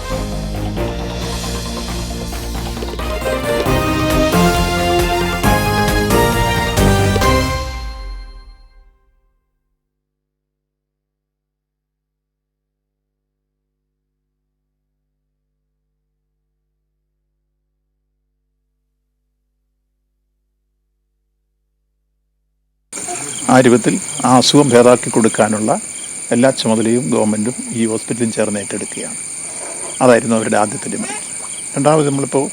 ആ രൂപത്തിൽ ആ അസുഖം ഭേദാക്കി കൊടുക്കാനുള്ള എല്ലാ ചുമതലയും ഗവൺമെൻറ്റും ഈ ഹോസ്പിറ്റലും ചേർന്ന് ഏറ്റെടുക്കുകയാണ്. അതായിരുന്നു അവരുടെ ആദ്യത്തെ ഡിമാൻഡ്. രണ്ടാമത് നമ്മളിപ്പോൾ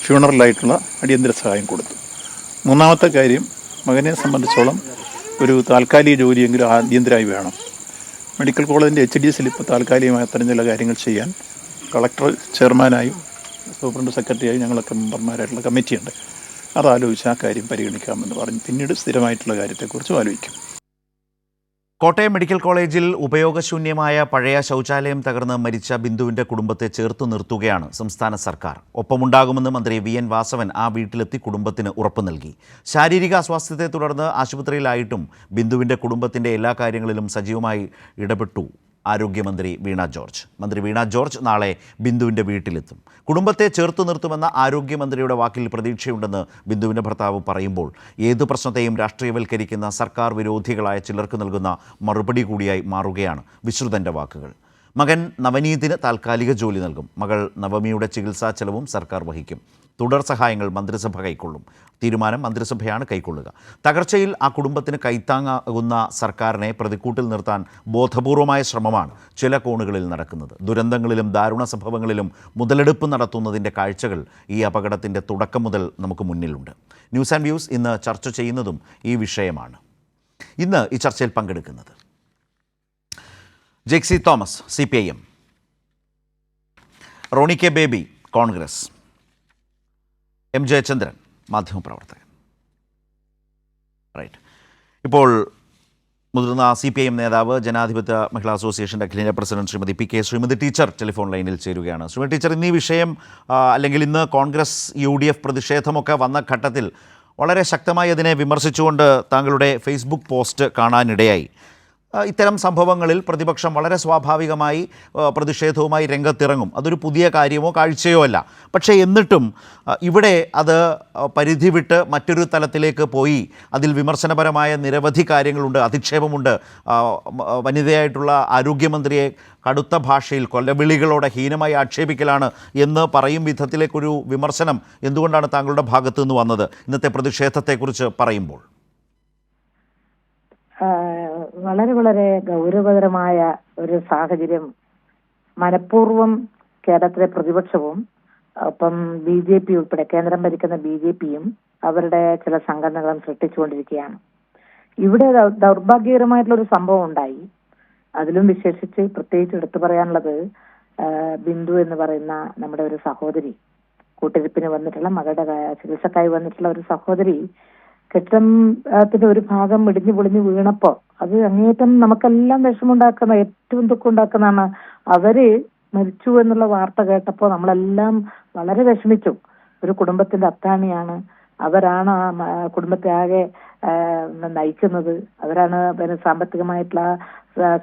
ഫ്യൂണറലായിട്ടുള്ള അടിയന്തര സഹായം കൊടുത്തു. മൂന്നാമത്തെ കാര്യം, മകനെ സംബന്ധിച്ചോളം ഒരു താൽക്കാലിക ജോലിയെങ്കിലും അടിയന്തരമായി വേണം. മെഡിക്കൽ കോളേജിൻ്റെ HDSൽ ഇപ്പോൾ താൽക്കാലികമായ അത്തരം ചില കാര്യങ്ങൾ ചെയ്യാൻ കളക്ടർ ചെയർമാനായും സൂപ്രണ്ട് സെക്രട്ടറിയായും ഞങ്ങളൊക്കെ മെമ്പർമാരായിട്ടുള്ള കമ്മിറ്റിയുണ്ട്. അതാലോചിച്ച് ആ കാര്യം പരിഗണിക്കാമെന്ന് പറഞ്ഞ് പിന്നീട് സ്ഥിരമായിട്ടുള്ള കാര്യത്തെക്കുറിച്ച് ആലോചിക്കും. കോട്ടയം മെഡിക്കൽ കോളേജിൽ ഉപയോഗശൂന്യമായ പഴയ ശൗചാലയം തകർന്ന് മരിച്ച ബിന്ദുവിൻ്റെ കുടുംബത്തെ ചേർത്തു നിർത്തുകയാണ് സംസ്ഥാന സർക്കാർ. ഒപ്പമുണ്ടാകുമെന്ന് മന്ത്രി VN വാസവൻ ആ വീട്ടിലെത്തി കുടുംബത്തിന് ഉറപ്പ് നൽകി. ശാരീരിക അസ്വാസ്ഥ്യത്തെ തുടർന്ന് ആശുപത്രിയിലായിട്ടും ബിന്ദുവിൻ്റെ കുടുംബത്തിൻ്റെ എല്ലാ കാര്യങ്ങളിലും സജീവമായി ഇടപെട്ടു ആരോഗ്യമന്ത്രി വീണ ജോർജ്. മന്ത്രി വീണ ജോർജ് നാളെ ബിന്ദുവിൻ്റെ വീട്ടിലെത്തും. കുടുംബത്തെ ചേർത്തു നിർത്തുമെന്ന ആരോഗ്യമന്ത്രിയുടെ വാക്കിൽ പ്രതീക്ഷയുണ്ടെന്ന് ബിന്ദുവിൻ്റെ ഭർത്താവ് പറയുമ്പോൾ ഏതു പ്രശ്നത്തെയും രാഷ്ട്രീയവൽക്കരിക്കുന്ന സർക്കാർ വിരോധികളായ ചിലർക്ക് നൽകുന്ന മറുപടി കൂടിയായി മാറുകയാണ് വിശ്രുതൻ്റെ വാക്കുകൾ. മകൻ നവനീതിന് താൽക്കാലിക ജോലി നൽകും. മകൾ നവമിയുടെ ചികിത്സാ ചെലവും സർക്കാർ വഹിക്കും. തുടർ സഹായങ്ങൾ മന്ത്രിസഭ കൈക്കൊള്ളും. തീരുമാനം മന്ത്രിസഭയാണ് കൈക്കൊള്ളുക. തകർച്ചയിൽ ആ കുടുംബത്തിന് കൈത്താങ്ങാകുന്ന സർക്കാരിനെ പ്രതിക്കൂട്ടിൽ നിർത്താൻ ബോധപൂർവമായ ശ്രമമാണ് ചില കോണുകളിൽ നടക്കുന്നത്. ദുരന്തങ്ങളിലും ദാരുണ സംഭവങ്ങളിലും മുതലെടുപ്പ് നടത്തുന്നതിൻ്റെ കാഴ്ചകൾ ഈ അപകടത്തിൻ്റെ തുടക്കം മുതൽ നമുക്ക് മുന്നിലുണ്ട്. ന്യൂസ് ആൻഡ് വ്യൂസ് ഇന്ന് ചർച്ച ചെയ്യുന്നതും ഈ വിഷയമാണ്. ഇന്ന് ഈ ചർച്ചയിൽ പങ്കെടുക്കുന്നത് ജെക്സി തോമസ് CPIM, റോണി കെ ബേബി കോൺഗ്രസ്, M ജയചന്ദ്രൻ മാധ്യമപ്രവർത്തകൻ. റൈറ്റ്. ഇപ്പോൾ മുതിർന്ന CPIM നേതാവ്, ജനാധിപത്യ മഹിളാ അസോസിയേഷൻ്റെ അഖിലേന്ത്യാ president Shrimati PK Shrimati teacher telephone ലൈനിൽ ചേരുകയാണ്. ശ്രീമതി ടീച്ചർ, ഇന്ന് ഈ വിഷയം അല്ലെങ്കിൽ ഇന്ന് കോൺഗ്രസ് UDF പ്രതിഷേധമൊക്കെ വന്ന ഘട്ടത്തിൽ വളരെ ശക്തമായി അതിനെ വിമർശിച്ചുകൊണ്ട് താങ്കളുടെ ഫേസ്ബുക്ക് പോസ്റ്റ് കാണാനിടയായി. ഇത്തരം സംഭവങ്ങളിൽ പ്രതിപക്ഷം വളരെ സ്വാഭാവികമായി പ്രതിഷേധവുമായി രംഗത്തിറങ്ങും. അതൊരു പുതിയ കാര്യമോ കാഴ്ചയോ അല്ല. പക്ഷേ എന്നിട്ടും ഇവിടെ അത് പരിധി വിട്ട് മറ്റൊരു തലത്തിലേക്ക് പോയി. അതിൽ വിമർശനപരമായ നിരവധി കാര്യങ്ങളുണ്ട്, അധിക്ഷേപമുണ്ട്. വനിതയായിട്ടുള്ള ആരോഗ്യമന്ത്രിയെ കടുത്ത ഭാഷയിൽ കൊലവിളികളോടെ ഹീനമായി ആക്ഷേപിക്കലാണ് എന്ന് പറയും വിധത്തിലേക്കൊരു വിമർശനം എന്തുകൊണ്ടാണ് താങ്കളുടെ ഭാഗത്തു നിന്ന് വന്നത് ഇന്നത്തെ പ്രതിഷേധത്തെക്കുറിച്ച് പറയുമ്പോൾ? വളരെ വളരെ ഗൗരവതരമായ ഒരു സാഹചര്യം മനഃപൂർവ്വം കേരളത്തിലെ പ്രതിപക്ഷവും ഒപ്പം BJP ഉൾപ്പെടെ കേന്ദ്രം ഭരിക്കുന്ന BJPയും അവരുടെ ചില സംഘടനകളും സൃഷ്ടിച്ചുകൊണ്ടിരിക്കുകയാണ്. ഇവിടെ ദൗർഭാഗ്യകരമായിട്ടുള്ള ഒരു സംഭവം ഉണ്ടായി. അതിലും വിശേഷിച്ച് പ്രത്യേകിച്ച് എടുത്തു പറയാനുള്ളത് ബിന്ദു എന്ന് പറയുന്ന നമ്മുടെ ഒരു സഹോദരി, കൂട്ടിരിപ്പിന് വന്നിട്ടുള്ള മകളുടെ ചികിത്സക്കായി വന്നിട്ടുള്ള ഒരു സഹോദരി കെട്ടിടത്തിന്റെ ഒരു ഭാഗം ഇടിഞ്ഞു പൊളിഞ്ഞു വീണപ്പോ അത് അങ്ങേറ്റം നമുക്കെല്ലാം വിഷമുണ്ടാക്കുന്ന, ഏറ്റവും ദുഃഖം ഉണ്ടാക്കുന്നതാണ്. അവര് മരിച്ചു എന്നുള്ള വാർത്ത കേട്ടപ്പോ നമ്മളെല്ലാം വളരെ വിഷമിച്ചു. ഒരു കുടുംബത്തിന്റെ അത്താണിയാണ്, അവരാണ് ആ കുടുംബത്തെ ആകെ നയിക്കുന്നത്, അവരാണ് പിന്നെ സാമ്പത്തികമായിട്ടുള്ള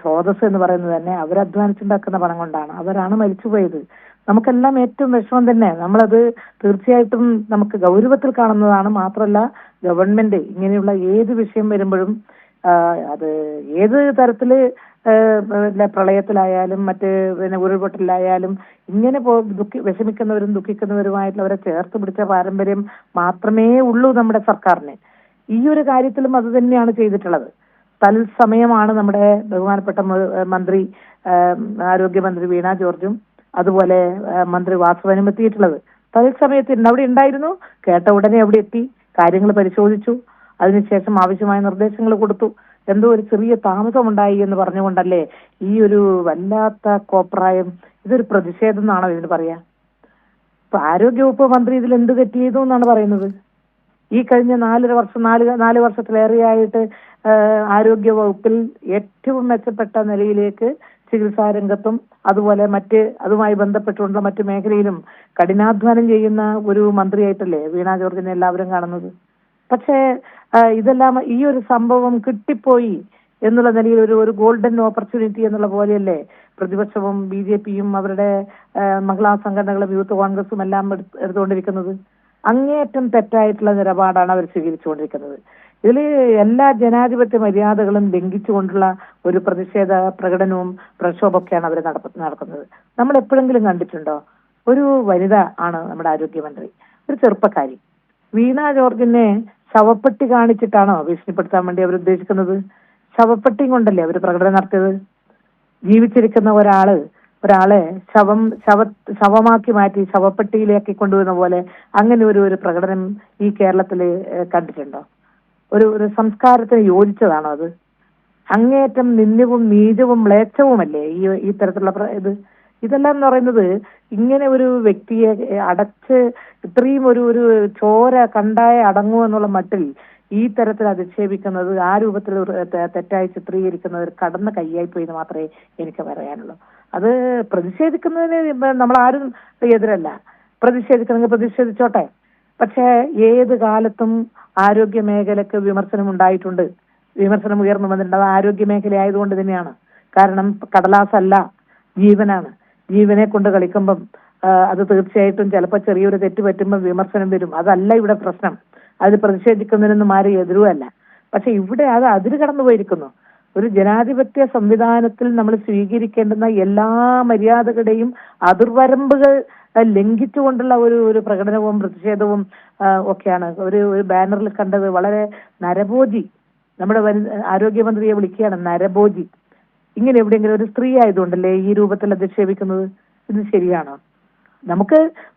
സ്രോതസ് എന്ന് പറയുന്നത് തന്നെ അവരധ്വാനിച്ചുണ്ടാക്കുന്ന പണം കൊണ്ടാണ്, അവരാണ് മരിച്ചുപോയത്. നമുക്കെല്ലാം ഏറ്റവും വിഷമം തന്നെ. നമ്മളത് തീർച്ചയായിട്ടും നമുക്ക് ഗൗരവത്തിൽ കാണുന്നതാണ്. മാത്രമല്ല ഗവൺമെന്റ് ഇങ്ങനെയുള്ള ഏത് വിഷയം വരുമ്പോഴും അത് ഏത് തരത്തില് പ്രളയത്തിലായാലും മറ്റ് പിന്നെ ഉരുൾപൊട്ടലിലായാലും ഇങ്ങനെ വിഷമിക്കുന്നവരും ദുഃഖിക്കുന്നവരുമായിട്ടുള്ളവരെ ചേർത്ത് പിടിച്ച പാരമ്പര്യം മാത്രമേ ഉള്ളൂ നമ്മുടെ സർക്കാരിന്. ഈ ഒരു കാര്യത്തിലും അത് തന്നെയാണ് ചെയ്തിട്ടുള്ളത്. തത്സമയമാണ് നമ്മുടെ ബഹുമാനപ്പെട്ട മന്ത്രി ആരോഗ്യമന്ത്രി വീണ ജോർജും അതുപോലെ മന്ത്രി വാസവനും എത്തിയിട്ടുള്ളത്. തത്സമയത്ത് അവിടെ ഉണ്ടായിരുന്നു. കേട്ട ഉടനെ അവിടെ എത്തി, കാര്യങ്ങൾ പരിശോധിച്ചു, അതിനുശേഷം ആവശ്യമായ നിർദ്ദേശങ്ങൾ കൊടുത്തു. എന്തോ ഒരു ചെറിയ താമസമുണ്ടായി എന്ന് പറഞ്ഞുകൊണ്ടല്ലേ ഈ ഒരു വല്ലാത്ത കോപ്രായം. ഇതൊരു പ്രതിഷേധം എന്നാണോ ഇതിന് പറയാ? ഇപ്പൊ ആരോഗ്യവകുപ്പ് മന്ത്രി ഇതിൽ എന്ത് തെറ്റ് ചെയ്തു എന്നാണ് പറയുന്നത്? ഈ കഴിഞ്ഞ 4 വർഷത്തിലേറെയായിട്ട് ആരോഗ്യ വകുപ്പിൽ ഏറ്റവും മെച്ചപ്പെട്ട നിലയിലേക്ക് ചികിത്സാ രംഗത്തും അതുപോലെ അതുമായി ബന്ധപ്പെട്ടുള്ള മറ്റു മേഖലയിലും കഠിനാധ്വാനം ചെയ്യുന്ന ഒരു മന്ത്രിയായിട്ടല്ലേ വീണ ജോർജിനെ എല്ലാവരും കാണുന്നത്. പക്ഷേ ഇതെല്ലാം ഈ ഒരു സംഭവം കിട്ടിപ്പോയി എന്നുള്ള നിലയിൽ ഒരു ഗോൾഡൻ ഓപ്പർച്യൂണിറ്റി എന്നുള്ള പോലെയല്ലേ പ്രതിപക്ഷവും BJPയും അവരുടെ മഹിളാ സംഘടനകളും യൂത്ത് കോൺഗ്രസും എല്ലാം എടുത്തുകൊണ്ടിരിക്കുന്നത്? അങ്ങേയറ്റം തെറ്റായിട്ടുള്ള നിലപാടാണ് അവർ സ്വീകരിച്ചുകൊണ്ടിരിക്കുന്നത്. ഇതിൽ എല്ലാ ജനാധിപത്യ മര്യാദകളും ലംഘിച്ചുകൊണ്ടുള്ള ഒരു പ്രതിഷേധ പ്രകടനവും പ്രക്ഷോഭമൊക്കെയാണ് അവർ നടക്കുന്നത്. നമ്മൾ എപ്പോഴെങ്കിലും കണ്ടിട്ടുണ്ടോ? ഒരു വനിത ആണ് നമ്മുടെ ആരോഗ്യമന്ത്രി, ഒരു ചെറുപ്പക്കാരി വീണ ജോർജിനെ ശവപ്പെട്ടി കാണിച്ചിട്ടാണോ ഭീഷണിപ്പെടുത്താൻ വേണ്ടി അവർ ഉദ്ദേശിക്കുന്നത്? ശവപ്പെട്ടിയും കൊണ്ടല്ലേ അവർ പ്രകടനം നടത്തിയത്? ജീവിച്ചിരിക്കുന്ന ഒരാളെ ശവമാക്കി മാറ്റി ശവപ്പെട്ടിയിലേക്ക് കൊണ്ടുവരുന്ന പോലെ അങ്ങനെ ഒരു പ്രകടനം ഈ കേരളത്തിൽ കണ്ടിട്ടുണ്ടോ? ഒരു സംസ്കാരത്തിന് യോജിച്ചതാണോ അത്? അങ്ങേയറ്റം നിന്ദ്യവും നീചവും മ്ലേച്ഛവുമല്ലേ ഈ തരത്തിലുള്ള ഇതെല്ലാം എന്ന് പറയുന്നത്. ഇങ്ങനെ ഒരു വ്യക്തിയെ അടച്ച് ഇത്രയും ഒരു ചോര കണ്ടായ അടങ്ങൂ എന്നുള്ള മട്ടിൽ ഈ തരത്തിൽ അധിക്ഷേപിക്കുന്നത്, ആ രൂപത്തിൽ തെറ്റായി ചിത്രീകരിക്കുന്നത് ഒരു കടന്ന കൈയായി പോയി എന്ന് മാത്രമേ എനിക്ക് പറയാനുള്ളൂ. അത് പ്രതിഷേധിക്കുന്നതിന് നമ്മളാരും എതിരല്ല. പ്രതിഷേധിക്കണമെങ്കിൽ പ്രതിഷേധിച്ചോട്ടെ. പക്ഷേ ഏത് കാലത്തും ആരോഗ്യ മേഖലക്ക് വിമർശനം ഉണ്ടായിട്ടുണ്ട്. വിമർശനം ഉയർന്നു വന്നിട്ടുണ്ട്. അത് ആരോഗ്യ മേഖല ആയതുകൊണ്ട് തന്നെയാണ്. കാരണം കടലാസല്ല, ജീവനാണ്. ജീവനെ കൊണ്ട് കളിക്കുമ്പം അത് തീർച്ചയായിട്ടും ചിലപ്പോൾ ചെറിയൊരു തെറ്റ് പറ്റുമ്പോൾ വിമർശനം വരും. അതല്ല ഇവിടെ പ്രശ്നം. അത് പ്രതിഷേധിക്കുന്നതിനൊന്നും ആരും എതിരുമല്ല. പക്ഷെ ഇവിടെ അത് അതിര് കടന്നു പോയിരിക്കുന്നു. ഒരു ജനാധിപത്യ സംവിധാനത്തിൽ നമ്മൾ സ്വീകരിക്കേണ്ടുന്ന എല്ലാ മര്യാദകളുടെയും അതിർവരമ്പുകൾ ലംഘിച്ചുകൊണ്ടുള്ള ഒരു പ്രകടനവും പ്രതിഷേധവും ഒക്കെയാണ് ഒരു ബാനറിൽ കണ്ടത്. വളരെ നരഭോജി. നമ്മുടെ ആരോഗ്യമന്ത്രിയെ വിളിക്കുകയാണ് നരഭോജി. ഇങ്ങനെ എവിടെയെങ്കിലും ഒരു സ്ത്രീ ആയതുകൊണ്ടല്ലേ ഈ രൂപത്തിൽ അധിക്ഷേപിക്കുന്നത്? ഇത് ശരിയാണോ?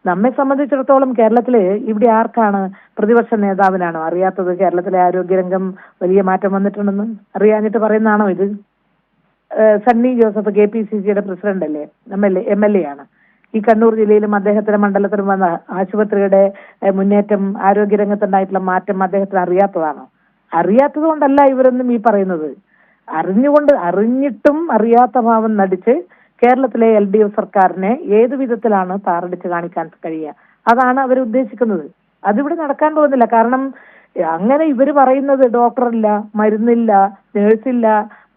നമ്മെ സംബന്ധിച്ചിടത്തോളം കേരളത്തില് ഇവിടെ ആർക്കാണ് പ്രതിപക്ഷ നേതാവിനാണോ അറിയാത്തത് കേരളത്തിലെ ആരോഗ്യരംഗം വലിയ മാറ്റം വന്നിട്ടുണ്ടെന്ന്? അറിയാഞ്ഞിട്ട് പറയുന്നതാണോ ഇത്? സണ്ണി ജോസഫ് KPCCയുടെ പ്രസിഡന്റ് അല്ലേ, MLA ആണ്. ഈ കണ്ണൂർ ജില്ലയിലും അദ്ദേഹത്തിന്റെ മണ്ഡലത്തിലും വന്ന ആശുപത്രിയുടെ മുന്നേറ്റം, ആരോഗ്യരംഗത്തുണ്ടായിട്ടുള്ള മാറ്റം അദ്ദേഹത്തിന് അറിയാത്തതാണോ? അറിയാത്തത് കൊണ്ടല്ല ഇവരൊന്നും ഈ പറയുന്നത്. അറിഞ്ഞിട്ടും അറിയാത്ത ഭാവം നടിച്ച് കേരളത്തിലെ LDF സർക്കാരിനെ ഏത് വിധത്തിലാണ് താറടിച്ച് കാണിക്കാൻ കഴിയുക? അതാണ് അവർ ഉദ്ദേശിക്കുന്നത്. അതിവിടെ നടക്കാൻ പോകുന്നില്ല. കാരണം അങ്ങനെ ഇവര് പറയുന്നത് ഡോക്ടറില്ല, മരുന്നില്ല, നേഴ്സില്ല,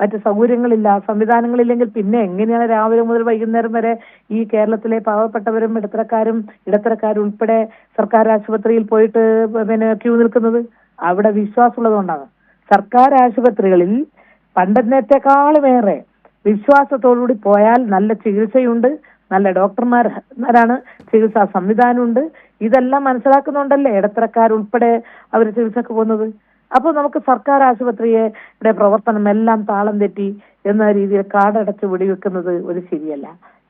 മറ്റ് സൗകര്യങ്ങളില്ല, സംവിധാനങ്ങളില്ലെങ്കിൽ പിന്നെ എങ്ങനെയാണ് രാവിലെ മുതൽ വൈകുന്നേരം വരെ ഈ കേരളത്തിലെ പാവപ്പെട്ടവരും ഇടത്തരക്കാരും ഉൾപ്പെടെ സർക്കാർ ആശുപത്രിയിൽ പോയിട്ട് ക്യൂ നിൽക്കുന്നത്? അവിടെ വിശ്വാസമുള്ളത് കൊണ്ടാണ്. സർക്കാർ ആശുപത്രികളിൽ പണ്ടത്തേക്കാളുമേറെ വിശ്വാസത്തോടുകൂടി പോയാൽ നല്ല ചികിത്സയുണ്ട്, നല്ല ഡോക്ടർമാരാണ്, ചികിത്സാ സംവിധാനമുണ്ട്. ഇതെല്ലാം മനസ്സിലാക്കുന്നുണ്ടല്ലേ ഇടത്തരക്കാരുൾപ്പെടെ അവർ ചികിത്സക്ക് പോകുന്നത്. അപ്പോൾ നമുക്ക് സർക്കാർ ആശുപത്രിയുടെ പ്രവർത്തനം എല്ലാം താളം തെറ്റി എന്ന രീതിയിൽ കാടടച്ച് വെടിവെക്കുന്നത് ഒരു ശരിയല്ല.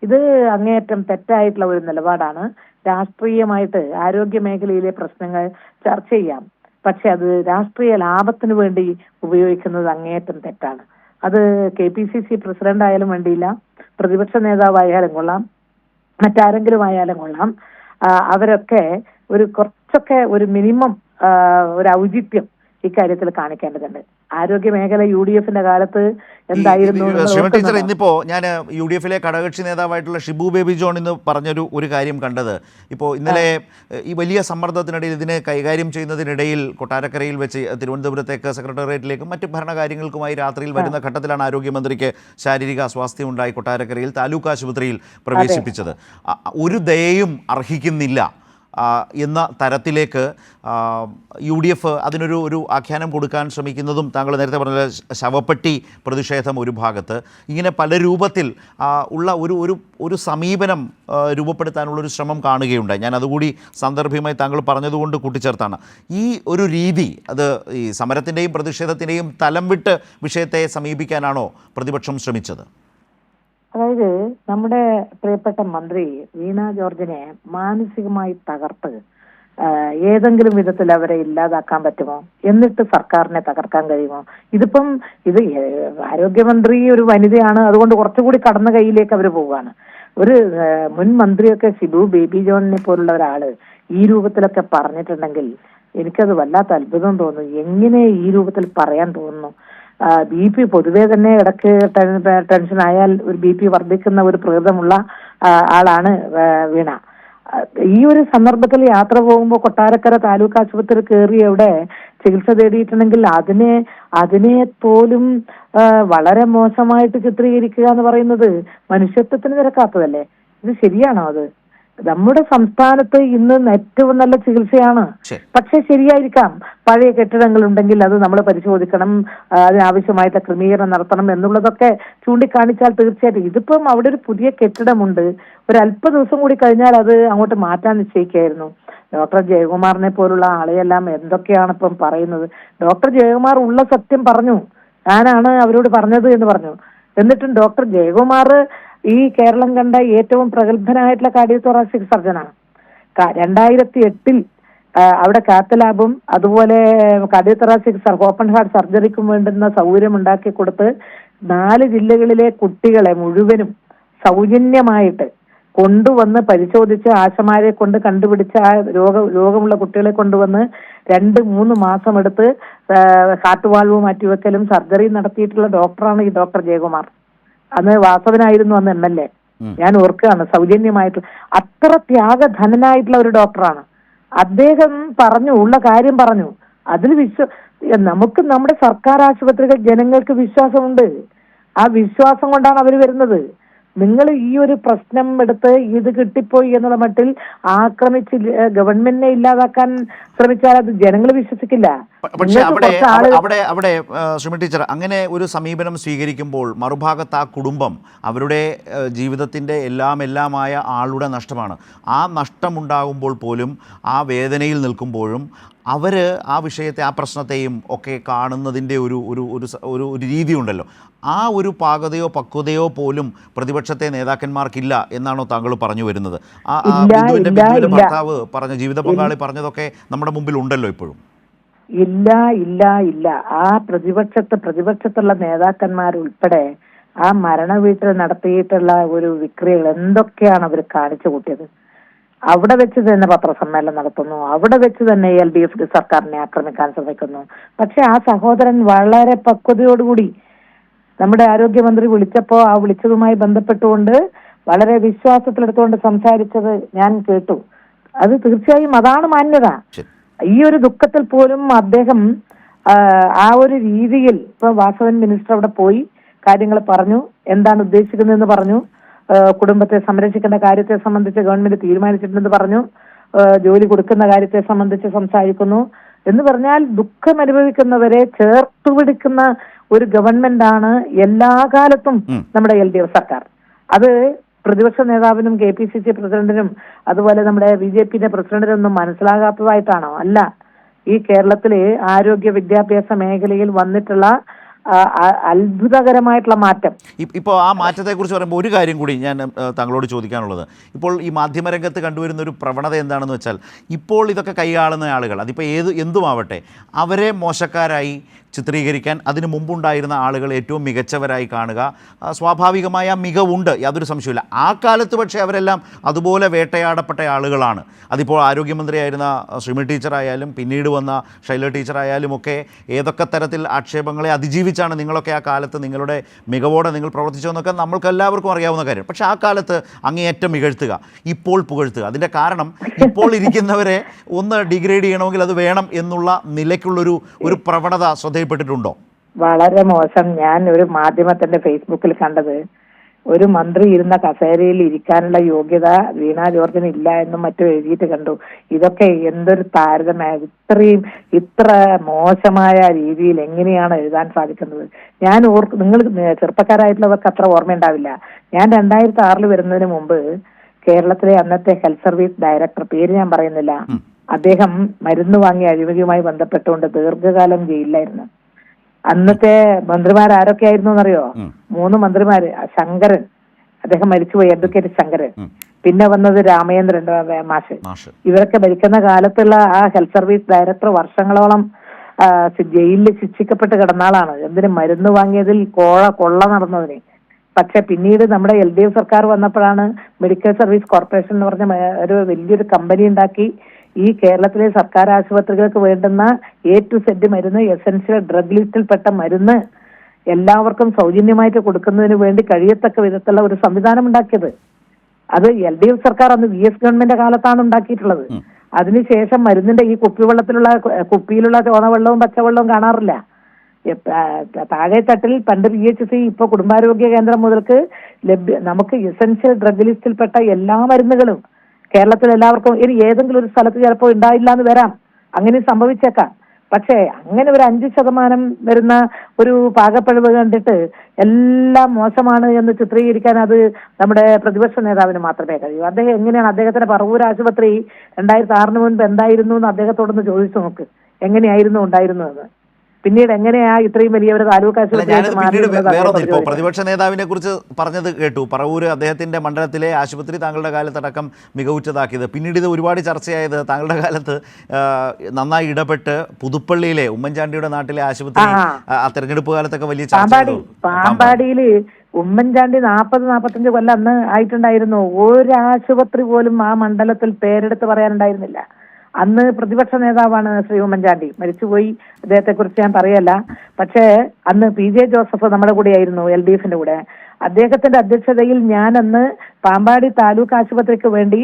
ഇത് അങ്ങേയറ്റം തെറ്റായിട്ടുള്ള ഒരു നിലപാടാണ്. രാഷ്ട്രീയമായിട്ട് ആരോഗ്യ മേഖലയിലെ പ്രശ്നങ്ങൾ ചർച്ച ചെയ്യാം, പക്ഷെ അത് രാഷ്ട്രീയ ലാഭത്തിന് വേണ്ടി ഉപയോഗിക്കുന്നത് അങ്ങേയറ്റം തെറ്റാണ്. അത് KPCC പ്രസിഡന്റ് ആയാലും വേണ്ടിയില്ല, പ്രതിപക്ഷ നേതാവായാലും കൊള്ളാം, മറ്റാരെങ്കിലും ആയാലും കൊള്ളാം. അവരൊക്കെ കുറച്ചൊക്കെ ഒരു മിനിമം ഒരു ഔചിത്യം ഇക്കാര്യത്തിൽ കാണിക്കേണ്ടതുണ്ട്. ആരോഗ്യ മേഖല UDFന്റെ കാലത്ത് എന്തായിരുന്നു? ടീച്ചർ, ഇന്നിപ്പോൾ ഞാൻ UDFലെ ഘടകകക്ഷി നേതാവായിട്ടുള്ള ഷിബു ബേബി ജോൺ ഇന്ന് പറഞ്ഞൊരു കാര്യം കണ്ടത്, ഇപ്പോൾ ഇന്നലെ ഈ വലിയ സമ്മർദ്ദത്തിനിടയിൽ ഇതിനെ കൈകാര്യം ചെയ്യുന്നതിനിടയിൽ കൊട്ടാരക്കരയിൽ വെച്ച് തിരുവനന്തപുരത്തേക്ക് സെക്രട്ടേറിയറ്റിലേക്കും മറ്റ് ഭരണകാര്യങ്ങൾക്കുമായി രാത്രിയിൽ വരുന്ന ഘട്ടത്തിലാണ് ആരോഗ്യമന്ത്രിക്ക് ശാരീരിക അസ്വാസ്ഥ്യം ഉണ്ടായി കൊട്ടാരക്കരയിൽ താലൂക്ക് ആശുപത്രിയിൽ പ്രവേശിപ്പിച്ചത്. ഒരു ദയയും അർഹിക്കുന്നില്ല എന്ന തരത്തിലേക്ക് UDF അതിനൊരു ആഖ്യാനം കൊടുക്കാൻ ശ്രമിക്കുന്നതും താങ്കൾ നേരത്തെ പറഞ്ഞ ശവപ്പെട്ടി പ്രതിഷേധം ഒരു ഭാഗത്ത്, ഇങ്ങനെ പല രൂപത്തിൽ ഉള്ള ഒരു സമീപനം രൂപപ്പെടുത്താനുള്ളൊരു ശ്രമം കാണുകയുണ്ടായി. ഞാൻ അതുകൂടി സാന്ദർഭികമായി താങ്കൾ പറഞ്ഞതുകൊണ്ട് കൂട്ടിച്ചേർത്താണ്. ഈ ഒരു രീതി അത് ഈ സമരത്തിൻ്റെയും പ്രതിഷേധത്തിൻ്റെയും തലം വിട്ട് വിഷയത്തെ സമീപിക്കാനാണോ പ്രതിപക്ഷം ശ്രമിച്ചത്? അതായത് നമ്മുടെ പ്രിയപ്പെട്ട മന്ത്രി വീണ ജോർജിനെ മാനസികമായി തകർത്ത് ഏതെങ്കിലും വിധത്തിൽ അവരെ ഇല്ലാതാക്കാൻ പറ്റുമോ? എന്നിട്ട് സർക്കാരിനെ തകർക്കാൻ കഴിയുമോ? ഇത് ആരോഗ്യമന്ത്രി ഒരു വനിതയാണ്, അതുകൊണ്ട് കുറച്ചുകൂടി കടന്ന കൈയിലേക്ക് അവർ പോവുകയാണ്. ഒരു മുൻ മന്ത്രിയൊക്കെ ഷിബു ബേബി ജോണിനെ പോലുള്ള ഒരാള് ഈ രൂപത്തിലൊക്കെ പറഞ്ഞിട്ടുണ്ടെങ്കിൽ എനിക്കത് വല്ലാത്ത അത്ഭുതം തോന്നുന്നു. എങ്ങനെ ഈ രൂപത്തിൽ പറയാൻ തോന്നുന്നു? BP പൊതുവെ തന്നെ ഇടയ്ക്ക് ടെൻഷൻ ആയാൽ ഒരു BP വർദ്ധിക്കുന്ന ഒരു പ്രകൃതമുള്ള ആളാണ് വീണ. ഈ ഒരു സന്ദർഭത്തിൽ യാത്ര പോകുമ്പോൾ കൊട്ടാരക്കര താലൂക്ക് ആശുപത്രി കയറി അവിടെ ചികിത്സ തേടിയിട്ടുണ്ടെങ്കിൽ അതിനെ പോലും വളരെ മോശമായിട്ട് ചിത്രീകരിക്കുക എന്ന് പറയുന്നത് മനുഷ്യത്വത്തിന് നിരക്കാത്തതല്ലേ? ഇത് ശരിയാണോ? അത് നമ്മുടെ സംസ്ഥാനത്ത് ഇന്ന് ഏറ്റവും നല്ല ചികിത്സയാണ്. പക്ഷെ ശരിയായിരിക്കാം, പഴയ കെട്ടിടങ്ങൾ ഉണ്ടെങ്കിൽ അത് നമ്മൾ പരിശോധിക്കണം, അതിനാവശ്യമായിട്ട് ക്രമീകരണം നടത്തണം എന്നുള്ളതൊക്കെ ചൂണ്ടിക്കാണിച്ചാൽ തീർച്ചയായിട്ടും. ഇതിപ്പം അവിടെ ഒരു പുതിയ കെട്ടിടമുണ്ട്, ഒരു അല്പ ദിവസം കൂടി കഴിഞ്ഞാൽ അത് അങ്ങോട്ട് മാറ്റാൻ നിശ്ചയിക്കായിരുന്നു. ഡോക്ടർ ജയകുമാറിനെ പോലുള്ള ആളെയെല്ലാം എന്തൊക്കെയാണ് ഇപ്പം പറയുന്നത്. ഡോക്ടർ ജയകുമാർ ഉള്ള സത്യം പറഞ്ഞു, ഞാനാണ് അവരോട് പറഞ്ഞത് എന്ന് പറഞ്ഞു. എന്നിട്ടും ഡോക്ടർ ജയകുമാർ ഈ കേരളം കണ്ട ഏറ്റവും പ്രഗത്ഭനായിട്ടുള്ള കാർഡിയോതൊറാസിക് സർജനാണ്. 2008 അവിടെ കാത്ത് ലാബും അതുപോലെ കാർഡിയോതൊറാസിക് ഓപ്പൺ ഹാർട്ട് സർജറിക്കും വേണ്ടുന്ന സൗകര്യം ഉണ്ടാക്കി കൊടുത്ത് 4 ജില്ലകളിലെ കുട്ടികളെ മുഴുവനും സൗജന്യമായിട്ട് കൊണ്ടുവന്ന് പരിശോധിച്ച് ആശമാരെ കൊണ്ട് കണ്ടുപിടിച്ച് ആ രോഗമുള്ള കുട്ടികളെ കൊണ്ടുവന്ന് 2-3 മാസം എടുത്ത് ഹാർട്ട് വാൾവ് മാറ്റിവെക്കലും സർജറി നടത്തിയിട്ടുള്ള ഡോക്ടറാണ് ഈ ഡോക്ടർ ജയകുമാർ. അന്ന് വാസവനായിരുന്നു അന്ന് MLA. ഞാൻ ഓർക്കുകയാണ്, സൗജന്യമായിട്ട്. അത്ര ത്യാഗധനനായിട്ടുള്ള ഒരു ഡോക്ടറാണ് അദ്ദേഹം. ഉള്ള കാര്യം പറഞ്ഞു. അതിൽ നമുക്ക് നമ്മുടെ സർക്കാർ ആശുപത്രികൾ ജനങ്ങൾക്ക് വിശ്വാസമുണ്ട്. ആ വിശ്വാസം കൊണ്ടാണ് അവർ വരുന്നത്. നിങ്ങൾ ഈ ഒരു പ്രശ്നം എടുത്ത് ഇത് കിട്ടിപ്പോയി എന്നുള്ള മട്ടിൽ ആക്രമിച്ച് ഗവൺമെന്റിനെ ഇല്ലാതാക്കാൻ ശ്രമിച്ചാൽ അത് ജനങ്ങൾ വിശ്വസിക്കില്ല. പക്ഷേ അവിടെ ശ്രീമതി ടീച്ചർ, അങ്ങനെ ഒരു സമീപനം സ്വീകരിക്കുമ്പോൾ മറുഭാഗത്ത് ആ കുടുംബം അവരുടെ ജീവിതത്തിൻ്റെ എല്ലാമായ ആളുടെ നഷ്ടമാണ്. ആ നഷ്ടമുണ്ടാകുമ്പോൾ പോലും, ആ വേദനയിൽ നിൽക്കുമ്പോഴും അവർ ആ വിഷയത്തെ, ആ പ്രശ്നത്തെയും ഒക്കെ കാണുന്നതിൻ്റെ ഒരു രീതിയുണ്ടല്ലോ. ആ ഒരു പാകതയോ പക്വതയോ പോലും പ്രതിപക്ഷത്തെ നേതാക്കന്മാർക്കില്ല എന്നാണോ താങ്കൾ പറഞ്ഞു വരുന്നത്? ബിന്ദുവിൻ്റെ ഭർത്താവ് പറഞ്ഞ, ജീവിത പങ്കാളി പറഞ്ഞതൊക്കെ നമ്മുടെ മുമ്പിൽ ഉണ്ടല്ലോ ഇപ്പോഴും. ഇല്ല. ആ പ്രതിപക്ഷത്തുള്ള നേതാക്കന്മാരുൾപ്പെടെ ആ മരണ വീട്ടിൽ നടത്തിയിട്ടുള്ള ഒരു വിക്രിയകൾ എന്തൊക്കെയാണ് അവർ കാണിച്ചു കൂട്ടിയത്. അവിടെ വെച്ച് തന്നെ പത്രസമ്മേളനം നടത്തുന്നു, അവിടെ വെച്ച് തന്നെ LDF സർക്കാരിനെ ആക്രമിക്കാൻ ശ്രമിക്കുന്നു. പക്ഷെ ആ സഹോദരൻ വളരെ പക്വതയോടുകൂടി നമ്മുടെ ആരോഗ്യമന്ത്രി വിളിച്ചപ്പോ ആ വിളിച്ചതുമായി ബന്ധപ്പെട്ടുകൊണ്ട് വളരെ വിശ്വാസത്തിലെടുത്തുകൊണ്ട് സംസാരിച്ചത് ഞാൻ കേട്ടു. അത് തീർച്ചയായും അതാണ് മാന്യത. ഈ ഒരു ദുഃഖത്തിൽ പോലും അദ്ദേഹം ആ ഒരു രീതിയിൽ, ഇപ്പൊ വാസവൻ മിനിസ്റ്റർ അവിടെ പോയി കാര്യങ്ങൾ പറഞ്ഞു, എന്താണ് ഉദ്ദേശിക്കുന്നതെന്ന് പറഞ്ഞു, കുടുംബത്തെ സംരക്ഷിക്കേണ്ട കാര്യത്തെ സംബന്ധിച്ച് ഗവൺമെന്റ് തീരുമാനിച്ചിട്ടുണ്ടെന്ന് പറഞ്ഞു, ജോലി കൊടുക്കുന്ന കാര്യത്തെ സംബന്ധിച്ച് സംസാരിക്കുന്നു എന്ന് പറഞ്ഞാൽ ദുഃഖം അനുഭവിക്കുന്നവരെ ചേർത്തുപിടിക്കുന്ന ഒരു ഗവൺമെന്റ് ആണ് എല്ലാ കാലത്തും നമ്മുടെ LDF സർക്കാർ. അത് പ്രതിപക്ഷ നേതാവിനും KPCC പ്രസിഡന്റിനും അതുപോലെ നമ്മുടെ BJPയുടെ പ്രസിഡന്റിനും ഒന്നും മനസ്സിലാകാത്തതായിട്ടാണോ? അല്ല. ഈ കേരളത്തിലെ ആരോഗ്യ വിദ്യാഭ്യാസ മേഖലയിൽ വന്നിട്ടുള്ള അത്ഭുതകരമായിട്ടുള്ള മാറ്റം. ഇപ്പോൾ ആ മാറ്റത്തെക്കുറിച്ച് പറയുമ്പോൾ ഒരു കാര്യം കൂടി ഞാൻ താങ്കളോട് ചോദിക്കാനുള്ളത്, ഇപ്പോൾ ഈ മാധ്യമരംഗത്ത് കണ്ടുവരുന്ന ഒരു പ്രവണത എന്താണെന്ന് വെച്ചാൽ, ഇപ്പോൾ ഇതൊക്കെ കൈയാളുന്ന ആളുകൾ, അതിപ്പോൾ എന്തുമാവട്ടെ, അവരെ മോശക്കാരായി ചിത്രീകരിക്കാൻ അതിനു മുമ്പുണ്ടായിരുന്ന ആളുകൾ ഏറ്റവും മികച്ചവരായി കാണുക, സ്വാഭാവികമായ മികവുണ്ട്, യാതൊരു സംശയമില്ല. ആ കാലത്ത് പക്ഷേ അവരെല്ലാം അതുപോലെ വേട്ടയാടപ്പെട്ട ആളുകളാണ്. അതിപ്പോൾ ആരോഗ്യമന്ത്രിയായിരുന്ന ശ്രീമതി ടീച്ചറായാലും പിന്നീട് വന്ന ശൈല ടീച്ചറായാലും ഒക്കെ ഏതൊക്കെ തരത്തിൽ ആക്ഷേപങ്ങളെ അതിജീവിച്ചാണ് നിങ്ങളൊക്കെ ആ കാലത്ത് നിങ്ങളുടെ മികവോടെ നിങ്ങൾ പ്രവർത്തിച്ചതെന്നൊക്കെ നമ്മൾക്ക് എല്ലാവർക്കും അറിയാവുന്ന കാര്യം. പക്ഷേ ആ കാലത്ത് അങ്ങേയറ്റം മികഴ്ത്തുക, ഇപ്പോൾ പുകഴ്ത്തുക, അതിൻ്റെ കാരണം ഇപ്പോൾ ഇരിക്കുന്നവരെ ഒന്ന് ഡിഗ്രേഡ് ചെയ്യണമെങ്കിൽ അത് വേണം എന്നുള്ള നിലയ്ക്കുള്ളൊരു പ്രവണത ശ്രദ്ധയിൽപ്പെട്ടിട്ടുണ്ടോ? വളരെ മോശം. ഞാൻ ഒരു മാധ്യമത്തിന്റെ ഫേസ്ബുക്കിൽ കണ്ടത്, ഒരു മന്ത്രി ഇരുന്ന കസേരയിൽ ഇരിക്കാനുള്ള യോഗ്യത വീണ ജോർജിന് ഇല്ല എന്നും മറ്റും എഴുതിയിട്ട് കണ്ടു. ഇതൊക്കെ എന്തൊരു താരതമ്യം! ഇത്ര മോശമായ രീതിയിൽ എങ്ങനെയാണ് എഴുതാൻ സാധിക്കുന്നത്? ഞാൻ നിങ്ങൾ ചെറുപ്പക്കാരായിട്ടുള്ളവർക്ക് അത്ര ഓർമ്മയുണ്ടാവില്ല. ഞാൻ 2006 വരുന്നതിന് മുമ്പ് കേരളത്തിലെ അന്നത്തെ ഹെൽത്ത് സർവീസ് ഡയറക്ടർ, പേര് ഞാൻ പറയുന്നില്ല, അദ്ദേഹം മരുന്ന് വാങ്ങിയ അഴിമതിയുമായി ബന്ധപ്പെട്ടുകൊണ്ട് ദീർഘകാലം ജയിലിലായിരുന്നു. അന്നത്തെ മന്ത്രിമാർ ആരൊക്കെയായിരുന്നു എന്നറിയോ? 3 മന്ത്രിമാര്. ശങ്കരൻ, അദ്ദേഹം മരിച്ചുപോയി, അഡ്വക്കേറ്റ് ശങ്കരൻ. പിന്നെ വന്നത് രാമചന്ദ്രൻ മാഷ്. ഇവരൊക്കെ ഭരിക്കുന്ന കാലത്തുള്ള ആ ഹെൽത്ത് സർവീസ് ഡയറക്ടർ വർഷങ്ങളോളം ജയിലിൽ ശിക്ഷിക്കപ്പെട്ട് കിടന്നാളാണ്. എന്തിന്? മരുന്ന് വാങ്ങിയതിൽ കൊള്ള നടന്നതിന്. പക്ഷെ പിന്നീട് നമ്മുടെ LDF സർക്കാർ വന്നപ്പോഴാണ് മെഡിക്കൽ സർവീസ് കോർപ്പറേഷൻ എന്ന് പറഞ്ഞ ഒരു വലിയൊരു കമ്പനി ഉണ്ടാക്കി ഈ കേരളത്തിലെ സർക്കാർ ആശുപത്രികൾക്ക് വേണ്ടുന്ന A to Z മരുന്ന്, എസെൻഷ്യൽ ഡ്രഗ് ലിസ്റ്റിൽപ്പെട്ട മരുന്ന് എല്ലാവർക്കും സൗജന്യമായിട്ട് കൊടുക്കുന്നതിന് വേണ്ടി കഴിയത്തക്ക വിധത്തിലുള്ള ഒരു സംവിധാനം ഉണ്ടാക്കിയത്. അത് LDF സർക്കാർ അന്ന് VS ഗവൺമെന്റ് കാലത്താണ് ഉണ്ടാക്കിയിട്ടുള്ളത്. അതിനുശേഷം മരുന്നിന്റെ ഈ കുപ്പിയിലുള്ള ചുവന്ന വെള്ളവും പച്ചവെള്ളവും കാണാറില്ല. താഴെ തട്ടിൽ പണ്ട് PHC, ഇപ്പൊ കുടുംബാരോഗ്യ കേന്ദ്രം മുതൽക്ക് നമുക്ക് എസെൻഷ്യൽ ഡ്രഗ് ലിസ്റ്റിൽപ്പെട്ട എല്ലാ മരുന്നുകളും കേരളത്തിൽ എല്ലാവർക്കും ഇനി ഏതെങ്കിലും ഒരു സ്ഥലത്ത് ചിലപ്പോൾ ഉണ്ടായില്ല എന്ന് വരാം, അങ്ങനെ സംഭവിച്ചേക്കാം. പക്ഷേ അങ്ങനെ ഒരു 5% വരുന്ന ഒരു പാകപ്പിഴവ് കണ്ടിട്ട് എല്ലാം മോശമാണ് എന്ന് ചിത്രീകരിക്കാൻ അത് നമ്മുടെ പ്രതിപക്ഷ നേതാവിന് മാത്രമേ കഴിയൂ. അദ്ദേഹം എങ്ങനെയാണ്, അദ്ദേഹത്തിന്റെ പറവൂർ ആശുപത്രി 2006 മുൻപ് എന്തായിരുന്നു എന്ന് അദ്ദേഹത്തോടൊന്ന് ചോദിച്ചു നോക്ക്, എങ്ങനെയായിരുന്നു ഉണ്ടായിരുന്നതെന്ന്. പിന്നീട് എങ്ങനെയാ ഇത്രയും വലിയ ഒരു താലൂക്ക് ഇപ്പോൾ പ്രതിപക്ഷ നേതാവിനെ കുറിച്ച് പറഞ്ഞത് കേട്ടു, പറവൂര് അദ്ദേഹത്തിന്റെ മണ്ഡലത്തിലെ ആശുപത്രി താങ്കളുടെ കാലത്തടക്കം മികവുറ്റതാക്കിയത്. പിന്നീട് ഇത് ഒരുപാട് ചർച്ചയായത് താങ്കളുടെ കാലത്ത് നന്നായി ഇടപെട്ട് പുതുപ്പള്ളിയിലെ ഉമ്മൻചാണ്ടിയുടെ നാട്ടിലെ ആശുപത്രി ആ തെരഞ്ഞെടുപ്പ് കാലത്തൊക്കെ വലിയ പാമ്പാടിയില് ഉമ്മൻചാണ്ടി 40-45 കൊല്ലം അന്ന് ആയിട്ടുണ്ടായിരുന്നു. ഒരു ആശുപത്രി പോലും ആ മണ്ഡലത്തിൽ പേരെടുത്ത് പറയാനുണ്ടായിരുന്നില്ല. അന്ന് പ്രതിപക്ഷ നേതാവാണ് ശ്രീ ഉമ്മൻചാണ്ടി, മരിച്ചുപോയി, അദ്ദേഹത്തെ കുറിച്ച് ഞാൻ പറയല്ല. പക്ഷേ അന്ന് PJ ജോസഫ് നമ്മുടെ കൂടെയായിരുന്നു, LDFന്റെ കൂടെ. അദ്ദേഹത്തിന്റെ അധ്യക്ഷതയിൽ ഞാൻ അന്ന് പാമ്പാടി താലൂക്ക് ആശുപത്രിക്ക് വേണ്ടി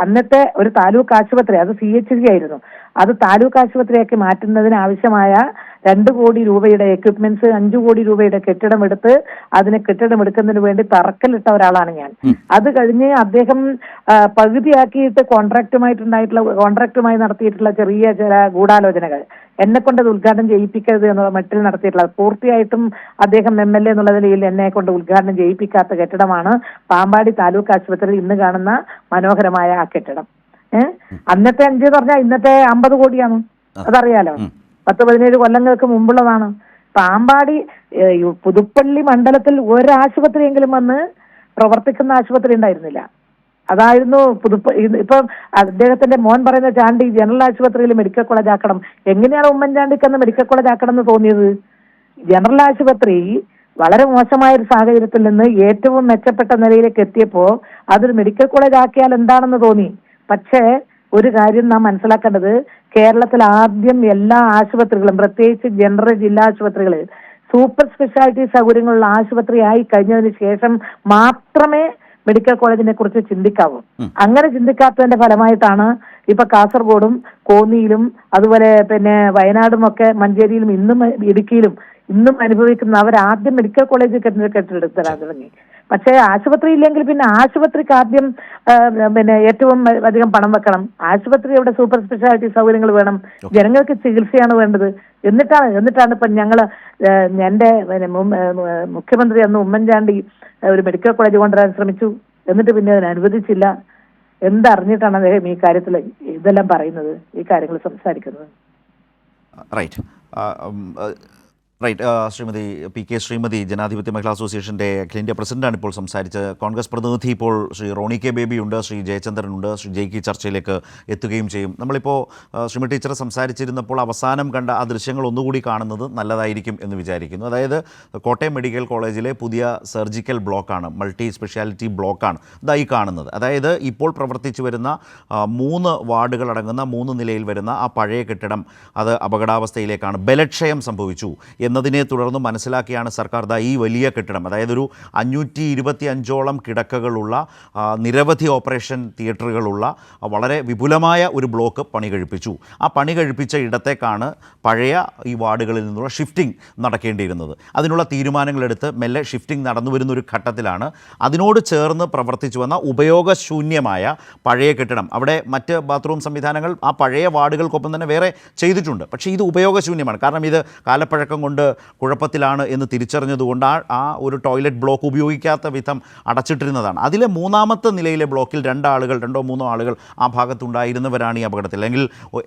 അന്നത്തെ ഒരു താലൂക്ക് ആശുപത്രി, അത് CHC ആയിരുന്നു, അത് താലൂക്ക് ആശുപത്രിയാക്കി മാറ്റുന്നതിന് ആവശ്യമായ 2 കോടി രൂപയുടെ എക്യുപ്മെന്റ്സ്, 5 കോടി രൂപയുടെ കെട്ടിടം എടുത്ത് കെട്ടിടം എടുക്കുന്നതിന് വേണ്ടി തറക്കല്ലിട്ട ഒരാളാണ് ഞാൻ. അത് കഴിഞ്ഞ് അദ്ദേഹം പകുതിയാക്കിയിട്ട് കോൺട്രാക്ടുമായി നടത്തിയിട്ടുള്ള ചെറിയ ചില ഗൂഢാലോചനകൾ എന്നെ കൊണ്ട് അത് ഉദ്ഘാടനം ചെയ്യിപ്പിക്കരുത് എന്നുള്ള മട്ടിൽ നടത്തിയിട്ടുള്ളത്, പൂർത്തിയായിട്ടും അദ്ദേഹം MLA എന്നുള്ള നിലയിൽ എന്നെ കൊണ്ട് ഉദ്ഘാടനം ചെയ്യിപ്പിക്കാത്ത കെട്ടിടമാണ് പാമ്പാടി താലൂക്ക് ആശുപത്രിയിൽ ഇന്ന് കാണുന്ന മനോഹരമായ ആ കെട്ടിടം. അന്നത്തെ 5 എന്ന് പറഞ്ഞാൽ ഇന്നത്തെ 50 കോടിയാണ്, അതറിയാലോ. 10-17 കൊല്ലങ്ങൾക്ക് മുമ്പുള്ളതാണ്. പാമ്പാടി പുതുപ്പള്ളി മണ്ഡലത്തിൽ ഒരാശുപത്രിയെങ്കിലും വന്ന് പ്രവർത്തിക്കുന്ന ആശുപത്രി ഉണ്ടായിരുന്നില്ല. അതായിരുന്നു ഇപ്പം അദ്ദേഹത്തിന്റെ മോൻ പറയുന്ന ചാണ്ടി ജനറൽ ആശുപത്രിയിൽ മെഡിക്കൽ കോളേജ് ആക്കണം. എങ്ങനെയാണ് ഉമ്മൻചാണ്ടിക്കെന്ന് മെഡിക്കൽ കോളേജ് ആക്കണം എന്ന് തോന്നിയത്? ജനറൽ ആശുപത്രി വളരെ മോശമായ ഒരു സാഹചര്യത്തിൽ നിന്ന് ഏറ്റവും മെച്ചപ്പെട്ട നിലയിലേക്ക് എത്തിയപ്പോൾ അതൊരു മെഡിക്കൽ കോളേജ് ആക്കിയാൽ എന്താണെന്ന് തോന്നി. പക്ഷേ ഒരു കാര്യം നാം മനസ്സിലാക്കേണ്ടത്, കേരളത്തിൽ ആദ്യം എല്ലാ ആശുപത്രികളും, പ്രത്യേകിച്ച് ജനറൽ ജില്ലാ ആശുപത്രികൾ, സൂപ്പർ സ്പെഷ്യാലിറ്റി സൗകര്യങ്ങളുള്ള ആശുപത്രിയായി കഴിഞ്ഞതിന് ശേഷം മാത്രമേ മെഡിക്കൽ കോളേജിനെ കുറിച്ച് ചിന്തിക്കാവൂ. അങ്ങനെ ചിന്തിക്കാത്തതിന്റെ ഫലമായിട്ടാണ് ഇപ്പൊ കാസർഗോഡും കോന്നിയിലും അതുപോലെ പിന്നെ വയനാടും ഒക്കെ മഞ്ചേരിയിലും ഇന്നും ഇടുക്കിയിലും ഇന്നും അനുഭവിക്കുന്ന അവരാദ്യം മെഡിക്കൽ കോളേജ് കെട്ടിടത്തിലാണ് തുടങ്ങി. പക്ഷേ ആശുപത്രി ഇല്ലെങ്കിൽ പിന്നെ ആശുപത്രിക്ക് ആദ്യം പിന്നെ ഏറ്റവും അധികം പണം വെക്കണം. ആശുപത്രിയുടെ സൂപ്പർ സ്പെഷ്യാലിറ്റി സൗകര്യങ്ങൾ വേണം, ജനങ്ങൾക്ക് ചികിത്സയാണ് വേണ്ടത്. എന്നിട്ടാണ് ഇപ്പൊ എന്റെ മുഖ്യമന്ത്രി അന്ന് ഉമ്മൻചാണ്ടി ഒരു മെഡിക്കൽ കോളേജ് കൊണ്ടുവരാൻ ശ്രമിച്ചു, എന്നിട്ട് പിന്നെ അതിന് അനുവദിച്ചില്ല. എന്തറിഞ്ഞിട്ടാണ് അദ്ദേഹം ഈ കാര്യത്തിൽ ഇതെല്ലാം പറയുന്നത്, ഈ കാര്യങ്ങൾ സംസാരിക്കുന്നത്? ശ്രീമതി PK ശ്രീമതി, ജനാധിപത്യ മഹിളാ അസോസിയേഷൻ്റെ അഖിലേന്ത്യാ പ്രസിഡന്റാണ് ഇപ്പോൾ സംസാരിച്ചത്. കോൺഗ്രസ് പ്രതിനിധി ഇപ്പോൾ ശ്രീ റോണി കെ ബേബി ഉണ്ട്, ശ്രീ ജയചന്ദ്രനുണ്ട്, ശ്രീ ജയ്ക്ക് ചർച്ചയിലേക്ക് എത്തുകയും ചെയ്യും. നമ്മളിപ്പോൾ ശ്രീമതി ടീച്ചർ സംസാരിച്ചിരുന്നപ്പോൾ അവസാനം കണ്ട ആ ദൃശ്യങ്ങൾ ഒന്നുകൂടി കാണുന്നത് നല്ലതായിരിക്കും എന്ന് വിചാരിക്കുന്നു. അതായത് കോട്ടയം മെഡിക്കൽ കോളേജിലെ പുതിയ സർജിക്കൽ ബ്ലോക്കാണ്, മൾട്ടി സ്പെഷ്യാലിറ്റി ബ്ലോക്കാണ് ഇതായി കാണുന്നത്. അതായത് ഇപ്പോൾ പ്രവർത്തിച്ചു വരുന്ന 3 വാർഡുകൾ അടങ്ങുന്ന 3 നിലയിൽ വരുന്ന ആ പഴയ കെട്ടിടം അത് അപകടാവസ്ഥയിലേക്കാണ്, ബലക്ഷയം സംഭവിച്ചു എന്നതിനെ തുടർന്ന് മനസ്സിലാക്കിയാണ് സർക്കാർ ഈ വലിയ കെട്ടിടം, അതായത് ഒരു 525ഓളം കിടക്കകളുള്ള നിരവധി ഓപ്പറേഷൻ തിയേറ്ററുകളുള്ള വളരെ വിപുലമായ ഒരു ബ്ലോക്ക് പണി കഴിപ്പിച്ചു. ആ പണി കഴിപ്പിച്ച ഇടത്തേക്കാണ് പഴയ ഈ വാർഡുകളിൽ നിന്നുള്ള ഷിഫ്റ്റിംഗ് നടക്കേണ്ടിയിരുന്നത്. അതിനുള്ള തീരുമാനങ്ങളെടുത്ത് മെല്ലെ ഷിഫ്റ്റിംഗ് നടന്നു വരുന്നൊരു ഘട്ടത്തിലാണ് അതിനോട് ചേർന്ന് പ്രവർത്തിച്ചു വന്ന ഉപയോഗശൂന്യമായ പഴയ കെട്ടിടം, അവിടെ മറ്റ് ബാത്റൂം സംവിധാനങ്ങൾ ആ പഴയ വാർഡുകൾക്കൊപ്പം തന്നെ വേറെ ചെയ്തിട്ടുണ്ട്, പക്ഷേ ഇത് ഉപയോഗശൂന്യമാണ്. കാരണം ഇത് കാലപ്പഴക്കം കൊണ്ട് കുഴപ്പത്തിലാണ് എന്ന് തിരിച്ചറിഞ്ഞതുകൊണ്ട് ആ ഒരു ടോയ്ലറ്റ് ബ്ലോക്ക് ഉപയോഗിക്കാത്ത വിധം അടച്ചിട്ടിരുന്നതാണ്. അതിലെ 3ാമത്തെ നിലയിലെ ബ്ലോക്കിൽ 2 ആളുകൾ 2-3 ആളുകൾ ആ ഭാഗത്തുണ്ടായിരുന്നവരാണ് ഈ അപകടത്തിൽ. അല്ലെങ്കിൽ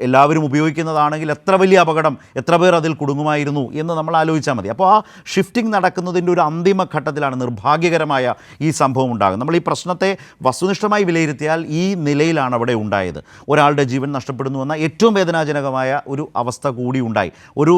എല്ലാവരും ഉപയോഗിക്കുന്നതാണെങ്കിൽ എത്ര വലിയ അപകടം, എത്ര പേർ അതിൽ കുടുങ്ങുമായിരുന്നു എന്ന് നമ്മൾ ആലോചിച്ചാൽ മതി. അപ്പോൾ ആ ഷിഫ്റ്റിംഗ് നടക്കുന്നതിൻ്റെ ഒരു അന്തിമ ഘട്ടത്തിലാണ് നിർഭാഗ്യകരമായ ഈ സംഭവം ഉണ്ടാകുന്നത്. നമ്മൾ ഈ പ്രശ്നത്തെ വസ്തുനിഷ്ഠമായി വിലയിരുത്തിയാൽ ഈ നിലയിലാണ് അവിടെ ഉണ്ടായത്. ഒരാളുടെ ജീവൻ നഷ്ടപ്പെടുന്നുവെന്ന ഏറ്റവും വേദനാജനകമായ ഒരു അവസ്ഥ കൂടി ഉണ്ടായി. ഒരു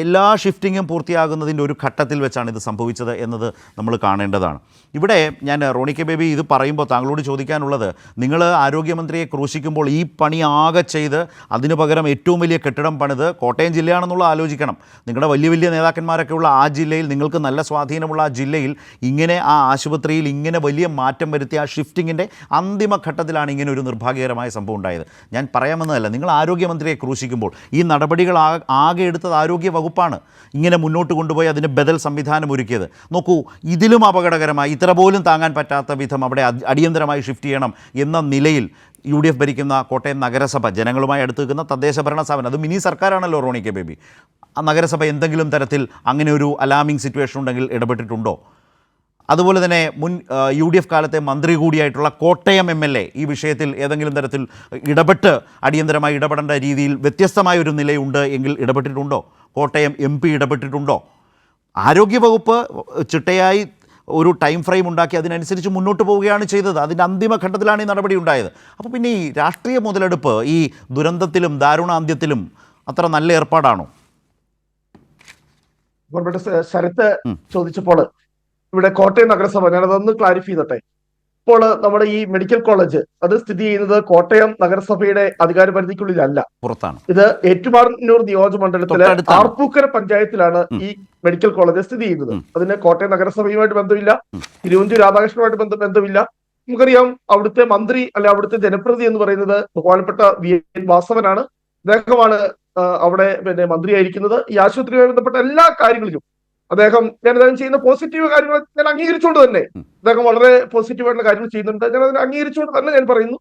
എല്ലാ ഷിഫ്റ്റിങ്ങും പൂർത്തിയാകുന്നതിൻ്റെ ഒരു ഘട്ടത്തിൽ വെച്ചാണ് ഇത് സംഭവിച്ചത് എന്നത് നമ്മൾ കാണേണ്ടതാണ്. ഇവിടെ ഞാൻ റോണി കെ ബേബി ഇത് പറയുമ്പോൾ താങ്കളോട് ചോദിക്കാനുള്ളത്, നിങ്ങൾ ആരോഗ്യമന്ത്രിയെ ക്രൂശിക്കുമ്പോൾ ഈ പണി ആകെ ചെയ്ത് അതിനു പകരം ഏറ്റവും വലിയ കെട്ടിടം പണിത് കോട്ടയം ജില്ലയാണെന്നുള്ള ആലോചിക്കണം. നിങ്ങളുടെ വലിയ വലിയ നേതാക്കന്മാരൊക്കെ ഉള്ള ആ ജില്ലയിൽ, നിങ്ങൾക്ക് നല്ല സ്വാധീനമുള്ള ആ ജില്ലയിൽ ഇങ്ങനെ ആ ആശുപത്രിയിൽ ഇങ്ങനെ വലിയ മാറ്റം വരുത്തിയ ആ ഷിഫ്റ്റിങ്ങിൻ്റെ അന്തിമഘട്ടത്തിലാണ് ഇങ്ങനെ ഒരു നിർഭാഗ്യകരമായ സംഭവം ഉണ്ടായത്. ഞാൻ പറയാമെന്നതല്ല, നിങ്ങൾ ആരോഗ്യമന്ത്രിയെ ക്രൂശിക്കുമ്പോൾ ഈ നടപടികൾ ആകെ എടുത്തത് ആരോഗ്യ വകുപ്പാണ്. ഇങ്ങനെ മുന്നോട്ട് കൊണ്ടുപോയി അതിന് ബദൽ സംവിധാനം ഒരുക്കിയത്. നോക്കൂ, ഇതിലും അപകടകരമായി ഇത്ര പോലും താങ്ങാൻ പറ്റാത്ത വിധം അവിടെ അടിയന്തരമായി ഷിഫ്റ്റ് ചെയ്യണം എന്ന നിലയിൽ UDF ഭരിക്കുന്ന കോട്ടയം നഗരസഭ, ജനങ്ങളുമായി അടുത്ത് നിൽക്കുന്ന തദ്ദേശ ഭരണ സ്ഥാപനം, അത് മിനി സർക്കാരാണല്ലോ റോണി കെ ബേബി, ആ നഗരസഭ എന്തെങ്കിലും തരത്തിൽ അങ്ങനെ ഒരു അലാമിംഗ് സിറ്റുവേഷൻ ഉണ്ടെങ്കിൽ ഇടപെട്ടിട്ടുണ്ടോ? അതുപോലെ തന്നെ മുൻ UDF കാലത്തെ മന്ത്രി കൂടിയായിട്ടുള്ള കോട്ടയം MLA ഈ വിഷയത്തിൽ ഏതെങ്കിലും തരത്തിൽ ഇടപെട്ട് അടിയന്തരമായി ഇടപെടേണ്ട രീതിയിൽ വ്യത്യസ്തമായൊരു നിലയുണ്ട് എങ്കിൽ ഇടപെട്ടിട്ടുണ്ടോ? കോട്ടയം MP ഇടപെട്ടിട്ടുണ്ടോ? ആരോഗ്യവകുപ്പ് ചിട്ടയായി ഒരു ടൈം ഫ്രെയിം ഉണ്ടാക്കി അതിനനുസരിച്ച് മുന്നോട്ട് പോവുകയാണ് ചെയ്തത്. അതിൻ്റെ അന്തിമഘട്ടത്തിലാണ് ഈ നടപടി ഉണ്ടായത്. അപ്പോൾ പിന്നെ ഈ രാഷ്ട്രീയ മുതലെടുപ്പ് ഈ ദുരന്തത്തിലും ദാരുണാന്ത്യത്തിലും അത്ര നല്ല ഏർപ്പാടാണോ? ശരത്ത് ചോദിച്ചപ്പോൾ ഇവിടെ കോട്ടയം നഗരസഭ, ഞാനതൊന്ന് ക്ലാരിഫൈ ചെയ്തട്ടെ. ഇപ്പോൾ നമ്മുടെ ഈ മെഡിക്കൽ കോളേജ് അത് സ്ഥിതി ചെയ്യുന്നത് കോട്ടയം നഗരസഭയുടെ അധികാര പരിധിക്കുള്ളിലല്ല, പുറത്താണ്. ഇത് ഏറ്റുമാനൂർ നിയോജകമണ്ഡലത്തിലെ ആർപ്പൂക്കര പഞ്ചായത്തിലാണ് ഈ മെഡിക്കൽ കോളേജ് സ്ഥിതി ചെയ്യുന്നത്. അതിന് കോട്ടയം നഗരസഭയുമായിട്ട് ബന്ധമില്ല, തിരുവഞ്ചൂർ രാധാകൃഷ്ണനുമായിട്ട് ബന്ധമില്ല. നമുക്കറിയാം, അവിടുത്തെ മന്ത്രി അല്ലെ അവിടുത്തെ ജനപ്രതിനിധി എന്ന് പറയുന്നത് ബഹുമാനപ്പെട്ട VN വാസവനാണ്. അദ്ദേഹമാണ് അവിടെ മന്ത്രിയായിരിക്കുന്നത്. ഈ ആശുപത്രിയുമായി ബന്ധപ്പെട്ട എല്ലാ കാര്യങ്ങളിലും അദ്ദേഹം ചെയ്യുന്ന പോസിറ്റീവ് കാര്യങ്ങൾ ഞാൻ അംഗീകരിച്ചുകൊണ്ട് തന്നെ, അദ്ദേഹം വളരെ പോസിറ്റീവായിട്ടുള്ള കാര്യങ്ങൾ ചെയ്യുന്നുണ്ട്. ഞാൻ അതിനെ അംഗീകരിച്ചുകൊണ്ട് തന്നെ ഞാൻ പറയുന്നു,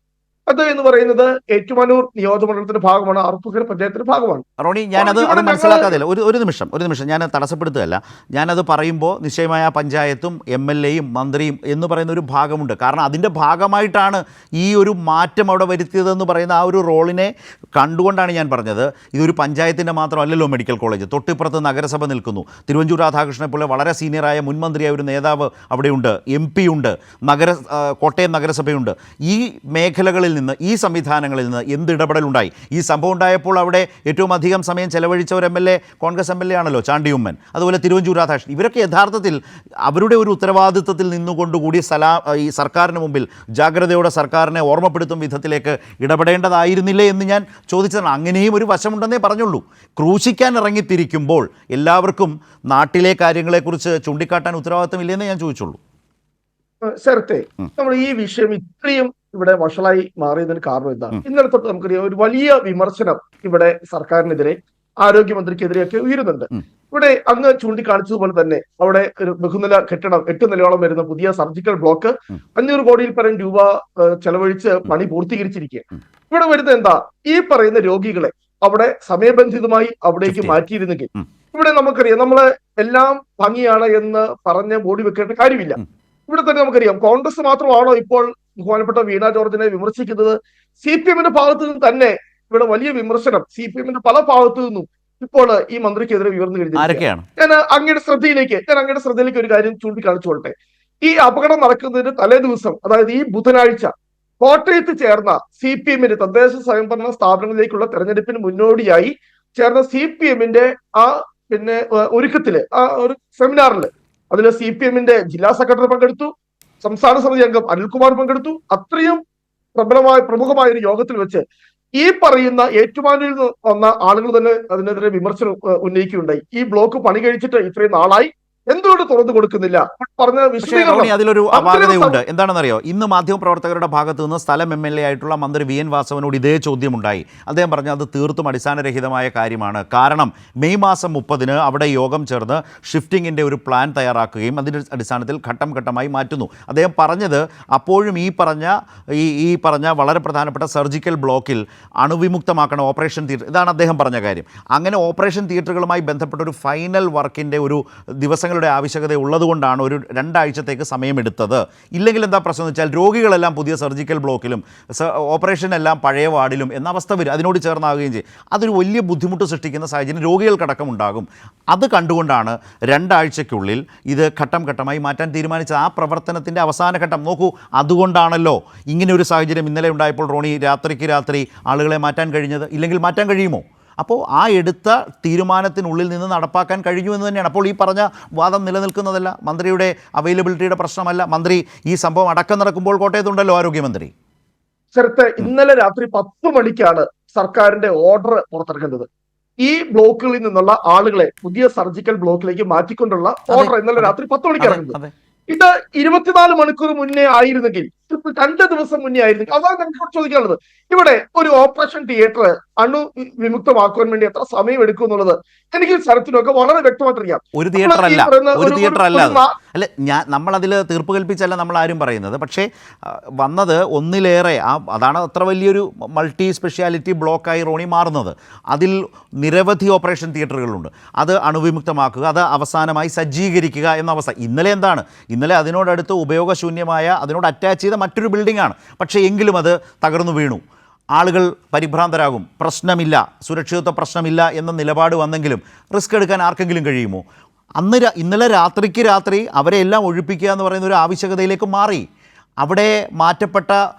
അത് എന്ന് പറയുന്നത് ഏറ്റുമാനൂർ നിയോജകമണ്ഡലത്തിന്റെ ഭാഗമാണ്, ആർപ്പൂക്കര പഞ്ചായത്തിന്റെ ഭാഗമാണ്. റോണി, ഞാനത് മനസ്സിലാക്കാതില്ല, ഒരു നിമിഷം ഞാൻ തടസ്സപ്പെടുത്തുകയല്ല. ഞാനത് പറയുമ്പോൾ നിശ്ചയമായ പഞ്ചായത്തും MLAയും മന്ത്രിയും എന്ന് പറയുന്ന ഒരു ഭാഗമുണ്ട്. കാരണം അതിൻ്റെ ഭാഗമായിട്ടാണ് ഈ ഒരു മാറ്റം അവിടെ വരുത്തിയതെന്ന് പറയുന്ന ആ ഒരു റോളിനെ കണ്ടുകൊണ്ടാണ് ഞാൻ പറഞ്ഞത്. ഇതൊരു പഞ്ചായത്തിൻ്റെ മാത്രമല്ലല്ലോ മെഡിക്കൽ കോളേജ്, തൊട്ടിപ്പുറത്ത് നഗരസഭ നിൽക്കുന്നു. തിരുവഞ്ചൂർ രാധാകൃഷ്ണനെ പോലെ വളരെ സീനിയറായ മുൻമന്ത്രിയായ ഒരു നേതാവ് അവിടെയുണ്ട്, MP ഉണ്ട്, കോട്ടയം നഗരസഭയുണ്ട്. ഈ മേഖലകളിൽ നിന്ന്, ഈ സംവിധാനങ്ങളിൽ നിന്ന് എന്ത് ഇടപെടലുണ്ടായി? ഈ സംഭവം ഉണ്ടായപ്പോൾ അവിടെ ഏറ്റവും അധികം സമയം ചെലവഴിച്ച ഒരു MLA കോൺഗ്രസ് MLA ആണല്ലോ, ചാണ്ടി ഉമ്മൻ. അതുപോലെ തിരുവഞ്ചൂർ രാധാകൃഷ്ണൻ. ഇവരൊക്കെ യഥാർത്ഥത്തിൽ അവരുടെ ഒരു ഉത്തരവാദിത്വത്തിൽ നിന്നുകൊണ്ടുകൂടി ഈ സർക്കാരിന് മുമ്പിൽ ജാഗ്രതയോടെ സർക്കാരിനെ ഓർമ്മപ്പെടുത്തും വിധത്തിലേക്ക് ഇടപെടേണ്ടതായിരുന്നില്ലേ എന്ന് ഞാൻ ചോദിച്ചതാണ്. അങ്ങനെയും ഒരു വശമുണ്ടെന്നേ പറഞ്ഞുള്ളൂ. ക്രൂശിക്കാൻ ഇറങ്ങിത്തിരിക്കുമ്പോൾ എല്ലാവർക്കും നാട്ടിലെ കാര്യങ്ങളെക്കുറിച്ച് ചൂണ്ടിക്കാട്ടാൻ ഉത്തരവാദിത്തമില്ലെന്നേ ഞാൻ ചോദിച്ചുള്ളൂ. ശരത്തെ, നമ്മൾ ഈ വിഷയം ഇത്രയും ഇവിടെ വഷളായി മാറിയതിന് കാരണം എന്താണ്? ഇന്നലെ തൊട്ട് നമുക്കറിയാം, ഒരു വലിയ വിമർശനം ഇവിടെ സർക്കാരിനെതിരെ, ആരോഗ്യമന്ത്രിക്കെതിരെയൊക്കെ ഉയരുന്നുണ്ട്. ഇവിടെ അങ്ങ് ചൂണ്ടിക്കാണിച്ചതുപോലെ തന്നെ അവിടെ ഒരു ബഹുനില കെട്ടിടം, 8 നിലയോളം വരുന്ന പുതിയ സർജിക്കൽ ബ്ലോക്ക് 500 കോടിയിൽ പരം രൂപ ചെലവഴിച്ച് പണി പൂർത്തീകരിച്ചിരിക്കുക. ഇവിടെ വരുന്ന എന്താ, ഈ പറയുന്ന രോഗികളെ അവിടെ സമയബന്ധിതമായി അവിടേക്ക് മാറ്റിയിരുന്നെങ്കിൽ, ഇവിടെ നമുക്കറിയാം, നമ്മള് എല്ലാം ഭംഗിയാണ് എന്ന് പറഞ്ഞ് മൂടി വെക്കേണ്ട കാര്യമില്ല. ഇവിടെ തന്നെ നമുക്കറിയാം, കോൺഗ്രസ് മാത്രമാണോ ഇപ്പോൾ ബഹുമാനപ്പെട്ട വീണ ജോർജിനെ വിമർശിക്കുന്നത്? CPM-ന്റെ ഭാഗത്തു നിന്ന് തന്നെ ഇവിടെ വലിയ വിമർശനം CPM-ന്റെ പല ഭാഗത്തു നിന്നും ഇപ്പോൾ ഈ മന്ത്രിക്കെതിരെ ഉയർന്നു കഴിഞ്ഞിരിക്കുകയാണ്. ഞാൻ അങ്ങയുടെ ശ്രദ്ധയിലേക്ക് ഒരു കാര്യം ചൂണ്ടിക്കാണിച്ചുകൊള്ളട്ടെ. ഈ അപകടം നടക്കുന്നതിന് തലേ ദിവസം, അതായത് ഈ ബുധനാഴ്ച, കോട്ടയത്ത് ചേർന്ന CPM-ന്റെ തദ്ദേശ സ്വയംഭരണ സ്ഥാപനങ്ങളിലേക്കുള്ള തെരഞ്ഞെടുപ്പിന് മുന്നോടിയായി ചേർന്ന CPM-ന്റെ ആ ഒരുക്കത്തില്, ആ ഒരു സെമിനാറിൽ, അതിൽ CPM-ന്റെ ജില്ലാ സെക്രട്ടറി പങ്കെടുത്തു, സംസ്ഥാന സമിതി അംഗം അനിൽകുമാർ പങ്കെടുത്തു. അത്രയും പ്രമുഖമായ ഒരു യോഗത്തിൽ വെച്ച് ഈ പറയുന്ന ഏറ്റുമാനൂരിൽ വന്ന ആളുകൾ തന്നെ അതിനെതിരെ വിമർശനം ഉന്നയിക്കുകയുണ്ടായി. ഈ ബ്ലോക്ക് പണി കഴിച്ചിട്ട് ഇത്രയും നാളായി, എന്തുകൊണ്ട് തുറന്നു കൊടുക്കുന്നില്ല? അതിലൊരു അപാകതയുണ്ട്. എന്താണെന്നറിയോ, ഇന്ന് മാധ്യമപ്രവർത്തകരുടെ ഭാഗത്തു നിന്ന് സ്ഥലം MLA ആയിട്ടുള്ള മന്ത്രി VN വാസവനോട് ഇതേ ചോദ്യമുണ്ടായി. അദ്ദേഹം പറഞ്ഞു അത് തീർത്തും അടിസ്ഥാനരഹിതമായ കാര്യമാണ്. കാരണം മെയ് മാസം 30-ന് അവിടെ യോഗം ചേർന്ന് ഷിഫ്റ്റിങ്ങിൻ്റെ ഒരു പ്ലാൻ തയ്യാറാക്കുകയും അതിൻ്റെ അടിസ്ഥാനത്തിൽ ഘട്ടം ഘട്ടമായി മാറ്റുന്നു. അദ്ദേഹം പറഞ്ഞത് അപ്പോഴും ഈ പറഞ്ഞ വളരെ പ്രധാനപ്പെട്ട സർജിക്കൽ ബ്ലോക്കിൽ അണുവിമുക്തമാക്കണം ഓപ്പറേഷൻ തിയേറ്റർ, ഇതാണ് അദ്ദേഹം പറഞ്ഞ കാര്യം. അങ്ങനെ ഓപ്പറേഷൻ തിയേറ്ററുകളുമായി ബന്ധപ്പെട്ട ഒരു ഫൈനൽ വർക്കിൻ്റെ ഒരു ദിവസങ്ങൾ ആവശ്യകത ഉള്ളതുകൊണ്ടാണ് ഒരു 2 ആഴ്ചത്തേക്ക് സമയമെടുത്തത്. ഇല്ലെങ്കിൽ എന്താ പ്രശ്നം എന്ന് വെച്ചാൽ രോഗികളെല്ലാം പുതിയ സർജിക്കൽ ബ്ലോക്കിലും ഓപ്പറേഷൻ എല്ലാം പഴയ വാർഡിലും എന്ന അവസ്ഥ വരും, അതിനോട് ചേർന്നാവുകയും ചെയ്യും. അതൊരു വലിയ ബുദ്ധിമുട്ട് സൃഷ്ടിക്കുന്ന സാഹചര്യം രോഗികൾക്കടക്കം ഉണ്ടാകും. അത് കണ്ടുകൊണ്ടാണ് 2 ആഴ്ചയ്ക്കുള്ളിൽ ഇത് ഘട്ടം ഘട്ടമായി മാറ്റാൻ തീരുമാനിച്ചത്. ആ പ്രവർത്തനത്തിൻ്റെ അവസാന ഘട്ടം നോക്കൂ. അതുകൊണ്ടാണല്ലോ ഇങ്ങനെ ഒരു സാഹചര്യം ഇന്നലെ ഉണ്ടായപ്പോൾ റോണി രാത്രിക്ക് രാത്രി ആളുകളെ മാറ്റാൻ കഴിഞ്ഞത്. ഇല്ലെങ്കിൽ മാറ്റാൻ കഴിയുമോ? അപ്പോൾ ആ എടുത്ത തീരുമാനത്തിനുള്ളിൽ നിന്ന് നടപ്പാക്കാൻ കഴിഞ്ഞു എന്ന് തന്നെയാണ്. അപ്പോൾ ഈ പറഞ്ഞ വാദം നിലനിൽക്കുന്നതല്ല, മന്ത്രിയുടെ അവൈലബിലിറ്റിയുടെ പ്രശ്നമല്ല. മന്ത്രി ഈ സംഭവം അടക്കം നടക്കുമ്പോൾ കോട്ടയത്തുണ്ടല്ലോ ആരോഗ്യമന്ത്രി. ശരത്ത്, ഇന്നലെ രാത്രി 10 മണിക്കാണ് സർക്കാരിന്റെ ഓർഡർ പുറത്തിറക്കുന്നത്. ഈ ബ്ലോക്കുകളിൽ നിന്നുള്ള ആളുകളെ പുതിയ സർജിക്കൽ ബ്ലോക്കിലേക്ക് മാറ്റിക്കൊണ്ടുള്ള ഓർഡർ ഇന്നലെ രാത്രി 10 മണിക്ക് ഇറങ്ങുന്നത്. ഇത് 24 മണിക്കൂർ മുന്നേ ആയിരുന്നെങ്കിൽ, 2 ദിവസം മുന്നേ ആയിരുന്നെങ്കിൽ, അതാണ് നമുക്ക് ചോദിക്കാനുള്ളത്. ഇവിടെ ഒരു ഓപ്പറേഷൻ തിയേറ്റർ അണുവിമുക്തമാക്കുവാൻ വേണ്ടി എത്ര സമയം എടുക്കും എന്നുള്ളത് എനിക്ക് ശരത്തിനൊക്കെ വളരെ വ്യക്തമായിട്ടറിയാം. ഒരു തിയേറ്റർ അല്ല അല്ല, നമ്മളതിൽ തീർപ്പ് കൽപ്പിച്ചല്ല നമ്മൾ ആരും പറയുന്നത്. പക്ഷേ വന്നത് ഒന്നിലേറെ, അതാണ് അത്ര വലിയൊരു മൾട്ടി സ്പെഷ്യാലിറ്റി ബ്ലോക്കായി റോണി മാറുന്നത്. അതിൽ നിരവധി ഓപ്പറേഷൻ തിയേറ്ററുകളുണ്ട്. അത് അണുവിമുക്തമാക്കുക, അത് അവസാനമായി സജ്ജീകരിക്കുക എന്ന അവസ്ഥ. ഇന്നലെ എന്താണ്? ഇന്നലെ അതിനോടടുത്ത് ഉപയോഗശൂന്യമായ, അതിനോട് അറ്റാച്ച് ചെയ്ത മറ്റൊരു ബിൽഡിംഗാണ്. പക്ഷേ എങ്കിലും അത് തകർന്നു വീണു. ആളുകൾ പരിഭ്രാന്തരാകും, പ്രശ്നമില്ല, സുരക്ഷിതത്വ പ്രശ്നമില്ല എന്ന നിലപാട് വന്നെങ്കിലും റിസ്ക് എടുക്കാൻ ആർക്കെങ്കിലും കഴിയുമോ? ഇന്നലെ രാത്രിക്ക് രാത്രി അവരെ എല്ലാം ഒഴിപ്പിക്കുക എന്ന് പറയുന്ന ഒരു ആവശ്യകതയിലേക്ക് മാറി. അവിടെ മാറ്റപ്പെട്ട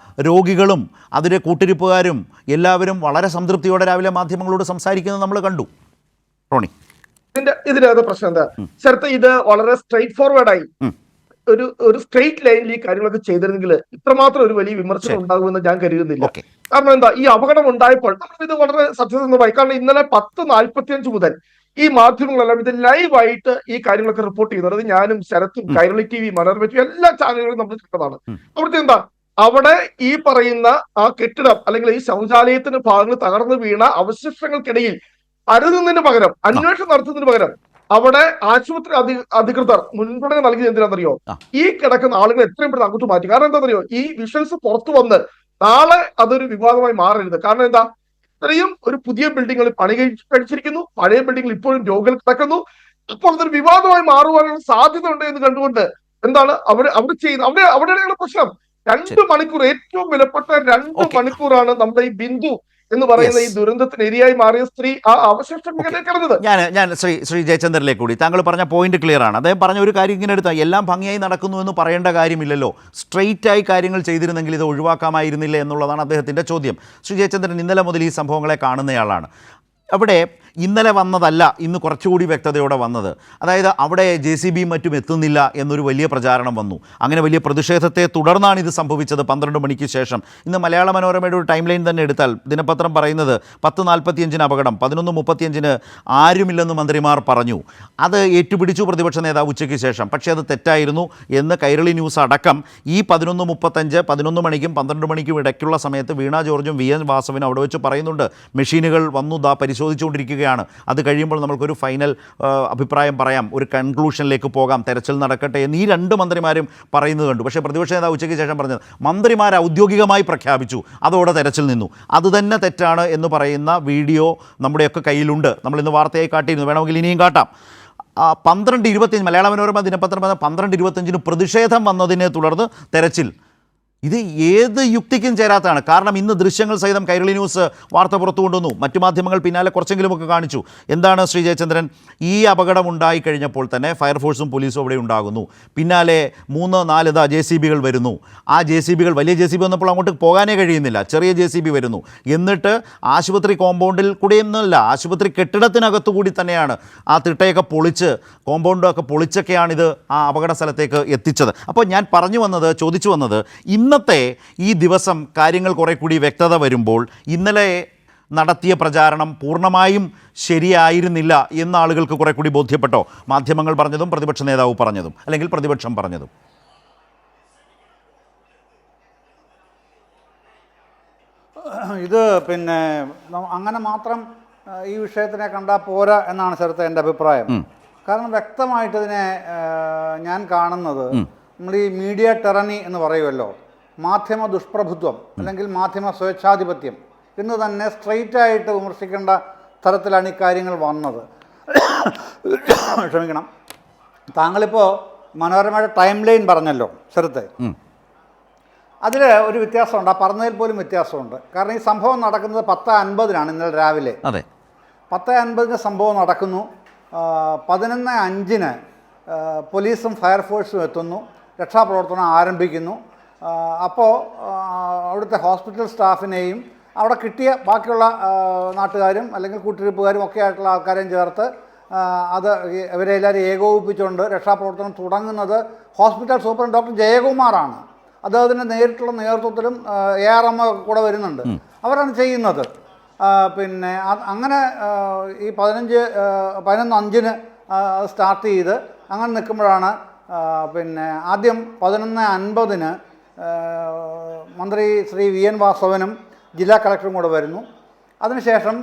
രോഗികളും അതിലെ കൂട്ടിരിപ്പുകാരും എല്ലാവരും വളരെ സംതൃപ്തിയോടെ രാവിലെ മാധ്യമങ്ങളോട് സംസാരിക്കുന്നത് നമ്മൾ കണ്ടു. റോണി, ഇതിനകത്ത് പ്രശ്നം എന്താ ശരത്ത്? ഇത് വളരെ സ്ട്രെയിറ്റ് ഫോർവേഡായി ഒരു സ്ട്രെയിറ്റ് ലൈനിൽ ഈ കാര്യങ്ങളൊക്കെ ചെയ്തിരുന്നെങ്കിൽ ഇത്രമാത്രം ഒരു വലിയ വിമർശനം ഉണ്ടാകുമെന്ന് ഞാൻ കരുതുന്നില്ല. കാരണം എന്താ, ഈ അപകടം ഉണ്ടായപ്പോൾ ഇത് വളരെ സത്യസന്ധമായി, കാരണം ഇന്നലെ 10:45 മുതൽ ഈ മാധ്യമങ്ങളെല്ലാം ഇത് ലൈവായിട്ട് ഈ കാര്യങ്ങളൊക്കെ റിപ്പോർട്ട് ചെയ്യുന്നത് ഞാനും ശരത്തും കൈരളി TV, മനോരമ TV എല്ലാ ചാനലുകളും നമ്മൾ കണ്ടതാണ്. അവിടുത്തെ എന്താ, അവിടെ ഈ പറയുന്ന ആ കെട്ടിടം അല്ലെങ്കിൽ ഈ ശൗചാലയത്തിന് ഭാഗങ്ങൾ തകർന്നു വീണ അവശിഷ്ടങ്ങൾക്കിടയിൽ അരുതുന്നതിന് പകരം, അന്വേഷണം നടത്തുന്നതിന് പകരം അവിടെ ആശുപത്രി അധികൃതർ മുൻഗണന നൽകിയത് എന്തിനാണെന്നറിയോ? ഈ കിടക്കുന്ന ആളുകൾ എത്രയും പെട്ടെന്ന് അങ്ങോട്ട് മാറ്റി. കാരണം എന്താണെന്നറിയോ, ഈ വിഷ്വൽസ് പുറത്തു വന്ന് നാളെ അതൊരു വിവാദമായി മാറരുത്. കാരണം എന്താ, ഇത്രയും ഒരു പുതിയ ബിൽഡിങ്ങുകൾ പണി കഴിച്ചിരിക്കുന്നു, പഴയ ബിൽഡിങ്ങിൽ ഇപ്പോഴും രോഗികൾ കിടക്കുന്നു. അപ്പോൾ അതൊരു വിവാദമായി മാറുവാനുള്ള സാധ്യത ഉണ്ട് എന്ന് കണ്ടുകൊണ്ട് എന്താണ് അവർ ചെയ്യുന്നത്? അവിടെയാണ് പ്രശ്നം. 2 മണിക്കൂർ, ഏറ്റവും വിലപ്പെട്ട 2 മണിക്കൂറാണ് നമ്മുടെ ഈ ബിന്ദു എന്ന് പറയുന്ന ഈ ദുരന്തത്തിന് ഇരയായി മാറിയ സ്ത്രീ ആ അവശിഷ്ടം കിടന്നത്. ഞാൻ ശ്രീ ജയചന്ദ്രനിലേക്ക് കൂടി, താങ്കൾ പറഞ്ഞ പോയിന്റ് ക്ലിയർ ആണ്. അദ്ദേഹം പറഞ്ഞ ഒരു കാര്യം ഇങ്ങനെ എടുത്താൽ എല്ലാം ഭംഗിയായി നടക്കുന്നു എന്ന് പറയേണ്ട കാര്യമില്ലല്ലോ. സ്ട്രെയിറ്റ് ആയി കാര്യങ്ങൾ ചെയ്തിരുന്നെങ്കിൽ ഇത് ഒഴിവാക്കാമായിരുന്നില്ല എന്നുള്ളതാണ് അദ്ദേഹത്തിൻ്റെ ചോദ്യം. ശ്രീ ജയചന്ദ്രൻ ഇന്നലെ മുതൽ ഈ സംഭവങ്ങളെ കാണുന്നയാളാണ്. അവിടെ ഇന്നലെ വന്നതല്ല, ഇന്ന് കുറച്ചുകൂടി വ്യക്തതയോടെ വന്നത്. അതായത് അവിടെ JCB മറ്റും എത്തുന്നില്ല എന്നൊരു വലിയ പ്രചാരണം വന്നു. അങ്ങനെ വലിയ പ്രതിഷേധത്തെ തുടർന്നാണ് ഇത് സംഭവിച്ചത് 12 മണിക്ക് ശേഷം. ഇന്ന് മലയാള മനോരമയുടെ ഒരു ടൈം ലൈൻ തന്നെ എടുത്താൽ ദിനപത്രം പറയുന്നത് 10:45 അപകടം, 11:35 ആരുമില്ലെന്ന് മന്ത്രിമാർ പറഞ്ഞു. അത് ഏറ്റുപിടിച്ചു പ്രതിപക്ഷ നേതാവ് ഉച്ചയ്ക്ക് ശേഷം. പക്ഷേ അത് തെറ്റായിരുന്നു എന്ന് കൈരളി ന്യൂസ് അടക്കം ഈ 11:35, 11 മണിക്കും 12 മണിക്കും ഇടയ്ക്കുള്ള സമയത്ത് വീണ ജോർജും VN വാസവനും അവിടെ വെച്ച് പറയുന്നുണ്ട്, മെഷീനുകൾ വന്നു, പരിശോധിച്ചുകൊണ്ടിരിക്കുകയാണ്. അത് കഴിയുമ്പോൾ നമുക്കൊരു ഫൈനൽ അഭിപ്രായം പറയാം, ഒരു കൺക്ലൂഷനിലേക്ക് പോകാം, തെരച്ചിൽ നടക്കട്ടെ എന്ന് ഈ 2 മന്ത്രിമാരും പറയുന്നത് കണ്ടു. പക്ഷേ പ്രതിപക്ഷ നേതാവ് ഉച്ചയ്ക്ക് ശേഷം പറഞ്ഞത് മന്ത്രിമാർ ഔദ്യോഗികമായി പ്രഖ്യാപിച്ചു, അതോടെ തെരച്ചിൽ നിന്നു. അതുതന്നെ തെറ്റാണ് എന്ന് പറയുന്ന വീഡിയോ നമ്മുടെയൊക്കെ കയ്യിലുണ്ട്. നമ്മളിന്ന് വാർത്തയായി കാട്ടിയിരുന്നു, വേണമെങ്കിൽ ഇനിയും കാട്ടാം. 12:25 മലയാള മനോരമ ദിനപത്രം 12:25 പ്രതിഷേധം വന്നതിനെ തുടർന്ന് തെരച്ചിൽ. ഇത് ഏത് യുക്തിക്കും ചേരാത്തതാണ്. കാരണം ഇന്ന് ദൃശ്യങ്ങൾ സഹിതം കൈരളി ന്യൂസ് വാർത്ത പുറത്തു കൊണ്ടുവന്നു, മറ്റു മാധ്യമങ്ങൾ പിന്നാലെ കുറച്ചെങ്കിലുമൊക്കെ കാണിച്ചു. എന്താണ് ശ്രീ ജയചന്ദ്രൻ, ഈ അപകടം ഉണ്ടായി കഴിഞ്ഞപ്പോൾ തന്നെ ഫയർഫോഴ്സും പോലീസും അവിടെ ഉണ്ടാകുന്നു. പിന്നാലെ 3-4 JCBകൾ വരുന്നു. ആ JCBകൾ, വലിയ JCB വന്നപ്പോൾ അങ്ങോട്ട് പോകാനേ കഴിയുന്നില്ല, ചെറിയ JCB വരുന്നു. എന്നിട്ട് ആശുപത്രി കോമ്പൗണ്ടിൽ കൂടെയൊന്നുമല്ല, ആശുപത്രി കെട്ടിടത്തിനകത്തു കൂടി തന്നെയാണ് ആ തിട്ടയൊക്കെ പൊളിച്ച്, കോമ്പൗണ്ടൊക്കെ പൊളിച്ചൊക്കെയാണിത് ആ അപകട സ്ഥലത്തേക്ക് എത്തിച്ചത്. അപ്പോൾ ഞാൻ ചോദിച്ചു വന്നത് ഇന്നത്തെ ഈ ദിവസം കാര്യങ്ങൾ കുറെ കൂടി വ്യക്തത വരുമ്പോൾ ഇന്നലെ നടത്തിയ പ്രചാരണം പൂർണ്ണമായും ശരിയായിരുന്നില്ല എന്ന് ആളുകൾക്ക് കുറെ കൂടി ബോധ്യപ്പെട്ടോ? മാധ്യമങ്ങൾ പറഞ്ഞതും പ്രതിപക്ഷ നേതാവ് പറഞ്ഞതും, അല്ലെങ്കിൽ പ്രതിപക്ഷം പറഞ്ഞതും. ഇത് പിന്നെ അങ്ങനെ മാത്രം ഈ വിഷയത്തിനെ കണ്ടാൽ പോരാ എന്നാണ് ശരത്ത് എൻ്റെ അഭിപ്രായം. കാരണം വ്യക്തമായിട്ട് ഇതിനെ ഞാൻ കാണുന്നത്, നമ്മൾ ഈ മീഡിയ ടെറണി എന്ന് പറയുമല്ലോ, മാധ്യമ ദുഷ്പ്രഭുത്വം അല്ലെങ്കിൽ മാധ്യമ സ്വേച്ഛാധിപത്യം എന്ന് തന്നെ സ്ട്രെയിറ്റ് ആയിട്ട് വിമർശിക്കേണ്ട തരത്തിലാണ് ഈ കാര്യങ്ങൾ വന്നത്. ക്ഷമിക്കണം, താങ്കളിപ്പോൾ മനോരമയുടെ ടൈം ലൈൻ പറഞ്ഞല്ലോ ശരത്തെ, അതിൽ ഒരു വ്യത്യാസമുണ്ട്. ആ പറഞ്ഞതിൽ പോലും വ്യത്യാസമുണ്ട്. കാരണം ഈ സംഭവം നടക്കുന്നത് 10:50 ഇന്നലെ രാവിലെ. 10:50 സംഭവം നടക്കുന്നു. 11:05 പോലീസും ഫയർഫോഴ്സും എത്തുന്നു, രക്ഷാപ്രവർത്തനം ആരംഭിക്കുന്നു. അപ്പോൾ അവിടുത്തെ ഹോസ്പിറ്റൽ സ്റ്റാഫിനെയും അവിടെ കിട്ടിയ ബാക്കിയുള്ള നാട്ടുകാരും അല്ലെങ്കിൽ കൂട്ടിരിപ്പുകാരും ഒക്കെ ആയിട്ടുള്ള ആൾക്കാരെയും ചേർത്ത് അത് ഇവരെല്ലാവരും ഏകോപിപ്പിച്ചുകൊണ്ട് രക്ഷാപ്രവർത്തനം തുടങ്ങുന്നത് ഹോസ്പിറ്റൽ സൂപ്രണ്ട് ഡോക്ടർ ജയകുമാറാണ്. അദ്ദേഹത്തിൻ്റെ നേരിട്ടുള്ള നേതൃത്വത്തിലും ARM കൂടെ വരുന്നുണ്ട്. അവരാണ് ചെയ്യുന്നത്. പിന്നെ അങ്ങനെ ഈ 11/5 സ്റ്റാർട്ട് ചെയ്ത് അങ്ങനെ നിൽക്കുമ്പോഴാണ് പിന്നെ ആദ്യം 11:50 മന്ത്രി ശ്രീ VN വാസവനും ജില്ലാ കളക്ടറും കൂടെ വരുന്നു. അതിനുശേഷം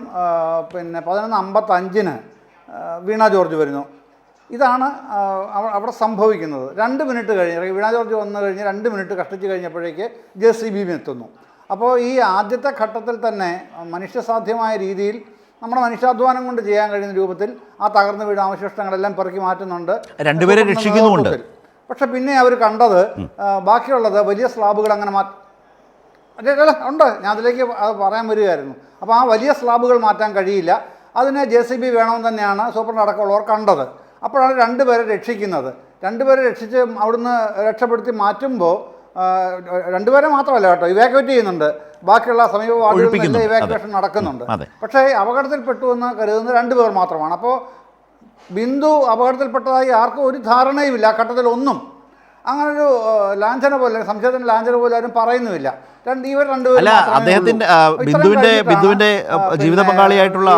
പിന്നെ 11:55 വീണ ജോർജ് വരുന്നു. ഇതാണ് അവിടെ സംഭവിക്കുന്നത്. 2 മിനിറ്റ് കഴിഞ്ഞ് വീണ ജോർജ് വന്നു കഴിഞ്ഞ് 2 മിനിറ്റ് കഷ്ടിച്ച് കഴിഞ്ഞപ്പോഴേക്ക് JCB എത്തുന്നു. അപ്പോൾ ഈ ആദ്യത്തെ ഘട്ടത്തിൽ തന്നെ മനുഷ്യസാധ്യമായ രീതിയിൽ നമ്മുടെ മനുഷ്യാധ്വാനം കൊണ്ട് ചെയ്യാൻ കഴിയുന്ന രൂപത്തിൽ ആ തകർന്നു വീണ അവശിഷ്ടങ്ങളെല്ലാം പെറുക്കി മാറ്റുന്നുണ്ട്, രണ്ടുപേരെ രക്ഷിക്കുന്നുമുണ്ട്. പക്ഷെ പിന്നെ അവർ കണ്ടത് ബാക്കിയുള്ളത് വലിയ സ്ലാബുകൾ അങ്ങനെ ഉണ്ട്. ഞാൻ അതിലേക്ക് അത് പറയാൻ വരികയായിരുന്നു. അപ്പോൾ ആ വലിയ സ്ലാബുകൾ മാറ്റാൻ കഴിയില്ല, അതിന് JCB വേണമെന്ന് തന്നെയാണ് സൂപ്രണ്ട് അടക്കമുള്ളവർ കണ്ടത്. അപ്പോഴാണ് 2 പേരെ രക്ഷിക്കുന്നത്. 2 പേരെ രക്ഷിച്ച് അവിടുന്ന് രക്ഷപ്പെടുത്തി മാറ്റുമ്പോൾ 2 പേരെ മാത്രമല്ല കേട്ടോ, ഇവാക്യുവേറ്റ് ചെയ്യുന്നുണ്ട്. ബാക്കിയുള്ള സമീപ വാർഡുകളിൽ ഇവാക്യുവേഷൻ നടക്കുന്നുണ്ട്. പക്ഷേ അപകടത്തിൽപ്പെട്ടു എന്ന് കരുതുന്നത് 2 പേർ മാത്രമാണ്. അപ്പോൾ ബിന്ദു അപകടത്തിൽപ്പെട്ടതായി ആർക്കും ഒരു ധാരണയുമില്ല. ആ ഘട്ടത്തിലൊന്നും അങ്ങനൊരു ലാഞ്ചന പോലെ സംശയത്തിന് ലാഞ്ചന പോലെ ആരും പറയുന്നുമില്ല. അല്ല, അദ്ദേഹത്തിന്റെ ബിന്ദുവിന്റെ ജീവിത പങ്കാളിയായിട്ടുള്ള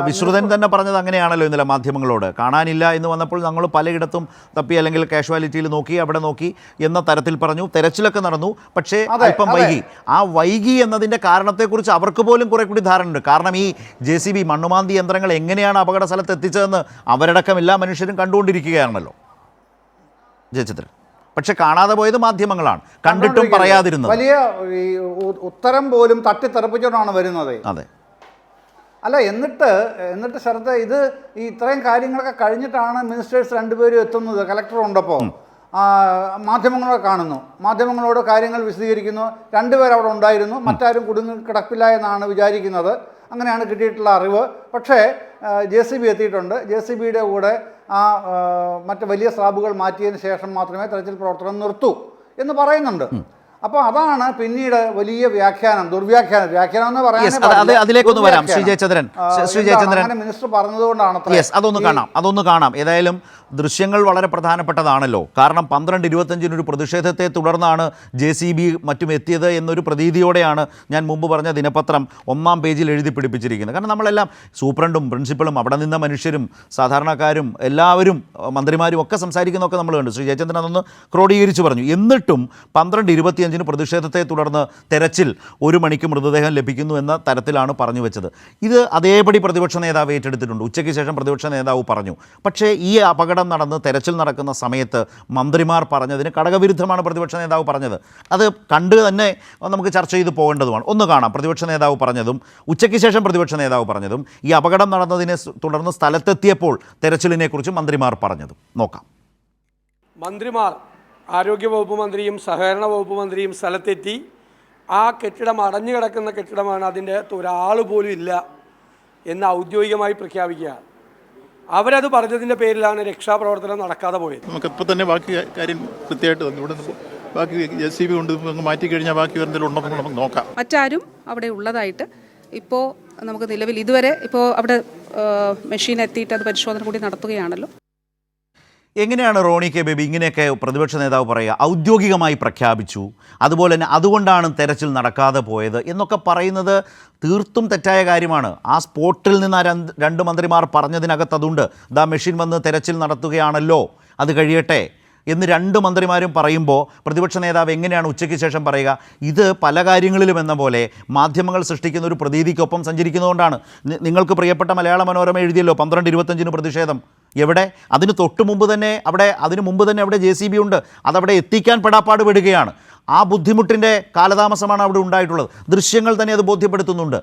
വിശ്രുതൻ തന്നെ പറഞ്ഞത് അങ്ങനെയാണല്ലോ ഇന്നലെ മാധ്യമങ്ങളോട്. കാണാനില്ല എന്ന് വന്നപ്പോൾ ഞങ്ങൾ പലയിടത്തും തപ്പി, അല്ലെങ്കിൽ കാഷ്വാലിറ്റിയിൽ നോക്കി, അവിടെ നോക്കി എന്ന തരത്തിൽ പറഞ്ഞു. തെരച്ചിലൊക്കെ നടന്നു, പക്ഷേ അല്പം വൈകി. ആ വൈകി എന്നതിന്റെ കാരണത്തെക്കുറിച്ച് അവർക്ക് പോലും കുറെ കൂടി ധാരണയുണ്ട്. കാരണം ഈ JCB മണ്ണുമാന്തി യന്ത്രങ്ങൾ എങ്ങനെയാണ് അപകട സ്ഥലത്ത് എത്തിച്ചതെന്ന് അവരടക്കം എല്ലാ മനുഷ്യരും കണ്ടുകൊണ്ടിരിക്കുകയാണല്ലോ ജയചന്ദ്രൻ. പക്ഷെ കാണാതെ പോയത് മാധ്യമങ്ങളാണ്, കണ്ടിട്ടും പറയാതിരുന്നത്. വലിയ ഉത്തരം പോലും തട്ടിത്തെറിപ്പിച്ചോണ്ടാണ് വരുന്നത്. അതെ. അല്ല, എന്നിട്ട് ശരത്, ഇത് ഈ ഇത്രയും കാര്യങ്ങളൊക്കെ കഴിഞ്ഞിട്ടാണ് മിനിസ്റ്റേഴ്സ് 2 പേരും എത്തുന്നത്. കളക്ടർ ഉണ്ടപ്പോൾ മാധ്യമങ്ങളെ കാണുന്നു, മാധ്യമങ്ങളോട് കാര്യങ്ങൾ വിശദീകരിക്കുന്നു. 2 പേർ അവിടെ ഉണ്ടായിരുന്നു, മറ്റാരും കുടുങ്ങി കിടപ്പില്ല എന്നാണ് വിചാരിക്കുന്നത്. അങ്ങനെയാണ് കിട്ടിയിട്ടുള്ള അറിവ്. പക്ഷേ JCB എത്തിയിട്ടുണ്ട്. JCBയുടെ കൂടെ മറ്റ് വലിയ സ്ലാബുകൾ മാറ്റിയതിന് ശേഷം മാത്രമേ തെരച്ചിൽ പ്രവർത്തനം നിർത്തൂ എന്ന് പറയുന്നുണ്ട്. അപ്പോൾ അതാണ് പിന്നീട് വലിയ വ്യാഖ്യാനം, വ്യാഖ്യാനം എന്ന് പറയാൻ അതിലേക്കൊന്ന് വരാം. ശ്രീ ജയചന്ദ്രൻ മിനിസ്റ്റർ പറഞ്ഞതുകൊണ്ടാണ്. അതൊന്ന് കാണാം. ഏതായാലും ദൃശ്യങ്ങൾ വളരെ പ്രധാനപ്പെട്ടതാണല്ലോ. കാരണം 12:25 ഒരു പ്രതിഷേധത്തെ തുടർന്നാണ് JCB മറ്റും എത്തിയത് എന്നൊരു പ്രതീതിയോടെയാണ് ഞാൻ മുമ്പ് പറഞ്ഞ ദിനപത്രം 1-ാം പേജിൽ എഴുതി പിടിപ്പിച്ചിരിക്കുന്നത്. കാരണം നമ്മളെല്ലാം സൂപ്രണ്ടും പ്രിൻസിപ്പളും അവിടെ നിന്ന മനുഷ്യരും സാധാരണക്കാരും എല്ലാവരും മന്ത്രിമാരും ഒക്കെ സംസാരിക്കുന്നതൊക്കെ നമ്മൾ കണ്ടു. ശ്രീ ജയചന്ദ്രൻ അതൊന്ന് ക്രോഡീകരിച്ച് പറഞ്ഞു. എന്നിട്ടും 12:25 പ്രതിഷേധത്തെ തുടർന്ന് തെരച്ചിൽ 1 മണിക്ക് മൃതദേഹം ലഭിക്കുന്നു എന്ന തരത്തിലാണ് പറഞ്ഞു വെച്ചത്. ഇത് അതേപടി പ്രതിപക്ഷ നേതാവ് ഏറ്റെടുത്തിട്ടുണ്ട്. ഉച്ചയ്ക്ക് ശേഷം പ്രതിപക്ഷ നേതാവ് പറഞ്ഞു. പക്ഷേ ഈ അപകടം നടന്ന് തെരച്ചിൽ നടക്കുന്ന സമയത്ത് മന്ത്രിമാർ പറഞ്ഞതിന് കടകവിരുദ്ധമാണ് പ്രതിപക്ഷ നേതാവ് പറഞ്ഞത്. അത് കണ്ട് തന്നെ നമുക്ക് ചർച്ച ചെയ്ത് പോകേണ്ടതുമാണ്. ഒന്ന് കാണാം പ്രതിപക്ഷ നേതാവ് പറഞ്ഞതും ഉച്ചയ്ക്ക് ശേഷം പ്രതിപക്ഷ നേതാവ് പറഞ്ഞതും ഈ അപകടം നടന്നതിനെ തുടർന്ന് സ്ഥലത്തെത്തിയപ്പോൾ തെരച്ചിലിനെക്കുറിച്ച് മന്ത്രിമാർ പറഞ്ഞതും നോക്കാം. മന്ത്രിമാർ, ആരോഗ്യവകുപ്പ് മന്ത്രിയും സഹകരണ വകുപ്പ് മന്ത്രിയും സ്ഥലത്തെത്തി. ആ കെട്ടിടം അടഞ്ഞു കിടക്കുന്ന കെട്ടിടമാണ്, അതിൻ്റെ അകത്ത് ഒരാൾ പോലും ഇല്ല എന്ന് ഔദ്യോഗികമായി പ്രഖ്യാപിക്കുക. അവരത് പറഞ്ഞതിൻ്റെ പേരിലാണ് രക്ഷാപ്രവർത്തനം നടക്കാതെ പോയത്. നമുക്കിപ്പോൾ തന്നെ ബാക്കി കാര്യം കൃത്യമായിട്ട് ഇവിടെ ബാക്കി JCB കൊണ്ട് മാറ്റി കഴിഞ്ഞാൽ ബാക്കി എന്തെങ്കിലും ഉണ്ടോ നമുക്ക് നോക്കാം. മറ്റാരും അവിടെ ഉള്ളതായിട്ട് ഇപ്പോൾ നമുക്ക് നിലവിൽ ഇതുവരെ ഇപ്പോൾ അവിടെ മെഷീൻ എത്തിയിട്ട് അത് പരിശോധന കൂടി നടത്തുകയാണല്ലോ. എങ്ങനെയാണ് റോണി കെ ബേബി ഇങ്ങനെയൊക്കെ പ്രതിപക്ഷ നേതാവ് പറയുക? ഔദ്യോഗികമായി പ്രഖ്യാപിച്ചു, അതുപോലെ തന്നെ അതുകൊണ്ടാണ് തെരച്ചിൽ നടക്കാതെ പോയത് എന്നൊക്കെ പറയുന്നത് തീർത്തും തെറ്റായ കാര്യമാണ്. ആ സ്പോട്ടിൽ നിന്ന് ആ 2 മന്ത്രിമാർ പറഞ്ഞതിനകത്ത് അതുണ്ട്. ദാ മെഷീൻ വന്ന് തെരച്ചിൽ നടത്തുകയാണല്ലോ, അത് കഴിയട്ടെ എന്ന് 2 മന്ത്രിമാരും പറയുമ്പോൾ പ്രതിപക്ഷ നേതാവ് എങ്ങനെയാണ് ഉച്ചയ്ക്ക് ശേഷം പറയുക? ഇത് പല കാര്യങ്ങളിലും എന്ന പോലെ മാധ്യമങ്ങൾ സൃഷ്ടിക്കുന്ന ഒരു പ്രതീതിക്കൊപ്പം സഞ്ചരിക്കുന്നതുകൊണ്ടാണ്. നിങ്ങൾക്ക് പ്രിയപ്പെട്ട മലയാള മനോരമ എഴുതിയല്ലോ 12:25 പ്രതിഷേധം. എവിടെ? അതിന് മുമ്പ് തന്നെ അവിടെ JCB ഉണ്ട്. അതവിടെ എത്തിക്കാൻ പെടാപ്പാട് പെടുകയാണ്. ആ ബുദ്ധിമുട്ടിൻ്റെ കാലതാമസമാണ് അവിടെ ഉണ്ടായിട്ടുള്ളത്. ദൃശ്യങ്ങൾ തന്നെ അത് ബോധ്യപ്പെടുത്തുന്നുണ്ട്.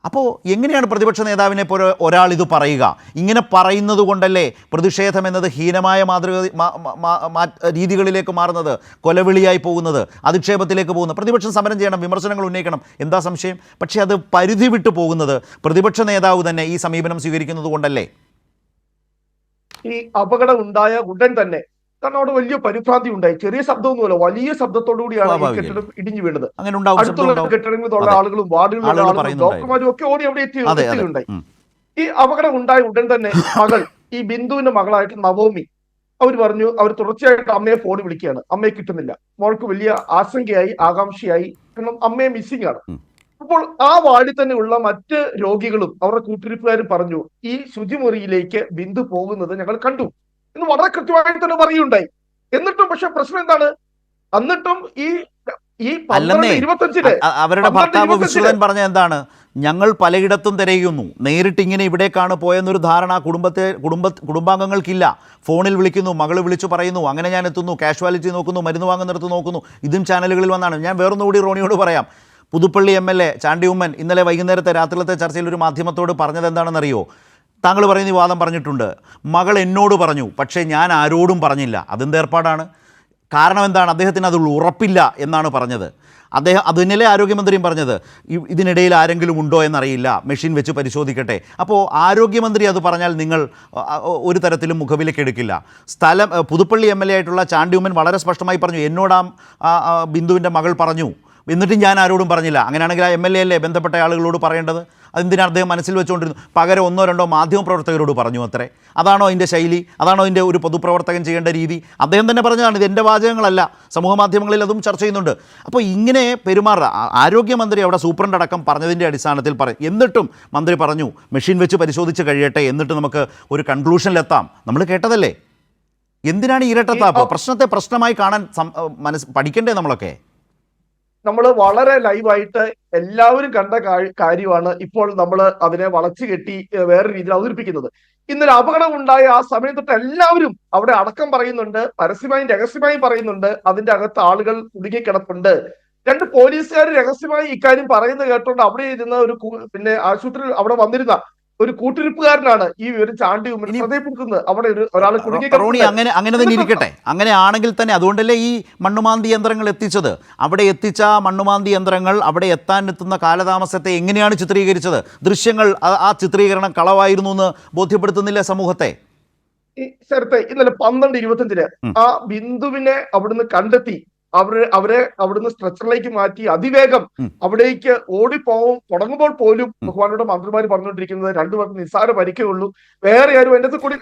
അപ്പോൾ എങ്ങനെയാണ് പ്രതിപക്ഷ നേതാവിനെ പോലെ ഒരാൾ ഇത് പറയുക? ഇങ്ങനെ പറയുന്നത് കൊണ്ടല്ലേ പ്രതിഷേധം എന്നത് ഹീനമായ രീതികളിലേക്ക് മാറുന്നത്, കൊലവിളിയായി പോകുന്നത്, അധിക്ഷേപത്തിലേക്ക് പോകുന്നത്. പ്രതിപക്ഷം സമരം ചെയ്യണം, വിമർശനങ്ങൾ ഉന്നയിക്കണം, എന്താ സംശയം? പക്ഷേ അത് പരിധി വിട്ടു പോകുന്നത് പ്രതിപക്ഷ നേതാവ് തന്നെ ഈ സമീപനം സ്വീകരിക്കുന്നത് കൊണ്ടല്ലേ? ഈ അപകടം ഉണ്ടായ ഉടൻ തന്നെ കാരണം അവിടെ വലിയ പരിഭ്രാന്തി ഉണ്ടായി. ചെറിയ ശബ്ദമൊന്നുമല്ല, വലിയ ശബ്ദത്തോടു കൂടിയാണ് ഈ സ്വാഭാവികം. കെട്ടിടം ഇടിഞ്ഞു വീണത്. അങ്ങനെ ഉണ്ടാവും, ശബ്ദം അടുത്തുള്ള ഉണ്ടാവും. കെട്ടിടങ്ങളിലുള്ള അതെ. ആളുകളും വാർഡുകളിലുള്ള ആളുകൾ ആളുകളും പറയുന്നുണ്ടായിരുന്നു. ഡോക്ടർമാരും ഒക്കെ ഓടി അവിടെ അതെ അതെ എത്തിയിട്ടുണ്ടായി. ഈ അപകടം ഉണ്ടായ ഉടൻ തന്നെ മകൾ, ഈ ബിന്ദുവിന്റെ മകളായിട്ട് നവോമി, അവർ പറഞ്ഞു, അവർ തുടർച്ചയായിട്ട് അമ്മയെ ഫോൺ വിളിക്കുകയാണ്, അമ്മയെ കിട്ടുന്നില്ല. മോൾക്ക് വലിയ ആശങ്കയായി, ആകാംക്ഷയായി, കാരണം അമ്മയെ മിസ്സിംഗ് ആണ്. അപ്പോൾ ആ വാർഡിൽ തന്നെ ഉള്ള മറ്റ് രോഗികളും അവരുടെ കൂട്ടിരിപ്പുകാരും പറഞ്ഞു, ഈ ശുചിമുറിയിലേക്ക് ബിന്ദു പോകുന്നത് ഞങ്ങൾ കണ്ടു എന്ന് വളരെ കൃത്യമായി തന്നെ പറയുണ്ടായി. എന്നിട്ടും പക്ഷെ പ്രശ്നം എന്താണ്, എന്നിട്ടും ഈ അല്ലെന്നേ, 12:25 അവരുടെ ഭർത്താവ് വിശ്രുതൻ പറഞ്ഞ എന്താണ്, ഞങ്ങൾ പലയിടത്തും തിരയുന്നു, നേരിട്ട് ഇങ്ങനെ ഇവിടേക്കാണ് പോയെന്നൊരു ധാരണ കുടുംബാംഗങ്ങൾക്കില്ല. ഫോണിൽ വിളിക്കുന്നു, മകള് വിളിച്ചു പറയുന്നു, അങ്ങനെ ഞാൻ എത്തുന്നു, കാഷ്വാലിറ്റി നോക്കുന്നു, മരുന്ന് വാങ്ങുന്നിടത്ത് നോക്കുന്നു. ഇതും ചാനലുകളിൽ വന്നാണ്. ഞാൻ വേറൊന്നുകൂടി റോണിയോട് പറയാം. പുതുപ്പള്ളി MLA ചാണ്ടി ഉമ്മൻ ഇന്നലെ വൈകുന്നേരത്തെ രാത്രിയിലത്തെ ചർച്ചയിൽ ഒരു മാധ്യമത്തോട് പറഞ്ഞത് എന്താണെന്നറിയോ? താങ്കൾ പറയുന്ന ഈ വാദം പറഞ്ഞിട്ടുണ്ട്, മകൾ എന്നോട് പറഞ്ഞു, പക്ഷേ ഞാൻ ആരോടും പറഞ്ഞില്ല. അതെന്ത് ഏർപ്പാടാണ്? കാരണം എന്താണ്? അദ്ദേഹത്തിന് അത് ഉറപ്പില്ല എന്നാണ് പറഞ്ഞത്. അതിനല്ലേ ആരോഗ്യമന്ത്രിയും പറഞ്ഞത്, ഇതിനിടയിൽ ആരെങ്കിലും ഉണ്ടോ എന്നറിയില്ല, മെഷീൻ വെച്ച് പരിശോധിക്കട്ടെ. അപ്പോൾ ആരോഗ്യമന്ത്രി അത് പറഞ്ഞാൽ നിങ്ങൾ ഒരു തരത്തിലും മുഖവിലേക്ക് എടുക്കില്ല. പുതുപ്പള്ളി MLA ആയിട്ടുള്ള ചാണ്ടി ഉമ്മൻ വളരെ സ്പഷ്ടമായി പറഞ്ഞു, എന്നോട് ബിന്ദുവിൻ്റെ മകൾ പറഞ്ഞു, എന്നിട്ടും ഞാൻ ആരോടും പറഞ്ഞില്ല. അങ്ങനെയാണെങ്കിൽ ആ MLA അല്ലേ ബന്ധപ്പെട്ട ആളുകളോട് പറയേണ്ടത്? അതെന്തിനാണ് അദ്ദേഹം മനസ്സിൽ വെച്ചുകൊണ്ടിരുന്നു? പകരം 1-2 മാധ്യമപ്രവർത്തകരോട് പറഞ്ഞു അത്രേ. അതാണോ അതിൻ്റെ ശൈലി? അതാണോ അതിൻ്റെ ഒരു പൊതുപ്രവർത്തകൻ ചെയ്യേണ്ട രീതി? അദ്ദേഹം തന്നെ പറഞ്ഞതാണ്, ഇത് എൻ്റെ വാചകങ്ങളല്ല, സമൂഹ മാധ്യമങ്ങളിൽ അതും ചർച്ച ചെയ്യുന്നുണ്ട്. അപ്പോൾ ഇങ്ങനെ പെരുമാറുക, ആരോഗ്യമന്ത്രി അവിടെ സൂപ്രണ്ട് അടക്കം പറഞ്ഞതിൻ്റെ അടിസ്ഥാനത്തിൽ പറയും. എന്നിട്ടും മന്ത്രി പറഞ്ഞു മെഷീൻ വെച്ച് പരിശോധിച്ച് കഴിയട്ടെ, എന്നിട്ട് നമുക്ക് ഒരു കൺക്ലൂഷനിലെത്താം. നമ്മൾ കേട്ടതല്ലേ? എന്തിനാണ് ഈ ഇരട്ടത്താപ്പ്? പ്രശ്നത്തെ പ്രശ്നമായി കാണാൻ പഠിക്കണ്ടേ നമ്മളൊക്കെ? നമ്മൾ വളരെ ലൈവായിട്ട് എല്ലാവരും കണ്ട കാര്യമാണ് ഇപ്പോൾ നമ്മൾ അതിനെ വളച്ചു കെട്ടി വേറെ രീതിയിൽ അവതരിപ്പിക്കുന്നത്. ഇന്നലെ അപകടം ഉണ്ടായ ആ സമയം തൊട്ട് എല്ലാവരും അവിടെ അടക്കം പറയുന്നുണ്ട്, പരസ്യമായും രഹസ്യമായും പറയുന്നുണ്ട്, അതിന്റെ അകത്ത് ആളുകൾ കുടുങ്ങിക്കിടപ്പുണ്ട്. 2 പോലീസുകാർ രഹസ്യമായി ഇക്കാര്യം പറയുന്നത് കേട്ടോണ്ട് അവിടെ ഇരുന്ന ഒരു പിന്നെ ആശുപത്രിയിൽ അവിടെ വന്നിരുന്ന ഒരു കൂട്ടിരിപ്പുകാരനാണ് ഈ വിവരം ചാണ്ടി ഉമ്മൻ ശ്രദ്ധയിൽപ്പെടുത്തുന്നത്. അവിടെ ഒരാൾ അങ്ങനെ തന്നെ ഇരിക്കട്ടെ. അങ്ങനെ ആണെങ്കിൽ തന്നെ അതുകൊണ്ടല്ലേ ഈ മണ്ണുമാന്തി യന്ത്രങ്ങൾ എത്തിച്ചത്. അവിടെ എത്തിച്ച മണ്ണുമാന്തി യന്ത്രങ്ങൾ അവിടെ എത്താനെത്തുന്ന കാലതാമസത്തെ എങ്ങനെയാണ് ചിത്രീകരിച്ചത്? ദൃശ്യങ്ങൾ ആ ചിത്രീകരണം കളവായിരുന്നു എന്ന് ബോധ്യപ്പെടുത്തുന്നില്ല സമൂഹത്തെ? നേരത്തെ ഇന്നലെ 12:25 ആ ബിന്ദുവിനെ അവിടുന്ന് കണ്ടെത്തി അവരെ അവിടുന്ന് സ്ട്രെച്ചറിലേക്ക് മാറ്റി അതിവേഗം അവിടേക്ക് ഓടിപ്പോവും തുടങ്ങുമ്പോൾ പോലും ബഹുമാനോട് മന്ത്രിമാർ പറഞ്ഞുകൊണ്ടിരിക്കുന്നത് 2 പേർക്ക് നിസ്സാര പരിക്കേ ഉള്ളൂ, വേറെ ആരും എന്റെ കൂടി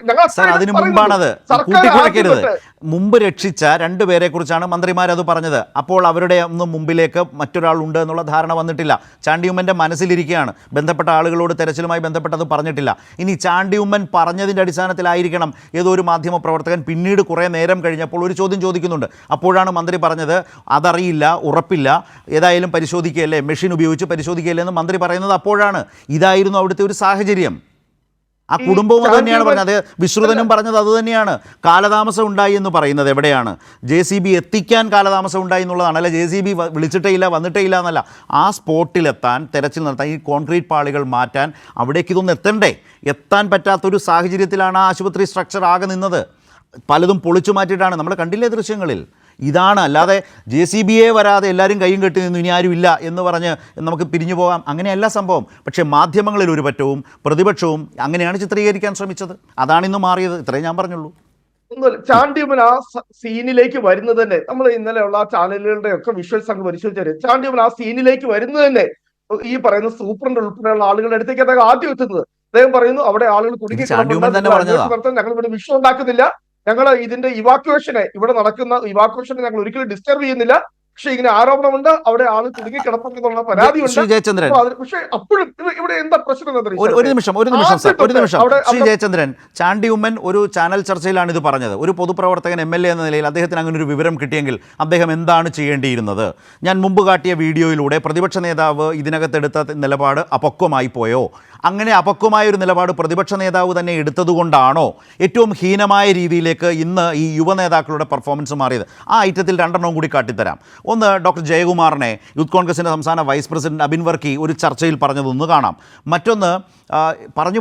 അതിനു മുമ്പാണത് കൂട്ടിക്കുഴക്കരുത്. മുമ്പ് രക്ഷിച്ച 2 പേരെ കുറിച്ചാണ് മന്ത്രിമാരത് പറഞ്ഞത്. അപ്പോൾ അവരുടെ ഒന്നും മുമ്പിലേക്ക് മറ്റൊരാൾ ഉണ്ട് എന്നുള്ള ധാരണ വന്നിട്ടില്ല. ചാണ്ടി ഉമ്മന്റെ മനസ്സിലിരിക്കുകയാണ്. ബന്ധപ്പെട്ട ആളുകളോട് തെരച്ചിലുമായി ബന്ധപ്പെട്ടത് പറഞ്ഞിട്ടില്ല. ഇനി ചാണ്ടി ഉമ്മൻ പറഞ്ഞതിൻ്റെ അടിസ്ഥാനത്തിലായിരിക്കണം ഏതോ ഒരു മാധ്യമ പ്രവർത്തകൻ പിന്നീട് കുറേ നേരം കഴിഞ്ഞപ്പോൾ ഒരു ചോദ്യം ചോദിക്കുന്നുണ്ട്. അപ്പോഴാണ് മന്ത്രി പറഞ്ഞത് അതറിയില്ല, ഉറപ്പില്ല, ഏതായാലും പരിശോധിക്കുകയല്ലേ, മെഷീൻ ഉപയോഗിച്ച് പരിശോധിക്കുകയല്ലേ എന്ന് മന്ത്രി പറയുന്നത് അപ്പോഴാണ്. ഇതായിരുന്നു അവിടുത്തെ ഒരു സാഹചര്യം. ആ കുടുംബവും അത് തന്നെയാണ് പറഞ്ഞത്. വിശ്രുതനും പറഞ്ഞത് അത് തന്നെയാണ്. കാലതാമസം ഉണ്ടായി എന്ന് പറയുന്നത് എവിടെയാണ്? JCB എത്തിക്കാൻ കാലതാമസം ഉണ്ടായി എന്നുള്ളതാണ്. അല്ല JCB വിളിച്ചിട്ടേ ഇല്ല, വന്നിട്ടേ ഇല്ല എന്നല്ല. ആ സ്പോട്ടിലെത്താൻ, തെരച്ചിൽ നടത്താൻ, ഈ കോൺക്രീറ്റ് പാളികൾ മാറ്റാൻ, അവിടേക്ക് ഇതൊന്നും എത്തണ്ടേ? എത്താൻ പറ്റാത്തൊരു സാഹചര്യത്തിലാണ് ആ ആശുപത്രി സ്ട്രക്ചർ ആകെ നിന്നത്. പലതും പൊളിച്ചു മാറ്റിയിട്ടാണ്. നമ്മൾ കണ്ടില്ലേ ദൃശ്യങ്ങളിൽ? ഇതാണ്. അല്ലാതെ JCBയെ വരാതെ എല്ലാവരും കൈയും കെട്ടി നിന്നു, ഇനി ആരും ഇല്ല എന്ന് പറഞ്ഞ് നമുക്ക് പിരിഞ്ഞു പോകാം, അങ്ങനെയല്ല സംഭവം. പക്ഷേ മാധ്യമങ്ങളിൽ ഒരു പറ്റവും പ്രതിപക്ഷവും അങ്ങനെയാണ് ചിത്രീകരിക്കാൻ ശ്രമിച്ചത്. അതാണ് ഇന്ന് മാറിയത്. ഇത്രയും ഞാൻ പറഞ്ഞുള്ളൂ. ചാണ്ടി ഉമ്മൻ ആ സീനിലേക്ക് വരുന്നത് തന്നെ, നമ്മൾ ഇന്നലെ ഉള്ള ചാനലുകളുടെ ഒക്കെ വിഷ്വൽസ് അങ്ങ് പരിശോധിച്ചാൽ ചാണ്ടി ഉമ്മൻ ആ സീനിലേക്ക് വരുന്നത് തന്നെ ഈ പറയുന്ന സൂപ്രണ്ട് ഉൾപ്പെടെയുള്ള ആളുകളുടെ അടുത്തേക്ക് അദ്ദേഹം ആദ്യം എത്തുന്നത്. അദ്ദേഹം പറയുന്നു അവിടെ ആളുകൾ കുടുങ്ങി ഞങ്ങൾ ഇവിടെ വിഷയം ഉണ്ടാക്കുന്നില്ല, ഞങ്ങൾ ഇതിന്റെ ഇവാക്യുവേഷനെ, ഇവിടെ നടക്കുന്ന ഇവാക്യുവേഷനെ ഞങ്ങൾ ഒരിക്കലും ഡിസ്റ്റർബ് ചെയ്യുന്നില്ല, പക്ഷെ ഇങ്ങനെ ആരോപണമുണ്ട്, അവിടെ ആള് കുടുങ്ങി കിടപ്പുണ്ടെന്നുള്ള പരാതിയുണ്ട്. പക്ഷെ അപ്പോഴും ഇവിടെ എന്താ പ്രശ്നം? ഒരു നിമിഷം ശ്രീ ജയചന്ദ്രൻ, ചാണ്ടി ഉമ്മൻ ഒരു ചാനൽ ചർച്ചയിലാണ് ഇത് പറഞ്ഞത്. ഒരു പൊതുപ്രവർത്തകൻ MLA എന്ന നിലയിൽ അദ്ദേഹത്തിന് അങ്ങനെ ഒരു വിവരം കിട്ടിയെങ്കിൽ അദ്ദേഹം എന്താണ് ചെയ്യേണ്ടിയിരുന്നത്? ഞാൻ മുമ്പ് കാട്ടിയ വീഡിയോയിലൂടെ പ്രതിപക്ഷ നേതാവ് ഇതിനകത്തെടുത്ത നിലപാട് അപക്വമായി പോയോ? അങ്ങനെ അപക്വമായ ഒരു നിലപാട് പ്രതിപക്ഷ നേതാവ് തന്നെ എടുത്തതുകൊണ്ടാണോ ഏറ്റവും ഹീനമായ രീതിയിലേക്ക് ഇന്ന് ഈ യുവ നേതാക്കളുടെ പെർഫോമൻസ് മാറിയത്? ആ ഐറ്റത്തിൽ 2 കൂടി കാട്ടിത്തരാം. ഒന്ന്, ഡോക്ടർ ജയകുമാറിനെ യൂത്ത് സംസ്ഥാന വൈസ് പ്രസിഡന്റ് അബിൻ വർക്കി ഒരു ചർച്ചയിൽ പറഞ്ഞതൊന്ന് കാണാം. മറ്റൊന്ന്,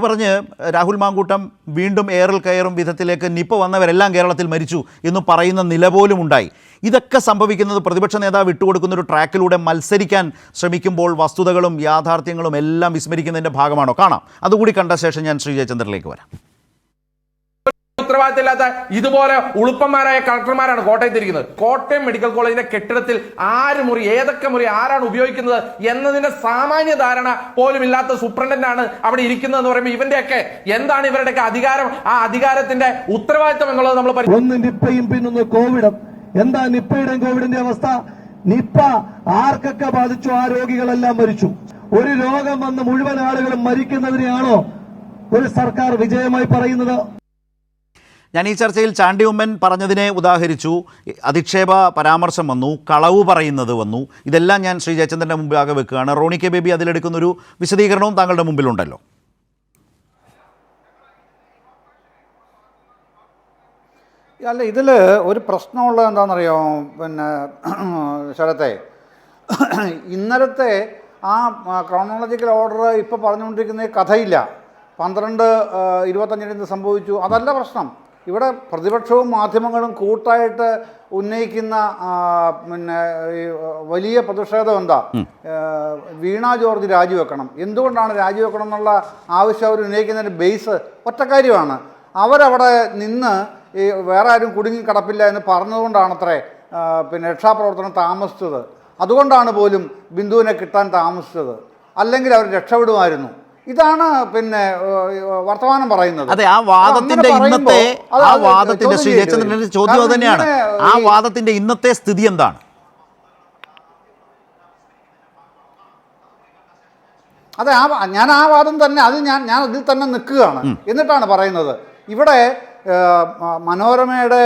പറഞ്ഞ് രാഹുൽ മാങ്കൂട്ടം വീണ്ടും ഏറിൽ കയറും വിധത്തിലേക്ക് നിപ്പ വന്നവരെല്ലാം കേരളത്തിൽ മരിച്ചു എന്ന് പറയുന്ന നില പോലും ഉണ്ടായി. ഇതൊക്കെ സംഭവിക്കുന്നത് പ്രതിപക്ഷ നേതാവ് വിട്ടുകൊടുക്കുന്ന ഒരു ട്രാക്കിലൂടെ മത്സരിക്കാൻ ശ്രമിക്കുമ്പോൾ വസ്തുതകളും യാഥാർത്ഥ്യങ്ങളും എല്ലാം വിസ്മരിക്കുന്നതിൻ്റെ ഭാഗമാണോ? കാണാം. അതുകൂടി കണ്ട ശേഷം ഞാൻ ശ്രീ ജയചന്ദ്രനിലേക്ക് വരാം. ഉത്തരവാദിത്തമില്ലാത്ത ഇതുപോലെ ഉളുപ്പന്മാരായ കളക്ടർമാരാണ് കോട്ടയത്തിരിക്കുന്നത്. കോട്ടയം മെഡിക്കൽ കോളേജിന്റെ കെട്ടിടത്തിൽ ആര് മുറി, ഏതൊക്കെ മുറി ആരാണ് ഉപയോഗിക്കുന്നത് എന്നതിന്റെ സാമാന്യ ധാരണ പോലും ഇല്ലാത്ത സൂപ്രണ്ടന്റാണ് അവിടെ ഇരിക്കുന്നത് എന്ന് പറയുമ്പോൾ ഇവന്റെയൊക്കെ എന്താണ് ഇവരുടെയൊക്കെ അധികാരം, ആ അധികാരത്തിന്റെ ഉത്തരവാദിത്തം എന്നുള്ളത് നമ്മൾ ഒന്ന് നിപ്പയും പിന്നൊന്ന് കോവിഡും. എന്താ നിപ്പയുടെയും കോവിഡിന്റെ അവസ്ഥ? നിപ്പ ആർക്കൊക്കെ ബാധിച്ചു ആ രോഗികളെല്ലാം മരിച്ചു. ഒരു രോഗം വന്ന് മുഴുവൻ ആളുകളും മരിക്കുന്നതിനെയാണോ ഒരു സർക്കാർ വിജയമായി പറയുന്നത്? ഞാൻ ഈ ചർച്ചയിൽ ചാണ്ടി ഉമ്മൻ പറഞ്ഞതിനെ ഉദാഹരിച്ചു, അധിക്ഷേപ പരാമർശം വന്നു, കളവ് പറയുന്നത് വന്നു. ഇതെല്ലാം ഞാൻ ശ്രീ ജയചന്ദ്രൻ്റെ മുമ്പാകെ വെക്കുകയാണ്. റോണി കെ ബേബി അതിലെടുക്കുന്നൊരു വിശദീകരണവും താങ്കളുടെ മുമ്പിലുണ്ടല്ലോ. അല്ല, ഇതിൽ ഒരു പ്രശ്നമുള്ളത് എന്താണെന്നറിയോ പിന്നെ ശരത്തെ, ഇന്നലത്തെ ആ ക്രോണോളജിക്കൽ ഓർഡർ ഇപ്പോൾ പറഞ്ഞുകൊണ്ടിരിക്കുന്ന കഥയില്ല. 12:25 സംഭവിച്ചു, അതല്ല പ്രശ്നം. ഇവിടെ പ്രതിപക്ഷവും മാധ്യമങ്ങളും കൂട്ടായിട്ട് ഉന്നയിക്കുന്ന പിന്നെ വലിയ പ്രതിഷേധം എന്താ? വീണ ജോർജ് രാജിവെക്കണം. എന്തുകൊണ്ടാണ് രാജിവെക്കണം എന്നുള്ള ആവശ്യം അവർ ഉന്നയിക്കുന്നതിൻ്റെ ബേസ് ഒറ്റ കാര്യമാണ്. അവരവിടെ നിന്ന് ഈ വേറെ ആരും കുടുങ്ങി കിടപ്പില്ല എന്ന് പറഞ്ഞതുകൊണ്ടാണത്രേ പിന്നെ രക്ഷാപ്രവർത്തനം താമസിച്ചത്. അതുകൊണ്ടാണ് പോലും ബിന്ദുവിനെ കിട്ടാൻ താമസിച്ചത്. അല്ലെങ്കിൽ അവർ രക്ഷപ്പെടുമായിരുന്നു. ഇതാണ് പിന്നെ വർത്തമാനം പറയുന്നത്. അതെ, ആ വാദത്തിന്റെ ഇന്നത്തെ ശ്രീ ജയചന്ദ്രന്റെ ചോദ്യം അത് തന്നെയാണ്. ആ വാദത്തിന്റെ ഇന്നത്തെ സ്ഥിതി എന്താണ്? അതെ, ഞാൻ ആ വാദം തന്നെ ഞാൻ അതിൽ തന്നെ നിൽക്കുകയാണ്. എന്നിട്ടാണ് പറയുന്നത്, ഇവിടെ മനോരമയുടെ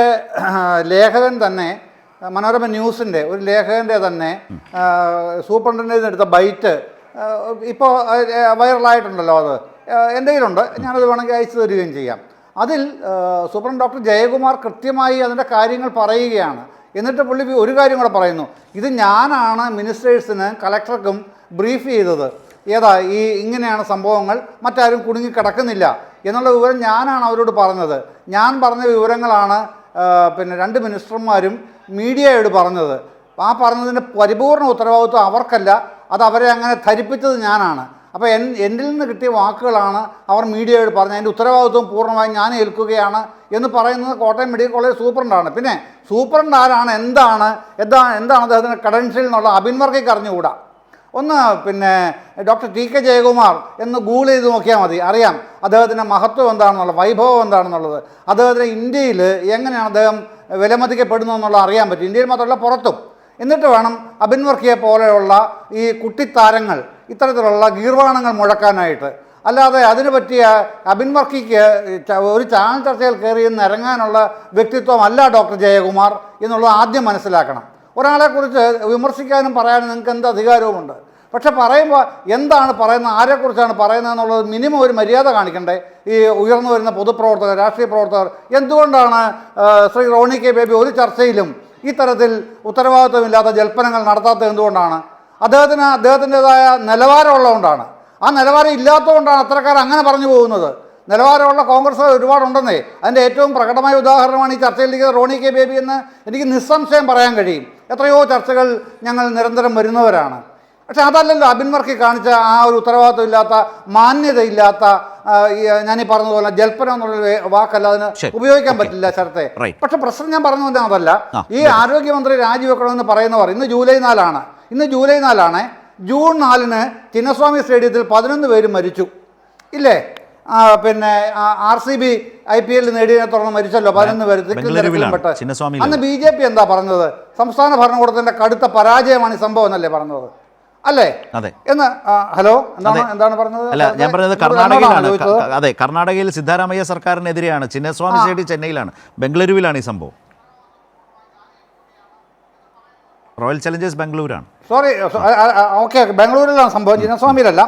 ലേഖകൻ തന്നെ, മനോരമ ന്യൂസിൻ്റെ ഒരു ലേഖകൻ്റെ തന്നെ സൂപ്രണ്ടൻ്റിൽ എടുത്ത ബൈറ്റ് ഇപ്പോൾ വൈറലായിട്ടുണ്ടല്ലോ. അത് എൻ്റെ കയ്യിലുണ്ട്, ഞാനത് വേണമെങ്കിൽ അയച്ചു തരികയും ചെയ്യാം. അതിൽ സൂപ്രണ്ട് ഡോക്ടർ ജയകുമാർ കൃത്യമായി അതിൻ്റെ കാര്യങ്ങൾ പറയുകയാണ്. എന്നിട്ട് പുള്ളി ഒരു കാര്യം കൂടെ പറയുന്നു, ഇത് ഞാനാണ് മിനിസ്റ്റേഴ്സിന് കളക്ടർക്കും ബ്രീഫ് ചെയ്തത്. ഇങ്ങനെയാണ് സംഭവങ്ങൾ, മറ്റാരും കുടുങ്ങി കിടക്കുന്നില്ല എന്നുള്ള വിവരം ഞാനാണ് അവരോട് പറഞ്ഞത്. ഞാൻ പറഞ്ഞ വിവരങ്ങളാണ് പിന്നെ 2 മിനിസ്റ്റർമാരും മീഡിയയോട് പറഞ്ഞത്. ആ പറഞ്ഞതിൻ്റെ പരിപൂർണ ഉത്തരവാദിത്വം അവർക്കല്ല, അത് അവരെ അങ്ങനെ ധരിപ്പിച്ചത് ഞാനാണ്. അപ്പോൾ എന്നിൽ നിന്ന് കിട്ടിയ വാക്കുകളാണ് അവർ മീഡിയയോട് പറഞ്ഞത്. അതിൻ്റെ ഉത്തരവാദിത്വം പൂർണ്ണമായും ഞാൻ ഏൽക്കുകയാണ് എന്ന് പറയുന്നത് കോട്ടയം മെഡിക്കൽ കോളേജ് സൂപ്രണ്ടാണ്. പിന്നെ സൂപ്രണ്ട് ആരാണ്, എന്താണ് അദ്ദേഹത്തിൻ്റെ ക്രെഡൻഷ്യൽ എന്നുള്ള അബിൻ വർക്കിക്ക് അറിഞ്ഞുകൂടാ. ഒന്ന് പിന്നെ ഡോക്ടർ ടി.കെ. ജയകുമാർ എന്ന് ഗൂഗിൾ ചെയ്ത് നോക്കിയാൽ മതി, അറിയാം അദ്ദേഹത്തിൻ്റെ മഹത്വം എന്താണെന്നുള്ളത്, വൈഭവം എന്താണെന്നുള്ളത്. അദ്ദേഹത്തിന് ഇന്ത്യയിൽ എങ്ങനെയാണ് അദ്ദേഹം വിലമതിക്കപ്പെടുന്നു എന്നുള്ളത് അറിയാൻ പറ്റും, ഇന്ത്യയിൽ മാത്രമല്ല പുറത്തും. എന്നിട്ട് വേണം അബിൻ വർക്കിയെ പോലെയുള്ള ഈ കുട്ടിത്താരങ്ങൾ ഇത്തരത്തിലുള്ള ഗീർവാണങ്ങൾ മുഴക്കാനായിട്ട്. അല്ലാതെ അതിന് പറ്റിയ അബിൻ വർക്കിക്ക് ഒരു ചാനൽ ചർച്ചയിൽ കയറി നിന്ന് ഇറങ്ങാനുള്ള വ്യക്തിത്വമല്ല ഡോക്ടർ ജയകുമാർ എന്നുള്ളത് ആദ്യം മനസ്സിലാക്കണം. ഒരാളെക്കുറിച്ച് വിമർശിക്കാനും പറയാനും നിങ്ങൾക്ക് എന്ത് അധികാരവുമുണ്ട്. പക്ഷെ പറയുമ്പോൾ എന്താണ് പറയുന്നത്, ആരെക്കുറിച്ചാണ് പറയുന്നത് എന്നുള്ളത് മിനിമം ഒരു മര്യാദ കാണിക്കണ്ടേ ഈ ഉയർന്നു വരുന്ന പൊതുപ്രവർത്തകർ, രാഷ്ട്രീയ പ്രവർത്തകർ? എന്തുകൊണ്ടാണ് ശ്രീ റോണി കെ ബേബി ഒരു ചർച്ചയിലും ഇത്തരത്തിൽ ഉത്തരവാദിത്വമില്ലാത്ത ജൽപ്പനങ്ങൾ നടത്താത്തത്? എന്തുകൊണ്ടാണ്? അദ്ദേഹത്തിൻ്റെതായ നിലവാരമുള്ളതുകൊണ്ടാണ്. ആ നിലവാരം ഇല്ലാത്തതുകൊണ്ടാണ് അത്തരക്കാർ അങ്ങനെ പറഞ്ഞു പോകുന്നത്. നിലവാരമുള്ള കോൺഗ്രസ് ഒരുപാടുണ്ടെന്നേ. അതിൻ്റെ ഏറ്റവും പ്രകടമായ ഉദാഹരണമാണ് ഈ ചർച്ചയിലിരിക്കുന്ന റോണി കെ ബേബി എന്ന് എനിക്ക് നിസ്സംശയം പറയാൻ കഴിയും. എത്രയോ ചർച്ചകൾ ഞങ്ങൾ നിരന്തരം വരുന്നവരാണ്. പക്ഷെ അതല്ലല്ലോ അബിൻ വർക്കി കാണിച്ച ആ ഒരു ഉത്തരവാദിത്വമില്ലാത്ത, മാന്യതയില്ലാത്ത, ഞാനീ പറഞ്ഞതുപോലെ ജൽപ്പനം എന്നുള്ള വാക്കല്ല അതിന് ഉപയോഗിക്കാൻ പറ്റില്ല ശരത്തെ. പക്ഷെ പ്രശ്നം ഞാൻ പറഞ്ഞു വന്നാൽ അതല്ല. ഈ ആരോഗ്യമന്ത്രി രാജിവെക്കണമെന്ന് പറയുന്നവർ ഇന്ന് ജൂലൈ 4 ജൂൺ 4 ചിന്നസ്വാമി സ്റ്റേഡിയത്തിൽ 11 പേര് മരിച്ചു ഇല്ലേ? പിന്നെ RCB IPL നേടിയതിനെ തുടർന്ന് മരിച്ചല്ലോ 11 പേര്. അന്ന് BJP എന്താ പറഞ്ഞത്? സംസ്ഥാന ഭരണകൂടത്തിന്റെ കടുത്ത പരാജയമാണ് ഈ സംഭവം എന്നല്ലേ പറഞ്ഞത്? അല്ലേ? എന്ന് ഹലോ എന്താണ് പറഞ്ഞത്? അല്ല, ഞാൻ പറഞ്ഞത് കർണാടകയിലാണ്. അതെ, കർണാടകയിൽ സിദ്ധാരാമയ്യ സർക്കാരിനെതിരെയാണ്. ചിന്നസ്വാമി സ്റ്റേഡിയം ചെന്നൈയിലാണ്, ബംഗളൂരുവിലാണ് ഈ സംഭവം. റോയൽ ചലഞ്ചേഴ്സ് ബംഗളൂരാണ്. സോറി, ഓക്കെ, ബംഗളൂരിലാണ് സംഭവം, ചിന്നസ്വാമിയിലല്ല.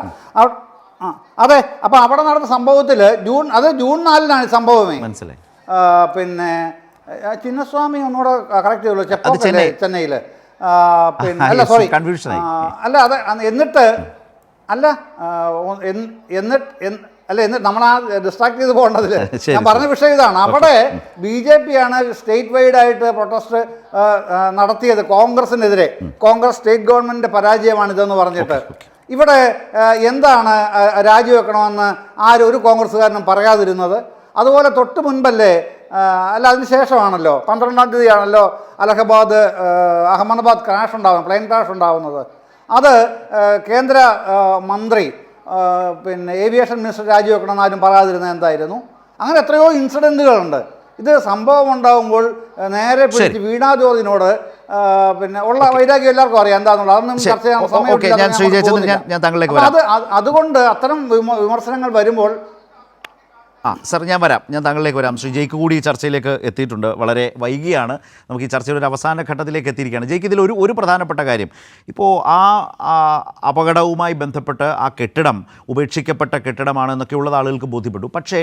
അതെ, അപ്പം അവിടെ നടന്ന സംഭവത്തിൽ ജൂൺ 4 സംഭവമേ. മനസ്സിലായി. പിന്നെ ചിന്നസ്വാമി ഒന്നുകൂടെ കറക്റ്റ് ചെയ്തല്ലോ, ചെന്നൈയിൽ. പിന്നെ അല്ല, സോറി, അല്ല, അതെ. എന്നിട്ട് നമ്മൾ ആ ഡിസ്ട്രാക്ട് ചെയ്ത് പോകേണ്ടതിൽ ഞാൻ പറഞ്ഞ വിഷയം ഇതാണ്. അവിടെ BJP ആണ് സ്റ്റേറ്റ് വൈഡ് ആയിട്ട് പ്രൊട്ടസ്റ്റ് നടത്തിയത് കോൺഗ്രസിനെതിരെ. കോൺഗ്രസ് സ്റ്റേറ്റ് ഗവൺമെൻറ്റിൻ്റെ പരാജയമാണിതെന്ന് പറഞ്ഞിട്ട്. ഇവിടെ എന്താണ് രാജിവെക്കണമെന്ന് ഒരു കോൺഗ്രസ്സുകാരനും പറയാതിരുന്നത്? അതുപോലെ തൊട്ട് മുൻപല്ലേ അല്ല അതിന് ശേഷമാണല്ലോ 12-ാം തീയതിയാണല്ലോ അഹമ്മദാബാദ് ക്രാഷ് ഉണ്ടാകുന്നത്, പ്ലെയിൻ ക്രാഷ് ഉണ്ടാകുന്നത്. അത് കേന്ദ്ര മന്ത്രി പിന്നെ ഏവിയേഷൻ മിനിസ്റ്റർ രാജിവെക്കണമെന്ന് ആരും പറയാതിരുന്നത് എന്തായിരുന്നു? അങ്ങനെ എത്രയോ ഇൻസിഡൻറ്റുകളുണ്ട്. ഇത് സംഭവം ഉണ്ടാകുമ്പോൾ നേരെ പിടിച്ച് വീണാ ജോർജിനോട് പിന്നെ ഉള്ള വൈരാഗ്യം എല്ലാവർക്കും അറിയാം എന്താണെന്നുള്ളത്. അതൊന്നും ചർച്ച ചെയ്യാൻ സമയം. അതുകൊണ്ട് അത്തരം വിമർശനങ്ങൾ വരുമ്പോൾ സർ ഞാൻ താങ്കളിലേക്ക് വരാം. ശ്രീ ജയ്ക്ക് കൂടി ഈ ചർച്ചയിലേക്ക് എത്തിയിട്ടുണ്ട്. വളരെ വൈകിയാണ് നമുക്ക് ഈ ചർച്ചയുടെ ഒരു അവസാന ഘട്ടത്തിലേക്ക് എത്തിയിരിക്കുകയാണ്. ജയ്ക്ക് ഇതിൽ ഒരു പ്രധാനപ്പെട്ട കാര്യം, ഇപ്പോൾ ആ അപകടവുമായി ബന്ധപ്പെട്ട് ആ കെട്ടിടം ഉപേക്ഷിക്കപ്പെട്ട കെട്ടിടമാണെന്നൊക്കെയുള്ളത് ആളുകൾക്ക് ബോധ്യപ്പെട്ടു. പക്ഷേ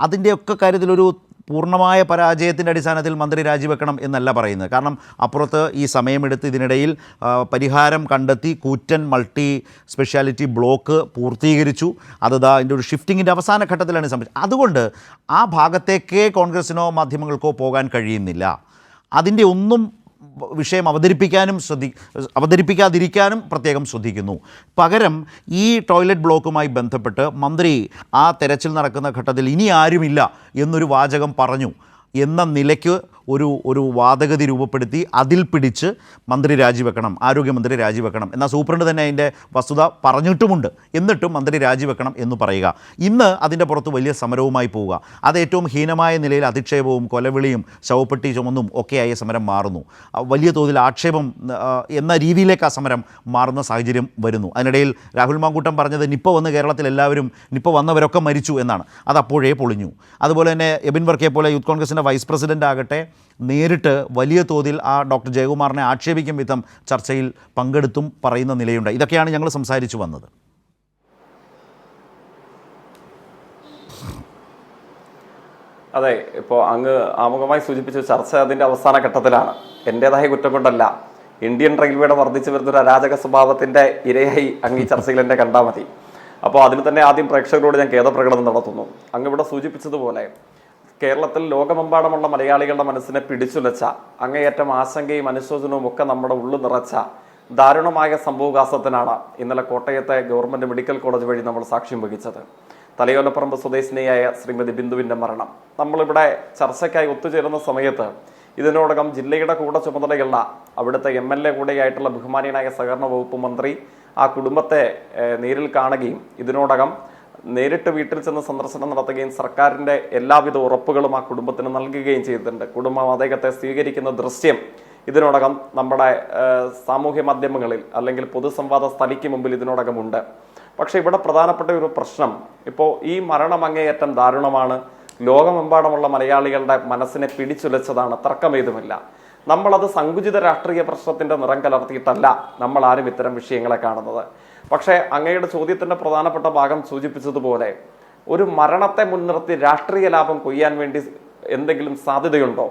അതിൻ്റെയൊക്കെ കാര്യത്തിലൊരു പൂർണ്ണമായ പരാജയത്തിൻ്റെ അടിസ്ഥാനത്തിൽ മന്ത്രി രാജിവെക്കണം എന്നല്ല പറയുന്നത്. കാരണം അപ്പുറത്ത് ഈ സമയമെടുത്ത് ഇതിനിടയിൽ പരിഹാരം കണ്ടെത്തി കൂറ്റൻ മൾട്ടി സ്പെഷ്യാലിറ്റി ബ്ലോക്ക് പൂർത്തീകരിച്ചു. അതിൻ്റെ ഒരു ഷിഫ്റ്റിങ്ങിൻ്റെ അവസാന ഘട്ടത്തിലാണ് സംഭവിച്ചത്. അതുകൊണ്ട് ആ ഭാഗത്തേക്കേ കോൺഗ്രസിനോ മാധ്യമങ്ങൾക്കോ പോകാൻ കഴിയുന്നില്ല. അതിൻ്റെ ഒന്നും വിഷയം അവതരിപ്പിക്കാതിരിക്കാനും പ്രത്യേകം ശ്രദ്ധിക്കുന്നു. പകരം ഈ ടോയ്ലറ്റ് ബ്ലോക്കുമായി ബന്ധപ്പെട്ട് മന്ത്രി ആ തെരച്ചിൽ നടക്കുന്ന ഘട്ടത്തിൽ ഇനി ആരുമില്ല എന്നൊരു വാചകം പറഞ്ഞു എന്ന നിലയ്ക്ക് ഒരു വാദഗതി രൂപപ്പെടുത്തി അതിൽ പിടിച്ച് മന്ത്രി രാജിവെക്കണം, ആരോഗ്യമന്ത്രി രാജിവെക്കണം. എന്നാൽ സൂപ്രണ്ട് തന്നെ അതിൻ്റെ വസ്തുത പറഞ്ഞിട്ടുമുണ്ട്. എന്നിട്ടും മന്ത്രി രാജിവെക്കണം എന്ന് പറയുക. ഇന്ന് അതിൻ്റെ പുറത്ത് വലിയ സമരവുമായി പോവുക, അത് ഏറ്റവും ഹീനമായ നിലയിൽ അധിക്ഷേപവും കൊലവിളിയും ശവപ്പെട്ടി ചുമന്നും ഒക്കെയായ സമരം മാറുന്നു. വലിയ തോതിൽ ആക്ഷേപം എന്ന രീതിയിലേക്ക് ആ സമരം മാറുന്ന സാഹചര്യം വരുന്നു. അതിനിടയിൽ രാഹുൽ മാങ്കൂട്ടം പറഞ്ഞത് നിപ്പ വന്ന് കേരളത്തിൽ എല്ലാവരും നിപ്പ വന്നവരൊക്കെ മരിച്ചു എന്നാണ്. അത് അപ്പോഴേ പൊളിഞ്ഞു. അതുപോലെ തന്നെ എബിൻ വർക്കിയെ പോലെ യൂത്ത് കോൺഗ്രസിൻ്റെ വൈസ് പ്രസിഡൻ്റ് ആകട്ടെ നേരിട്ട് വലിയ തോതിൽ ആ ഡോക്ടർ ജയകുമാറിനെ ആക്ഷേപിക്കും വിധം ചർച്ചയിൽ പങ്കെടുത്തും പറയുന്ന നിലയുണ്ട്. ഇതൊക്കെയാണ് ഞങ്ങൾ സംസാരിച്ചു വന്നത്. അതെ, ഇപ്പോൾ അങ്ങ് ആമുഖമായി സൂചിപ്പിച്ച ചർച്ച അതിൻ്റെ അവസാന ഘട്ടത്തിലാണ്. എൻ്റേതായ കുറ്റം കൊണ്ടല്ല, ഇന്ത്യൻ റെയിൽവേയുടെ വർദ്ധിച്ചു വരുന്നൊരു അരാജക സ്വഭാവത്തിൻ്റെ ഇരയായി അങ്ങ് ഈ ചർച്ചയിൽ എന്നെ കണ്ടാൽ മതി. അപ്പോൾ അതിന് തന്നെ ആദ്യം പ്രേക്ഷകരോട് ഞാൻ ഖേദപ്രകടനം നടത്തുന്നു. അങ്ങ് ഇവിടെ സൂചിപ്പിച്ചതുപോലെ കേരളത്തിൽ ലോകമെമ്പാടുമുള്ള മലയാളികളുടെ മനസ്സിനെ പിടിച്ചുലച്ച അങ്ങേയറ്റം ആശങ്കയും അനുശോചനവും ഒക്കെ നമ്മുടെ ഉള്ളു നിറച്ച ദാരുണമായ സംഭവവികാസത്തിനാണ് ഇന്നലെ കോട്ടയത്തെ ഗവൺമെൻറ് മെഡിക്കൽ കോളേജ് വഴി നമ്മൾ സാക്ഷ്യം വഹിച്ചത്. തലയോലപ്പറമ്പ് സ്വദേശിനിയായ ശ്രീമതി ബിന്ദുവിൻ്റെ മരണം. നമ്മളിവിടെ ചർച്ചയ്ക്കായി ഒത്തുചേരുന്ന സമയത്ത് ഇതിനോടകം ജില്ലയുടെ കൂടെ ചുമതലയുള്ള അവിടുത്തെ MLA കൂടെയായിട്ടുള്ള ബഹുമാനീയനായ സഹകരണ വകുപ്പ് മന്ത്രി ആ കുടുംബത്തെ നേരിൽ കാണുകയും ഇതിനോടകം നേരിട്ട് വീട്ടിൽ ചെന്ന് സന്ദർശനം നടത്തുകയും സർക്കാരിൻ്റെ എല്ലാവിധ ഉറപ്പുകളും ആ കുടുംബത്തിന് നൽകുകയും ചെയ്തിട്ടുണ്ട്. കുടുംബം അദ്ദേഹത്തെ സ്വീകരിക്കുന്ന ദൃശ്യം ഇതിനോടകം നമ്മുടെ സാമൂഹ്യ മാധ്യമങ്ങളിൽ അല്ലെങ്കിൽ പൊതുസംവാദ സ്ഥലിക്ക് മുമ്പിൽ ഇതിനോടകമുണ്ട്. പക്ഷേ ഇവിടെ പ്രധാനപ്പെട്ട ഒരു പ്രശ്നം, ഇപ്പോൾ ഈ മരണം അങ്ങേയറ്റം ദാരുണമാണ്, ലോകമെമ്പാടുമുള്ള മലയാളികളുടെ മനസ്സിനെ പിടിച്ചുലച്ചതാണ്, തർക്കമേതുമില്ല. നമ്മളത് സങ്കുചിത രാഷ്ട്രീയ പ്രശ്നത്തിൻ്റെ നിറം കലർത്തിയിട്ടല്ല നമ്മൾ ആരും ഇത്തരം വിഷയങ്ങളെ കാണുന്നത്. പക്ഷേ അങ്ങയുടെ ചോദ്യത്തിൻ്റെ പ്രധാനപ്പെട്ട ഭാഗം സൂചിപ്പിച്ചതുപോലെ ഒരു മരണത്തെ മുൻനിർത്തി രാഷ്ട്രീയ ലാഭം കൊയ്യാൻ വേണ്ടി എന്തെങ്കിലും സാധ്യതയുണ്ടോ?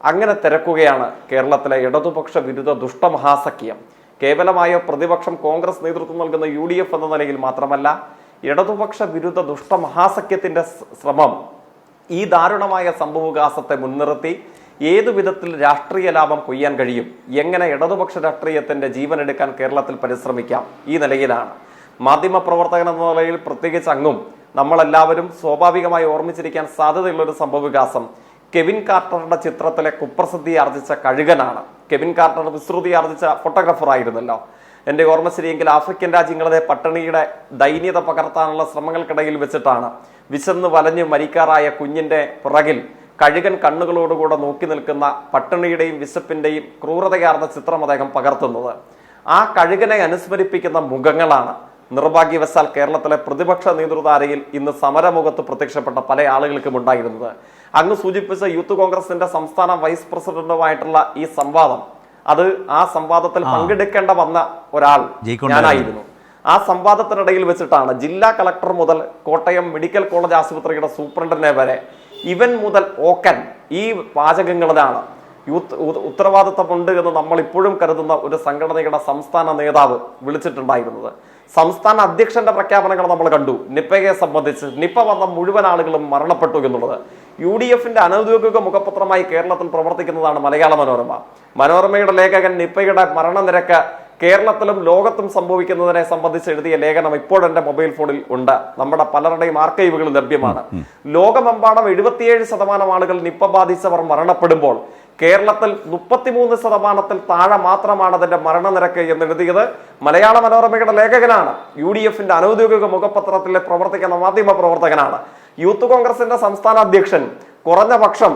അങ്ങനെ തിരക്കുകയാണ് കേരളത്തിലെ ഇടതുപക്ഷ വിരുദ്ധ ദുഷ്ടമഹാസഖ്യം. കേവലമായ പ്രതിപക്ഷം കോൺഗ്രസ് നേതൃത്വം നൽകുന്ന UDF എന്ന നിലയിൽ മാത്രമല്ല, ഇടതുപക്ഷ വിരുദ്ധ ദുഷ്ടമഹാസഖ്യത്തിന്റെ ശ്രമം ഈ ദാരുണമായ സംഭവവികാസത്തെ മുൻനിർത്തി ഏതു വിധത്തിൽ രാഷ്ട്രീയ ലാഭം കൊയ്യാൻ കഴിയും, എങ്ങനെ ഇടതുപക്ഷ രാഷ്ട്രീയത്തിന്റെ ജീവനെടുക്കാൻ കേരളത്തിൽ പരിശ്രമിക്കാം, ഈ നിലയിലാണ്. മാധ്യമപ്രവർത്തകൻ എന്ന നിലയിൽ പ്രത്യേകിച്ച് അങ്ങും നമ്മളെല്ലാവരും സ്വാഭാവികമായി ഓർമ്മിച്ചിരിക്കാൻ സാധ്യതയുള്ള ഒരു സംഭവവികാസം കെവിൻ കാർട്ടറുടെ ചിത്രത്തിലെ കുപ്രസിദ്ധി ആർജിച്ച കഴുകനാണ്. കെവിൻ കാർട്ടർ വിസ്തൃതി ആർജിച്ച ഫോട്ടോഗ്രാഫർ ആയിരുന്നല്ലോ. എൻ്റെ ഓർമ്മ ശരിയെങ്കിൽ ആഫ്രിക്കൻ രാജ്യങ്ങളിലെ പട്ടിണിയുടെ ദൈന്യത പകർത്താനുള്ള ശ്രമങ്ങൾക്കിടയിൽ വെച്ചിട്ടാണ് വിശന്ന് വലഞ്ഞ് മരിക്കാറായ കുഞ്ഞിന്റെ പുറകിൽ കഴുകൻ കണ്ണുകളോടുകൂടെ നോക്കി നിൽക്കുന്ന പട്ടിണിയുടെയും വിശപ്പിന്റെയും ക്രൂരതയാർന്ന ചിത്രം അദ്ദേഹം പകർത്തുന്നത്. ആ കഴുകനെ അനുസ്മരിപ്പിക്കുന്ന മുഖങ്ങളാണ് നിർഭാഗ്യവശാൽ കേരളത്തിലെ പ്രതിപക്ഷ നേതൃത്വധാരയിൽ ഇന്ന് സമരമുഖത്ത് പ്രത്യക്ഷപ്പെട്ട പല ആളുകൾക്കും ഉണ്ടായിരുന്നത്. അങ്ങ് സൂചിപ്പിച്ച യൂത്ത് കോൺഗ്രസിന്റെ സംസ്ഥാന വൈസ് പ്രസിഡന്റുമായിട്ടുള്ള ഈ സംവാദം, അത് ആ സംവാദത്തിൽ പങ്കെടുക്കേണ്ട വന്ന ഒരാൾ ഞാനായിരുന്നു. ആ സംവാദത്തിനിടയിൽ വെച്ചിട്ടാണ് ജില്ലാ കളക്ടർ മുതൽ കോട്ടയം മെഡിക്കൽ കോളേജ് ആശുപത്രിയുടെ സൂപ്രണ്ടിനെ വരെ ഇവൻ മുതൽ ഓക്കൻ ഈ വാചകങ്ങളിലാണ് ഉത്തരവാദിത്തമുണ്ട് എന്ന് നമ്മൾ ഇപ്പോഴും കരുതുന്ന ഒരു സംഘടനയുടെ സംസ്ഥാന നേതാവ് വിളിച്ചിട്ടുണ്ടായിരുന്നത്. സംസ്ഥാന അധ്യക്ഷന്റെ പ്രഖ്യാപനങ്ങൾ നമ്മൾ കണ്ടു. നിപ്പയെ സംബന്ധിച്ച് നിപ്പ വന്ന മുഴുവൻ ആളുകളും മരണപ്പെട്ടു എന്നുള്ളത്. UDFന്റെ അനൗദ്യോഗിക മുഖപത്രമായി കേരളത്തിൽ പ്രവർത്തിക്കുന്നതാണ് മലയാള മനോരമ. മനോരമയുടെ ലേഖകൻ നിപ്പയുടെ മരണനിരക്ക് കേരളത്തിലും ലോകത്തും സംഭവിക്കുന്നതിനെ സംബന്ധിച്ച് എഴുതിയ ലേഖനം ഇപ്പോൾ എന്റെ മൊബൈൽ ഫോണിൽ ഉണ്ട്. നമ്മുടെ പലരുടെയും ആർക്കൈവുകൾ ലഭ്യമാണ്. ലോകമെമ്പാടും 77% ആളുകൾ നിപ്പ ബാധിച്ചവർ മരണപ്പെടുമ്പോൾ കേരളത്തിൽ 33% താഴെ മാത്രമാണ് അതിന്റെ മരണനിരക്ക് എന്നെഴുതിയത് മലയാള മനോരമയുടെ ലേഖകനാണ്. UDF-ന്റെ അനൌദ്യോഗിക മുഖപത്രത്തിൽ പ്രവർത്തിക്കുന്ന മാധ്യമ പ്രവർത്തകനാണ്. യൂത്ത് കോൺഗ്രസിന്റെ സംസ്ഥാന അധ്യക്ഷൻ കുറഞ്ഞ പക്ഷം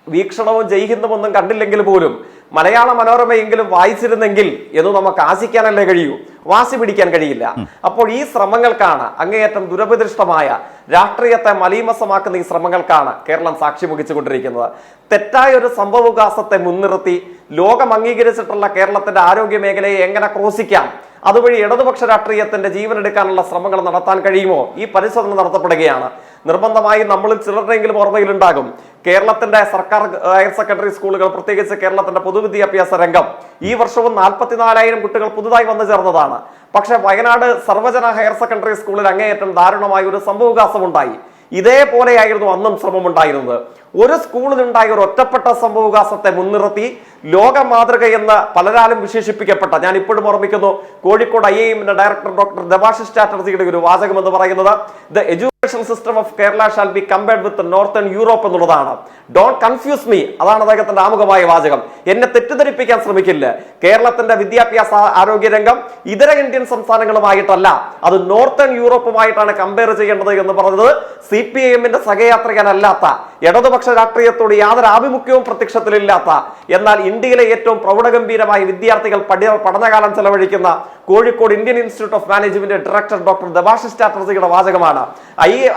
വീക്ഷണവും ജയ്ഹിന്ദും ഒന്നും കണ്ടില്ലെങ്കിൽ പോലും മലയാള മനോരമയെങ്കിലും വായിച്ചിരുന്നെങ്കിൽ എന്ന് നമുക്ക് ആശിക്കാനല്ലേ കഴിയൂ, വാശി പിടിക്കാൻ കഴിയില്ല. അപ്പോൾ ഈ ശ്രമങ്ങൾക്കാണ്, അങ്ങേയറ്റം ദുരഭിദൃഷ്ടമായ രാഷ്ട്രീയത്തെ മലീമസമാക്കുന്ന ഈ ശ്രമങ്ങൾക്കാണ് കേരളം സാക്ഷ്യം വഹിച്ചുകൊണ്ടിരിക്കുന്നത്. തെറ്റായ ഒരു സംഭവവികാസത്തെ മുൻനിർത്തി ലോകം അംഗീകരിച്ചിട്ടുള്ള കേരളത്തിന്റെ ആരോഗ്യ മേഖലയെ എങ്ങനെ ക്രോശിക്കാം, അതുവഴി ഇടതുപക്ഷ രാഷ്ട്രീയത്തിന്റെ ജീവനെടുക്കാനുള്ള ശ്രമങ്ങൾ നടത്താൻ കഴിയുമോ, ഈ പരിശോധന നടത്തപ്പെടുകയാണ്. നിർബന്ധമായും നമ്മളിൽ ചിലരുടെയെങ്കിലും ഓർമ്മയിലുണ്ടാകും, കേരളത്തിന്റെ സർക്കാർ ഹയർ സെക്കൻഡറി സ്കൂളുകൾ, പ്രത്യേകിച്ച് കേരളത്തിന്റെ പൊതുവിദ്യാഭ്യാസ രംഗം ഈ വർഷവും 44,000 കുട്ടികൾ പുതുതായി വന്നു ചേർന്നതാണ്. പക്ഷെ വയനാട് സർവജന ഹയർ സെക്കൻഡറി സ്കൂളിൽ അങ്ങേയറ്റം ദാരുണമായ ഒരു സംഭവവികാസം ഉണ്ടായി. ഇതേപോലെയായിരുന്നു അന്നും ശ്രമമുണ്ടായിരുന്നത്. ഒരു സ്കൂളിലുണ്ടായ ഒരു ഒറ്റപ്പെട്ട സംഭവവികാസത്തെ മുൻനിർത്തി ലോക മാതൃകയെന്ന് പലരാലും വിശേഷിപ്പിക്കപ്പെട്ട, ഞാൻ ഇപ്പോഴും ഓർമ്മിക്കുന്നു, കോഴിക്കോട് IIM-ന്റെ ഡയറക്ടർ ഡോക്ടർ ദേബാശിഷ് ചാറ്റർജിയുടെ ഒരു വാചകം എന്ന് പറയുന്നത് the education system of Kerala shall be compared with northern Europe എന്നുള്ളതാണ്. ഡോണ്ട് കൺഫ്യൂസ് മീ, അതാണ് അദ്ദേഹത്തിന്റെ ആമുഖമായ വാചകം. എന്നെ തെറ്റിദ്ധരിപ്പിക്കാൻ ശ്രമിക്കില്ല. കേരളത്തിന്റെ വിദ്യാഭ്യാസ ആരോഗ്യ രംഗം ഇതര ഇന്ത്യൻ സംസ്ഥാനങ്ങളുമായിട്ടല്ല, അത് നോർത്തേൺ യൂറോപ്പുമായിട്ടാണ് കമ്പയർ ചെയ്യേണ്ടത് എന്ന് പറഞ്ഞത് CPIM-ന്റെ സഹയാത്രികനല്ലാത്ത, ഇടതുപക്ഷ രാഷ്ട്രീയത്തോട് യാതൊരു ആഭിമുഖ്യവും പ്രത്യക്ഷത്തിലില്ലാത്ത, എന്നാൽ ഇന്ത്യയിലെ ഏറ്റവും പ്രൗഢഗംഭീരമായ വിദ്യാർത്ഥികൾ പഠനകാലം ചെലവഴിക്കുന്ന Kozhikode Indian institute of management director doctor Debashish ചാറ്റർജിയുടെ വാചകമാണ്.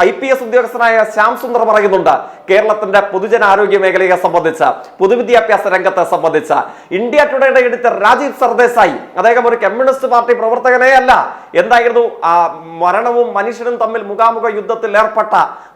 IPS ഉദ്യോഗസ്ഥനായ ശ്യാം സുന്ദർ പറയുന്നുണ്ട്, കേരളത്തിന്റെ പൊതുജനാരോഗ്യ മേഖലയെ സംബന്ധിച്ച്, പൊതുവിദ്യാഭ്യാസ രംഗത്തെ സംബന്ധിച്ച്. ഇന്ത്യ ടുഡേയുടെ എഡിറ്റർ രാജീവ് സർദേശായി, അദ്ദേഹം ഒരു കമ്മ്യൂണിസ്റ്റ് പാർട്ടി പ്രവർത്തകനേ അല്ല, എന്തായിരുന്നു മരണവും മനുഷ്യനും തമ്മിൽ മുഖാമുഖ യുദ്ധത്തിൽ ഏർപ്പെട്ട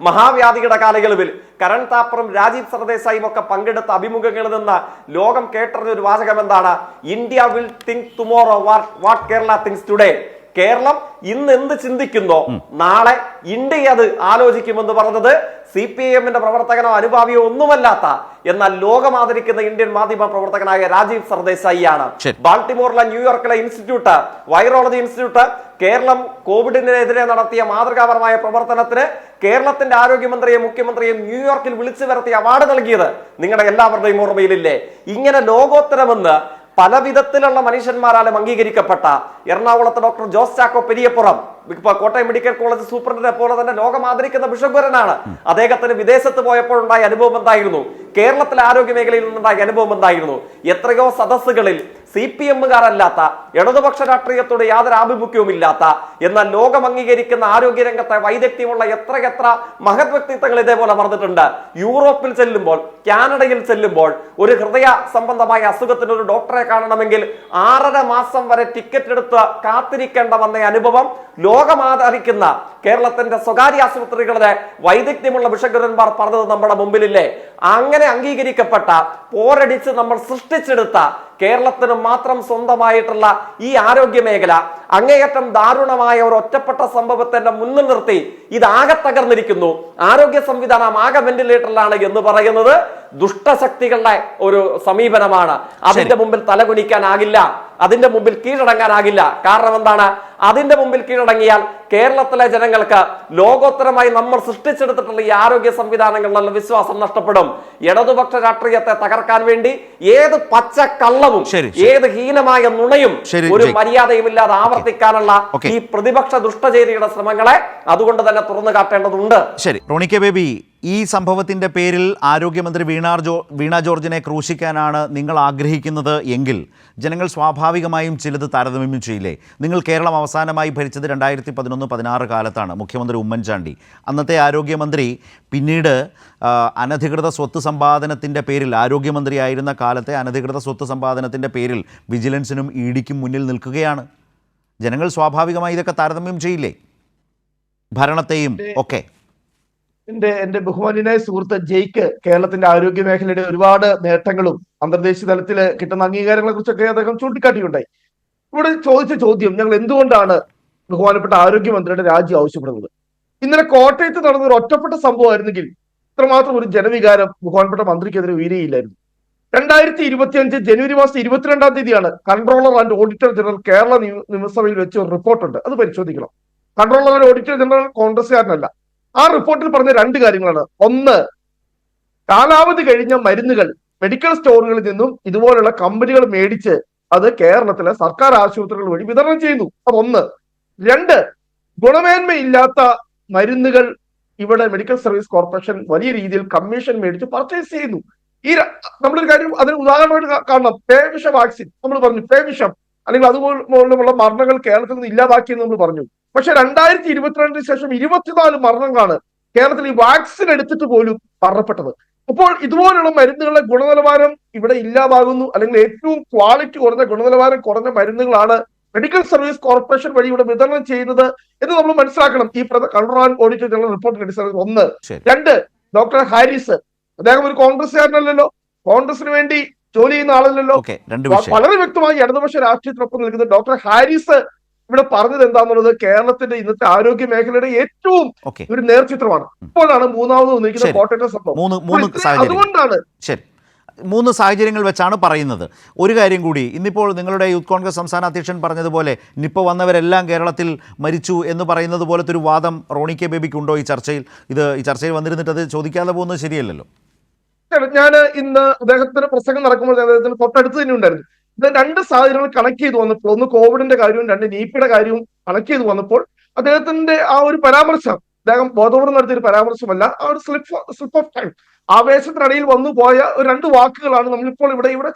മഹാവ്യാധിയുടെ കാലയളവിൽ കരൺ താപ്പറും രാജീവ് സർദേശായും ഒക്കെ പങ്കെടുത്ത അഭിമുഖങ്ങളിൽ നിന്ന് ലോകം കേട്ടറിഞ്ഞ ഒരു വാചകം എന്താണ്? India will think tomorrow what Kerala thinks today. Keralam ഇന്ന് എന്ത് ചിന്തിക്കുന്നോ നാളെ ഇന്ത്യ അത് ആലോചിക്കുമെന്ന് പറഞ്ഞത് CPIM-ന്റെ പ്രവർത്തകനോ അനുഭാവിയോ ഒന്നുമല്ലാത്ത, എന്നാൽ ലോകം ആദരിക്കുന്ന ഇന്ത്യൻ മാധ്യമ പ്രവർത്തകനായ രാജീവ് സർദേശായിയാണ്. ബാൾട്ടിമോറിലെ ന്യൂയോർക്കിലെ ഇൻസ്റ്റിറ്റ്യൂട്ട്, വൈറോളജി ഇൻസ്റ്റിറ്റ്യൂട്ട്, കേരളം കോവിഡിനെതിരെ നടത്തിയ മാതൃകാപരമായ പ്രവർത്തനത്തിന് കേരളത്തിന്റെ ആരോഗ്യമന്ത്രിയെയും മുഖ്യമന്ത്രിയെയും ന്യൂയോർക്കിൽ വിളിച്ചു വരുത്തി അവാർഡ് നൽകിയത് നിങ്ങളുടെ എല്ലാവരുടെയും ഓർമ്മയിലില്ലേ? ഇങ്ങനെ ലോകോത്തരമെന്ന് പല വിധത്തിലുള്ള മനുഷ്യന്മാരാലും അംഗീകരിക്കപ്പെട്ട എറണാകുളത്തെ doctor Jose Chacko Periappuram, Kottayam medical college സൂപ്രണ്ടിനെ പോലെ തന്നെ ലോകം ആദരിക്കുന്ന ബിഷപ്പുരനാണ്. അദ്ദേഹത്തിന് വിദേശത്ത് പോയപ്പോഴുണ്ടായ അനുഭവം എന്തായിരുന്നു? കേരളത്തിലെ ആരോഗ്യ മേഖലയിൽ നിന്നുണ്ടായ അനുഭവം എന്തായിരുന്നു? എത്രയോ സദസ്സുകളിൽ CPM-കാരല്ലാത്ത, ഇടതുപക്ഷ രാഷ്ട്രീയത്തോട് യാതൊരു ആഭിമുഖ്യവും ഇല്ലാത്ത, എന്നാൽ ലോകം അംഗീകരിക്കുന്ന ആരോഗ്യരംഗത്തെ വൈദഗ്ധ്യമുള്ള എത്ര മഹത് വ്യക്തിത്വങ്ങൾ ഇതേപോലെ പറഞ്ഞിട്ടുണ്ട്. യൂറോപ്പിൽ ചെല്ലുമ്പോൾ, കാനഡയിൽ ചെല്ലുമ്പോൾ ഒരു ഹൃദയ സംബന്ധമായ അസുഖത്തിന് ഒരു ഡോക്ടറെ കാണണമെങ്കിൽ 6.5 മാസം വരെ ടിക്കറ്റ് എടുത്ത് കാത്തിരിക്കേണ്ട വന്ന അനുഭവം ലോകമാദരിക്കുന്ന കേരളത്തിന്റെ സ്വകാര്യ ആശുപത്രികളുടെ വൈദഗ്ധ്യമുള്ള ബിഷഗുരന്മാർ പറഞ്ഞത് നമ്മുടെ മുമ്പിലില്ലേ? അങ്ങനെ അംഗീകരിക്കപ്പെട്ട, പോരടിച്ച് നമ്മൾ സൃഷ്ടിച്ചെടുത്ത, കേരളത്തിന് മാത്രം സ്വന്തമായിട്ടുള്ള ഈ ആരോഗ്യ മേഖല അങ്ങേയറ്റം ദാരുണമായ ഒരു ഒറ്റപ്പെട്ട സംഭവത്തിന്റെ മുന്നിൽ നിർത്തി ഇതാകെ തകർന്നിരിക്കുന്നു, ആരോഗ്യ സംവിധാനം ആകെ വെന്റിലേറ്ററിലാണ് എന്ന് പറയുന്നത് ദുഷ്ടശക്തികളുടെ ഒരു സമീപനമാണ്. അതിന്റെ മുമ്പിൽ തലകുനിക്കാനാകില്ല, അതിന്റെ മുമ്പിൽ കീഴടങ്ങാനാകില്ല. കാരണം എന്താണ്? അതിന്റെ മുമ്പിൽ കീഴടങ്ങിയാൽ കേരളത്തിലെ ജനങ്ങൾക്ക് ലോകോത്തരമായി നമ്മൾ സൃഷ്ടിച്ചെടുത്തിട്ടുള്ള ഈ ആരോഗ്യ സംവിധാനങ്ങളിലുള്ള വിശ്വാസം നഷ്ടപ്പെടും. ഇടതുപക്ഷ രാഷ്ട്രീയത്തെ തകർക്കാൻ വേണ്ടി ഏത് പച്ച കള്ളവും ഏത് ഹീനമായ നുണയും ഒരു മര്യാദയുമില്ലാതെ ആവർത്തിക്കാനുള്ള ഈ പ്രതിപക്ഷ ദുഷ്ടചേരിയുടെ ശ്രമങ്ങളെ അതുകൊണ്ട് തന്നെ തുറന്നു കാട്ടേണ്ടതുണ്ട്. ശരി, റോണി കെ ബേബി, ഈ സംഭവത്തിൻ്റെ പേരിൽ ആരോഗ്യമന്ത്രി വീണ ജോർജിനെ ക്രൂശിക്കാനാണ് നിങ്ങൾ ആഗ്രഹിക്കുന്നത് എങ്കിൽ ജനങ്ങൾ സ്വാഭാവികമായും ചിലത് താരതമ്യം ചെയ്യില്ലേ? നിങ്ങൾ കേരളം അവസാനമായി ഭരിച്ചത് 2011-16 കാലത്താണ്, മുഖ്യമന്ത്രി ഉമ്മൻചാണ്ടി. അന്നത്തെ ആരോഗ്യമന്ത്രി പിന്നീട് അനധികൃത സ്വത്ത് സമ്പാദനത്തിൻ്റെ പേരിൽ, ആരോഗ്യമന്ത്രിയായിരുന്ന കാലത്തെ അനധികൃത സ്വത്ത് സമ്പാദനത്തിൻ്റെ പേരിൽ വിജിലൻസിനും ഇഡിക്കും മുന്നിൽ നിൽക്കുകയാണ്. ജനങ്ങൾ സ്വാഭാവികമായി ഇതൊക്കെ താരതമ്യം ചെയ്യില്ലേ, ഭരണത്തെയും ഒക്കെ? എന്റെ ബഹുമാന്യനായ സുഹൃത്ത് ജയ്ക്ക് കേരളത്തിന്റെ ആരോഗ്യ മേഖലയുടെ ഒരുപാട് നേട്ടങ്ങളും അന്തർദേശീയ തലത്തിൽ കിട്ടുന്ന അംഗീകാരങ്ങളെ കുറിച്ചൊക്കെ അദ്ദേഹം ചൂണ്ടിക്കാട്ടിയുണ്ടായി. ഇവിടെ ചോദിച്ച ചോദ്യം, ഞങ്ങൾ എന്തുകൊണ്ടാണ് ബഹുമാനപ്പെട്ട ആരോഗ്യമന്ത്രിയുടെ രാജി ആവശ്യപ്പെടുന്നത്? ഇന്നലെ കോട്ടയത്ത് നടന്ന ഒരു ഒറ്റപ്പെട്ട സംഭവമായിരുന്നെങ്കിൽ ഇത്രമാത്രം ഒരു ജനവികാരം ബഹുമാനപ്പെട്ട മന്ത്രിക്കെതിരെ ഉയരുകയില്ലായിരുന്നു. 2025 ജനുവരി മാസം 22-ാം തീയതിയാണ് controller and auditor general Kerala നിയമസഭയിൽ വെച്ച് ഒരു റിപ്പോർട്ടുണ്ട്. അത് പരിശോധിക്കണം. കൺട്രോളർ ആൻഡ് ഓഡിറ്റർ ജനറൽ കോൺഗ്രസ്സുകാരനല്ല. ആ റിപ്പോർട്ടിൽ പറഞ്ഞ 2 കാര്യങ്ങളാണ്. ഒന്ന്, കാലാവധി കഴിഞ്ഞ മരുന്നുകൾ മെഡിക്കൽ സ്റ്റോറുകളിൽ നിന്നും ഇതുപോലുള്ള കമ്പനികൾ മേടിച്ച് അത് കേരളത്തിലെ സർക്കാർ ആശുപത്രികൾ വഴി വിതരണം ചെയ്യുന്നു. അതൊന്ന്. 2, ഗുണമേന്മയില്ലാത്ത മരുന്നുകൾ ഇവിടെ മെഡിക്കൽ സർവീസ് കോർപ്പറേഷൻ വലിയ രീതിയിൽ കമ്മീഷൻ മേടിച്ച് പർച്ചേസ് ചെയ്യുന്നു. നമ്മളൊരു കാര്യം അതിന് ഉദാഹരണമായിട്ട് കാണണം. പേവിഷ വാക്സിൻ നമ്മൾ പറഞ്ഞു, പേവിഷം അല്ലെങ്കിൽ അതുപോലുള്ള മരണങ്ങൾ കേരളത്തിൽ നിന്ന് ഇല്ലാതാക്കിയെന്ന് നമ്മൾ പറഞ്ഞു. പക്ഷെ 2022 ശേഷം 24 മരണങ്ങളാണ് കേരളത്തിൽ ഈ വാക്സിൻ എടുത്തിട്ട് പോലും മരണപ്പെട്ടത്. അപ്പോൾ ഇതുപോലുള്ള മരുന്നുകളുടെ ഗുണനിലവാരം ഇവിടെ ഇല്ലാതാകുന്നു, അല്ലെങ്കിൽ ഏറ്റവും ക്വാളിറ്റി കുറഞ്ഞ ഗുണനിലവാരം കുറഞ്ഞ മരുന്നുകളാണ് മെഡിക്കൽ സർവീസ് കോർപ്പറേഷൻ വഴി ഇവിടെ വിതരണം ചെയ്യുന്നത് എന്ന് നമ്മൾ മനസ്സിലാക്കണം. ഈ കൺട്രോളർ ആൻഡ് ഓഡിറ്റർ ജനറൽ റിപ്പോർട്ടിന്റെ അടിസ്ഥാനത്തിൽ. 1. 2, ഡോക്ടർ ഹാരിസ്, അദ്ദേഹം ഒരു കോൺഗ്രസ്സുകാരനല്ലല്ലോ, കോൺഗ്രസിന് വേണ്ടി ജോലി ചെയ്യുന്ന ആളല്ലല്ലോ. വളരെ വ്യക്തമായി ഇടതുപക്ഷ രാഷ്ട്രീയത്തിനൊപ്പം നിൽക്കുന്ന ഡോക്ടർ ഹാരിസ് ഇവിടെ പറഞ്ഞത് എന്താണെന്നുള്ളത് കേരളത്തിന്റെ ഇന്നത്തെ ആരോഗ്യ മേഖലയുടെ ഏറ്റവും ഒരു നേർചിത്രമാണ്. ഇപ്പോഴാണ് മൂന്നാമത് വന്നിരിക്കുന്ന കോട്ടയത്തെ സംഭവം. അതുകൊണ്ടാണ് 3 സാഹചര്യങ്ങൾ വെച്ചാണ് പറയുന്നത്. ഒരു കാര്യം കൂടി, ഇന്നിപ്പോൾ നിങ്ങളുടെ യൂത്ത് കോൺഗ്രസ് സംസ്ഥാന അധ്യക്ഷൻ പറഞ്ഞതുപോലെ നിപ്പ വന്നവരെല്ലാം കേരളത്തിൽ മരിച്ചു എന്ന് പറയുന്നത് പോലത്തെ ഒരു വാദം റോണി കെ ബേബിക്ക് ഉണ്ടോ ഈ ചർച്ചയിൽ? ഈ ചർച്ചയിൽ വന്നിരുന്നിട്ട് അത് ചോദിക്കാതെ പോകുന്നത് ശരിയല്ലല്ലോ. ഞാൻ ഇന്ന് അദ്ദേഹത്തിന്റെ പ്രസംഗം നടക്കുമ്പോൾ അദ്ദേഹത്തിന് തൊട്ടടുത്ത് തന്നെ ഉണ്ടായിരുന്നു. ഇത് 2 സാഹചര്യങ്ങൾ കണക്ട് ചെയ്ത് വന്നപ്പോൾ, ഒന്ന് കോവിഡിന്റെ കാര്യവും 2 നീപ്പിയുടെ കാര്യവും കണക്ട് ചെയ്ത് വന്നപ്പോൾ അദ്ദേഹത്തിന്റെ ആ ഒരു പരാമർശം, അദ്ദേഹം ബോധപൂർവ്വം നടത്തിയ ഒരു പരാമർശമല്ല, ആ ഒരു സ്ലിപ്പ് ഓഫ് ടൈം, ആവേശത്തിനിടയിൽ വന്നു പോയ 2 വാക്കുകളാണ് നമ്മളിപ്പോൾ ഇവിടെ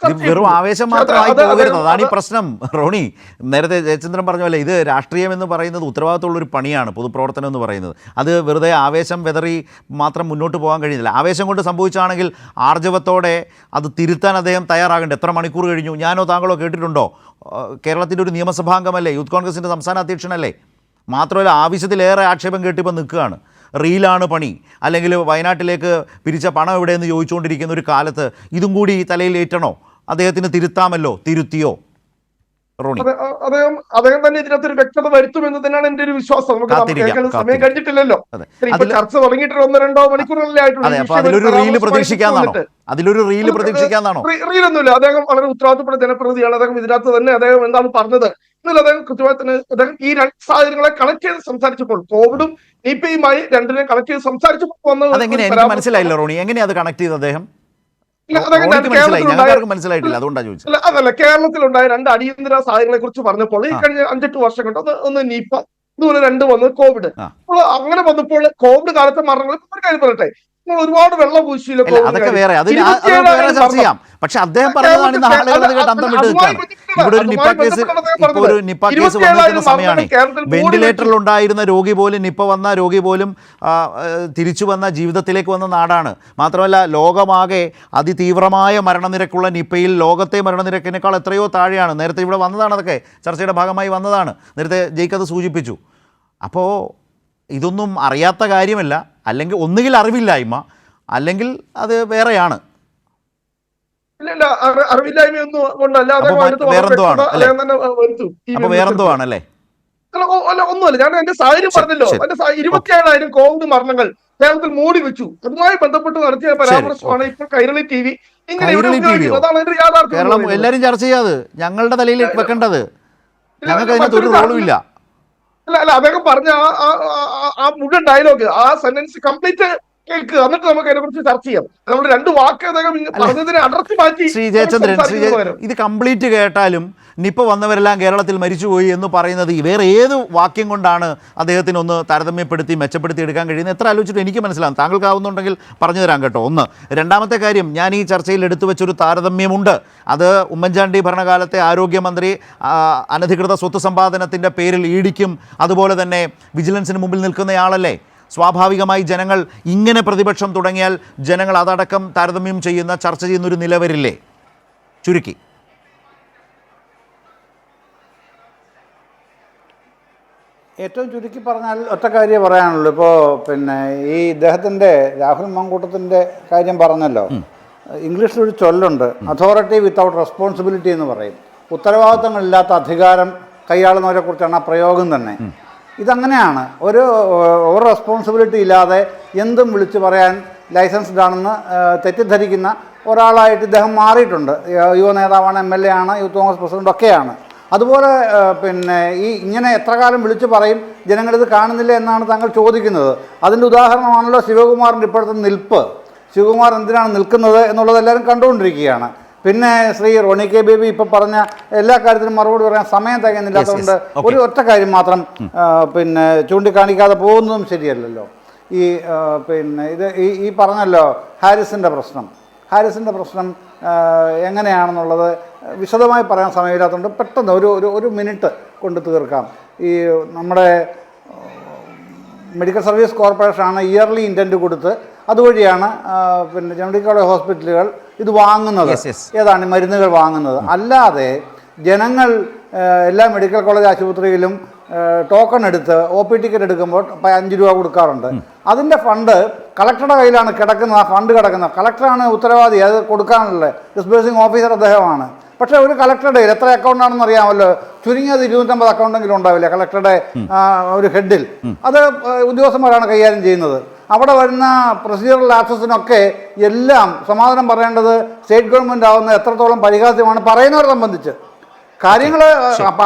വെറും ആവേശം മാത്രമായി പോകരുത്. അതാണ് ഈ പ്രശ്നം. റോണി, നേരത്തെ ജയചന്ദ്രൻ പറഞ്ഞ പോലെ ഇത് രാഷ്ട്രീയം എന്ന് പറയുന്നത് ഉത്തരവാദിത്തമുള്ളൊരു പണിയാണ്, പൊതുപ്രവർത്തനം എന്ന് പറയുന്നത്. അത് വെറുതെ ആവേശം വെതറി മാത്രം മുന്നോട്ട് പോകാൻ കഴിയുന്നില്ല. ആവേശം കൊണ്ട് സംഭവിച്ചാണെങ്കിൽ ആർജവത്തോടെ അത് തിരുത്താൻ അദ്ദേഹം തയ്യാറാകേണ്ട. എത്ര മണിക്കൂർ കഴിഞ്ഞു? ഞാനോ താങ്കളോ കേട്ടിട്ടുണ്ടോ? കേരളത്തിൻ്റെ ഒരു നിയമസഭാംഗമല്ലേ, യൂത്ത് കോൺഗ്രസിൻ്റെ സംസ്ഥാന അധ്യക്ഷനല്ലേ? മാത്രമല്ല ആവശ്യത്തിലേറെ ആക്ഷേപം കേട്ടിപ്പോൾ നിൽക്കുകയാണ്. റീലാണ് പണി, അല്ലെങ്കിൽ വയനാട്ടിലേക്ക് പിരിച്ച പണം എവിടെയെന്ന് ചോദിച്ചുകൊണ്ടിരിക്കുന്ന ഒരു കാലത്ത് ഇതും കൂടി തലയിൽ ഏറ്റണോ? അദ്ദേഹത്തിന് തിരുത്താമല്ലോ. തിരുത്തിയോ റോണി? അദ്ദേഹം തന്നെ ഇതിനകത്തൊരു വ്യക്തത വരുത്തുമെന്ന് തന്നെയാണ് എന്റെ ഒരു വിശ്വാസം. നമുക്ക് സമയം കഴിഞ്ഞിട്ടില്ലല്ലോ, ചർച്ച തുടങ്ങിയിട്ട് 1-2 മണിക്കൂറുകളല്ലേ ആയിട്ടുള്ളൂ. അതിലൊരു റീല് പ്രതീക്ഷിക്കാന്നാണോ? റീലൊന്നുമില്ല. അദ്ദേഹം വളരെ ഉത്തരവാദിത്തപ്പെട്ട ജനപ്രതിനിധിയാണ്. അദ്ദേഹം ഇതിനകത്ത് തന്നെ അദ്ദേഹം എന്താണ് പറഞ്ഞത് എന്നല്ല, അദ്ദേഹം കൃത്യമായി തന്നെ അദ്ദേഹം ഈ 2 സാഹചര്യങ്ങളെ കണക്ട് ചെയ്ത് സംസാരിച്ചപ്പോൾ, കോവിഡും നിപയുമായി 2നെയും കണക്ട് ചെയ്ത് സംസാരിച്ചപ്പോൾ മനസ്സിലായില്ല റോണി, എങ്ങനെയാ അത് കണക്ട് ചെയ്ത് അദ്ദേഹം? അതല്ല, കേരളത്തിലുണ്ടായ 2 അടിയന്തര സാഹചര്യങ്ങളെ കുറിച്ച് പറഞ്ഞപ്പോൾ ഈ കഴിഞ്ഞ 5-8 വർഷം കൊണ്ട് ഒന്ന് നിപ, ഇതുപോലെ 2 വന്ന് കോവിഡ്. അപ്പോൾ അങ്ങനെ വന്നപ്പോൾ കോവിഡ് കാലത്തെ മരണങ്ങൾ ഒരു കാര്യം പറയട്ടെ, ഒരുപാട് വെള്ളം പൂശിയില്ല. അതൊക്കെ വേറെ, ചർച്ച ചെയ്യാം. പക്ഷെ അദ്ദേഹം പറഞ്ഞതാണ് ഇന്ന് ആളുകൾ അന്തം വിട്ട് നിൽക്കുകയാണ്. ഇവിടെ ഒരു നിപ്പ കേസ് വന്നിരിക്കുന്ന സമയമാണ്. വെന്റിലേറ്ററിലുണ്ടായിരുന്ന രോഗി പോലും, നിപ്പ വന്ന രോഗി പോലും തിരിച്ചു വന്ന ജീവിതത്തിലേക്ക് വന്ന നാടാണ്. മാത്രമല്ല ലോകമാകെ അതിതീവ്രമായ മരണനിരക്കുള്ള നിപ്പയിൽ ലോകത്തെ മരണനിരക്കിനേക്കാൾ എത്രയോ താഴെയാണ്. നേരത്തെ ഇവിടെ വന്നതാണ്, അതൊക്കെ ചർച്ചയുടെ ഭാഗമായി വന്നതാണ്. നേരത്തെ ജയിക്കത് സൂചിപ്പിച്ചു. അപ്പോൾ ഇതൊന്നും അറിയാത്ത കാര്യമല്ല, അല്ലെങ്കിൽ ഒന്നുകിൽ അറിവില്ലായ്മ, അല്ലെങ്കിൽ അത് വേറെയാണ്. അറിവില്ലായ്മയൊന്നും കൊണ്ടല്ല, വേറെന്തോ ആണല്ലേ? ഒന്നുമല്ല. ഞാൻ എന്റെ സാഹചര്യം പറഞ്ഞല്ലോ. 27,000 കോവിഡ് മരണങ്ങൾ കേരളത്തിൽ മൂടി വെച്ചു. അതുമായി ബന്ധപ്പെട്ട് നടത്തിയ പരാമർശമാണ് ഇപ്പോൾ കൈരളി TV ഇങ്ങനെ അതാണ് എന്റെ യാഥാർത്ഥ്യം. എല്ലാരും ചർച്ച ചെയ്യാതെ ഞങ്ങളുടെ തലയിൽ വെക്കേണ്ടത്, ഞങ്ങൾക്ക് അതിനകത്ത് ഒരു റോളും ഇല്ല. അല്ല, അദ്ദേഹം പറഞ്ഞ ആ മുഴുവൻ ഡയലോഗ്, ആ സെന്റൻസ് കംപ്ലീറ്റ് കേൾക്കുക, എന്നിട്ട് നമുക്ക് അതിനെ കുറിച്ച് ചർച്ച ചെയ്യാം. നമ്മൾ 2 വാക്ക് അദ്ദേഹം പറഞ്ഞതിനെ അടർത്തി മാറ്റി. ശ്രീ ജയചന്ദ്രൻ, ഇത് കംപ്ലീറ്റ് കേട്ടാലും നിപ്പ വന്നവരെല്ലാം കേരളത്തിൽ മരിച്ചുപോയി എന്ന് പറയുന്നത് വേറെ ഏത് വാക്യം കൊണ്ടാണ് അദ്ദേഹത്തിന് ഒന്ന് താരതമ്യപ്പെടുത്തി മെച്ചപ്പെടുത്തി എടുക്കാൻ കഴിയുന്നത്? എത്ര ആലോചിച്ചിട്ട് എനിക്ക് മനസ്സിലാകും. താങ്കൾക്കാവുന്നുണ്ടെങ്കിൽ പറഞ്ഞു തരാം കേട്ടോ. ഒന്ന്. രണ്ടാമത്തെ കാര്യം, ഞാൻ ഈ ചർച്ചയിൽ എടുത്തു വെച്ചൊരു താരതമ്യമുണ്ട്. അത് ഉമ്മൻചാണ്ടി ഭരണകാലത്തെ ആരോഗ്യമന്ത്രി അനധികൃത സ്വത്ത് സമ്പാദനത്തിൻ്റെ പേരിൽ ഇഡിക്കും അതുപോലെ തന്നെ വിജിലൻസിന് മുമ്പിൽ നിൽക്കുന്നയാളല്ലേ? സ്വാഭാവികമായി ജനങ്ങൾ ഇങ്ങനെ പ്രതിപക്ഷം തുടങ്ങിയാൽ ജനങ്ങൾ അതടക്കം താരതമ്യം ചെയ്യുന്ന, ചർച്ച ചെയ്യുന്നൊരു നില വരില്ലേ? ചുരുക്കി ഏറ്റവും ചുരുക്കി പറഞ്ഞാൽ ഒറ്റ കാര്യം പറയാനുള്ളൂ. ഇപ്പോൾ ഈ ഇദ്ദേഹത്തിൻ്റെ രാഹുൽ മാങ്കൂട്ടത്തിൻ്റെ കാര്യം പറഞ്ഞല്ലോ. ഇംഗ്ലീഷിലൊരു ചൊല്ലുണ്ട്, അതോറിറ്റി വിത്തൗട്ട് റെസ്പോൺസിബിലിറ്റി എന്ന് പറയും. ഉത്തരവാദിത്തങ്ങളില്ലാത്ത അധികാരം കൈയാളുന്നവരെ കുറിച്ചാണ് ആ പ്രയോഗം തന്നെ. ഇതങ്ങനെയാണ്. ഒരു റെസ്പോൺസിബിലിറ്റി ഇല്ലാതെ എന്തും വിളിച്ചു പറയാൻ ലൈസൻസ്ഡ് ആണെന്ന് തെറ്റിദ്ധരിക്കുന്ന ഒരാളായിട്ട് ഇദ്ദേഹം മാറിയിട്ടുണ്ട്. യുവ നേതാവാണ്, MLA ആണ്, യൂത്ത് കോൺഗ്രസ് പ്രസിഡന്റ് ഒക്കെയാണ്. അതുപോലെ പിന്നെ ഇങ്ങനെ എത്ര കാലം വിളിച്ചു പറയും, ജനങ്ങളിത് കാണുന്നില്ല എന്നാണ് താങ്കൾ ചോദിക്കുന്നത്. അതിൻ്റെ ഉദാഹരണമാണല്ലോ ശിവകുമാറിൻ്റെ ഇപ്പോഴത്തെ നിൽപ്പ്. ശിവകുമാർ എന്തിനാണ് നിൽക്കുന്നത് എന്നുള്ളത് എല്ലാവരും കണ്ടുകൊണ്ടിരിക്കുകയാണ്. പിന്നെ ശ്രീ റോണി കെ ബേബി ഇപ്പം പറഞ്ഞ എല്ലാ കാര്യത്തിനും മറുപടി പറയാൻ സമയം തികയുന്നില്ലാത്തതുകൊണ്ട് ഒരു ഒറ്റ കാര്യം മാത്രം പിന്നെ ചൂണ്ടിക്കാണിക്കാതെ പോകുന്നതും ശരിയല്ലല്ലോ. പിന്നെ ഇത് ഈ പറഞ്ഞല്ലോ ഹാരിസിൻ്റെ പ്രശ്നം എങ്ങനെയാണെന്നുള്ളത് വിശദമായി പറയാൻ സമയമില്ലാത്തതുകൊണ്ട് പെട്ടെന്ന് ഒരു മിനിറ്റ് കൊണ്ട് തീർക്കാം. നമ്മുടെ മെഡിക്കൽ സർവീസ് കോർപ്പറേഷനാണ് ഇയർലി ഇൻറ്റൻറ്റ് കൊടുത്ത് അതുവഴിയാണ് പിന്നെ മെഡിക്കൽ കോളേജ് ഹോസ്പിറ്റലുകൾ ഇത് വാങ്ങുന്നത്, ഏതാണ് മരുന്നുകൾ വാങ്ങുന്നത്. അല്ലാതെ ജനങ്ങൾ എല്ലാ മെഡിക്കൽ കോളേജ് ആശുപത്രിയിലും ടോക്കൺ എടുത്ത് OP ടിക്കറ്റ് എടുക്കുമ്പോൾ 5 രൂപ കൊടുക്കാറുണ്ട്. അതിൻ്റെ ഫണ്ട് കളക്ടറുടെ കയ്യിലാണ് കിടക്കുന്നത്. ആ ഫണ്ട് കിടക്കുന്നത് കളക്ടറാണ് ഉത്തരവാദി, അത് കൊടുക്കാനുള്ള ഡിസ്ബേഴ്സിംഗ് ഓഫീസർ അദ്ദേഹമാണ്. പക്ഷേ ഒരു കളക്ടറുടെ എത്ര അക്കൗണ്ടാണെന്ന് അറിയാമല്ലോ, ചുരുങ്ങിയത് 250 അക്കൗണ്ടെങ്കിലും ഉണ്ടാവില്ല കളക്ടറുടെ ഒരു ഹെഡിൽ. അത് ഉദ്യോഗസ്ഥന്മാരാണ് കൈകാര്യം ചെയ്യുന്നത്. അവിടെ വരുന്ന പ്രൊസീജിയറൽ ആക്സസിനൊക്കെ എല്ലാം സമാധാനം പറയേണ്ടത് സ്റ്റേറ്റ് ഗവൺമെൻറ് ആവുന്ന എത്രത്തോളം പരിഹാസ്യമാണ് പറയുന്നവരെ സംബന്ധിച്ച്. കാര്യങ്ങൾ